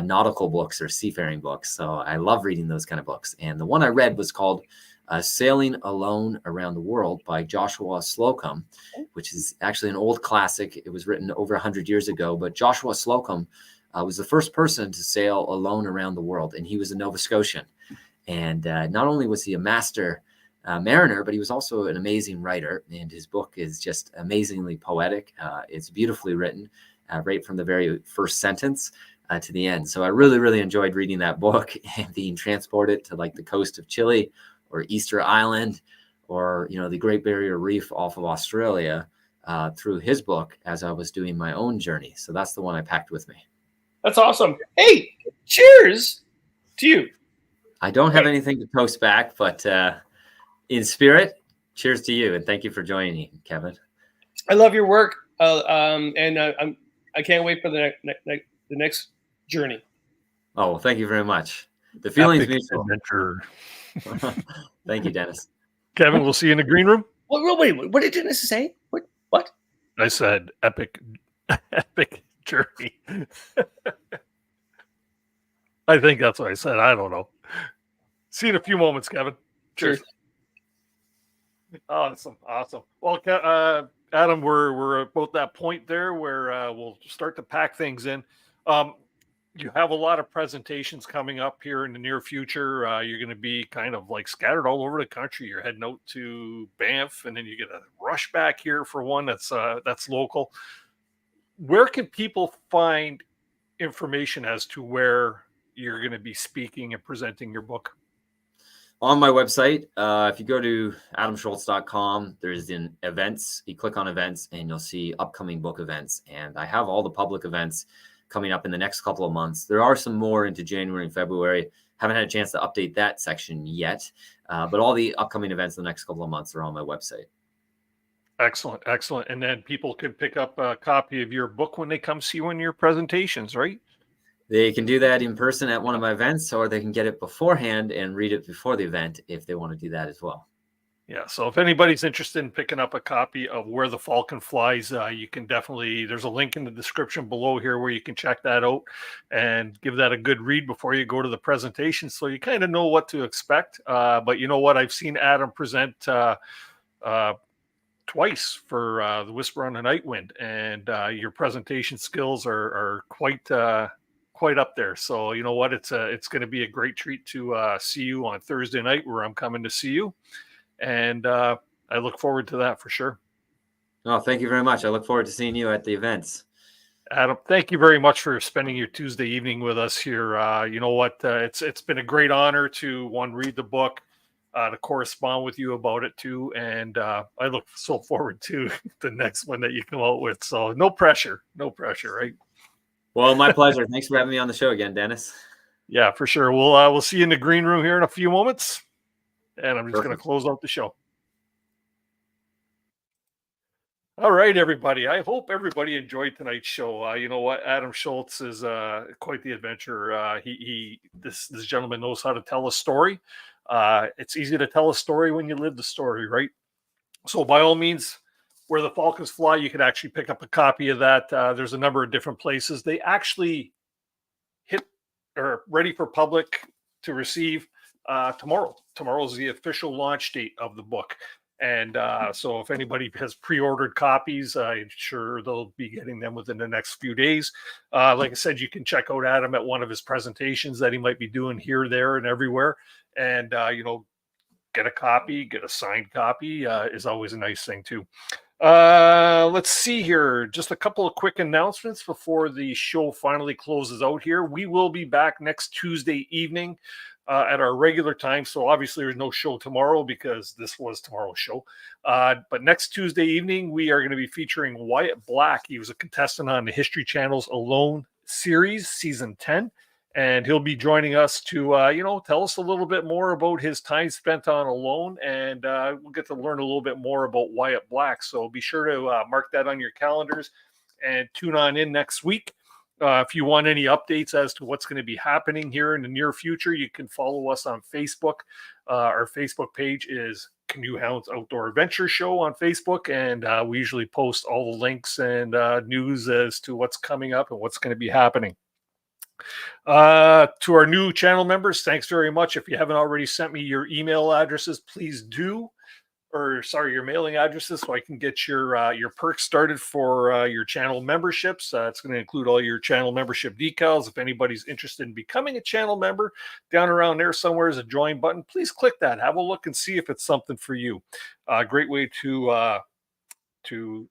S3: nautical books or seafaring books. So I love reading those kind of books. And the one I read was called Sailing Alone Around the World by Joshua Slocum, which is actually an old classic. It was written over 100 years ago, but Joshua Slocum was the first person to sail alone around the world, and he was a Nova Scotian. And not only was he a master mariner, but he was also an amazing writer, and his book is just amazingly poetic. It's beautifully written, right from the very first sentence to the end. So I really, really enjoyed reading that book and being transported to like the coast of Chile or Easter Island, or, you know, the Great Barrier Reef off of Australia through his book as I was doing my own journey. So that's the one I packed with me.
S5: That's awesome. Hey, cheers to you.
S3: I don't have anything to toast back, but in spirit, cheers to you. And thank you for joining me, Kevin.
S5: I love your work, and I can't wait for the next journey.
S3: Oh, well, thank you very much. The feeling's mutual.
S2: Adventure.
S3: Thank you, Dennis.
S2: Kevin, we'll see you in the green room.
S5: Wait, what did Dennis say? What?
S2: I said epic journey. I think that's what I said. I don't know. See you in a few moments, Kevin. Cheers. Awesome. Well, Adam, we're about that point there where we'll start to pack things in. You have a lot of presentations coming up here in the near future. You're going to be kind of like scattered all over the country. You're heading out to Banff, and then you get a rush back here for one that's local. Where can people find information as to where you're going to be speaking and presenting your book?
S3: On my website, if you go to adamshoalts.com, there's an events. You click on events, and you'll see upcoming book events. And I have all the public events coming up in the next couple of months. There are some more into January and February. Haven't had a chance to update that section yet, but all the upcoming events in the next couple of months are on my website.
S2: Excellent. And then people can pick up a copy of your book when they come see you in your presentations, right?
S3: They can do that in person at one of my events, or they can get it beforehand and read it before the event if they want to do that as well.
S2: Yeah, so if anybody's interested in picking up a copy of Where the Falcon Flies, you can definitely, there's a link in the description below here where you can check that out and give that a good read before you go to the presentation, so you kind of know what to expect. But you know what? I've seen Adam present twice for The Whisper on the Night Wind, and your presentation skills are quite up there. So you know what? It's going to be a great treat to see you on Thursday night, where I'm coming to see you. And I look forward to that for sure.
S3: Oh, thank you very much. I look forward to seeing you at the events.
S2: Adam, thank you very much for spending your Tuesday evening with us here. You know what? It's been a great honor to read the book, to correspond with you about it too, and I look so forward to the next one that you come out with. So no pressure, right?
S3: Well, my pleasure. Thanks for having me on the show again, Dennis.
S2: Yeah, for sure. We'll see you in the green room here in a few moments, and I'm just going to
S3: Perfect.
S2: close out the show. All right, everybody. I hope everybody enjoyed tonight's show. You know what? Adam Shoalts is quite the adventurer. This gentleman knows how to tell a story. It's easy to tell a story when you live the story, right? So by all means, Where the Falcons Fly, you can actually pick up a copy of that. There's a number of different places. They actually ready for public to receive tomorrow. Tomorrow's the official launch date of the book. And so if anybody has pre-ordered copies, I'm sure they'll be getting them within the next few days. Like I said, you can check out Adam at one of his presentations that he might be doing here, there, and everywhere. And, get a copy, get a signed copy is always a nice thing too. Let's see here. Just a couple of quick announcements before the show finally closes out here. We will be back next Tuesday evening at our regular time. So obviously there's no show tomorrow because this was tomorrow's show. But next Tuesday evening, we are going to be featuring Wyatt Black. He was a contestant on the History Channel's Alone series, season 10. And he'll be joining us to, tell us a little bit more about his time spent on Alone. And we'll get to learn a little bit more about Wyatt Black. So be sure to mark that on your calendars and tune on in next week. If you want any updates as to what's going to be happening here in the near future, you can follow us on Facebook. Our Facebook page is CANOEHOUND'S Outdoor Adventure Show on Facebook. And we usually post all the links and news as to what's coming up and what's going to be happening. To our new channel members, thanks very much. If you haven't already sent me your email addresses, please do, your mailing addresses, so I can get your perks started for your channel memberships. It's going to include all your channel membership decals. If anybody's interested in becoming a channel member, down around there somewhere is a join button. Please click that. Have a look and see if it's something for you. Great way to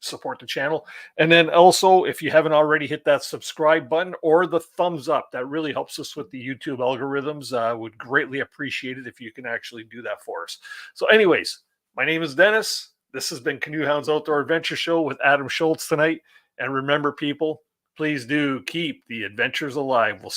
S2: support the channel. And then also, if you haven't already hit that subscribe button or the thumbs up, that really helps us with the YouTube algorithms. Would greatly appreciate it if you can actually do that for us. So anyways, my name is Dennis. This has been CANOEHOUND'S Outdoor Adventure Show with Adam Shoalts tonight. And remember, people, please do keep the adventures alive. We'll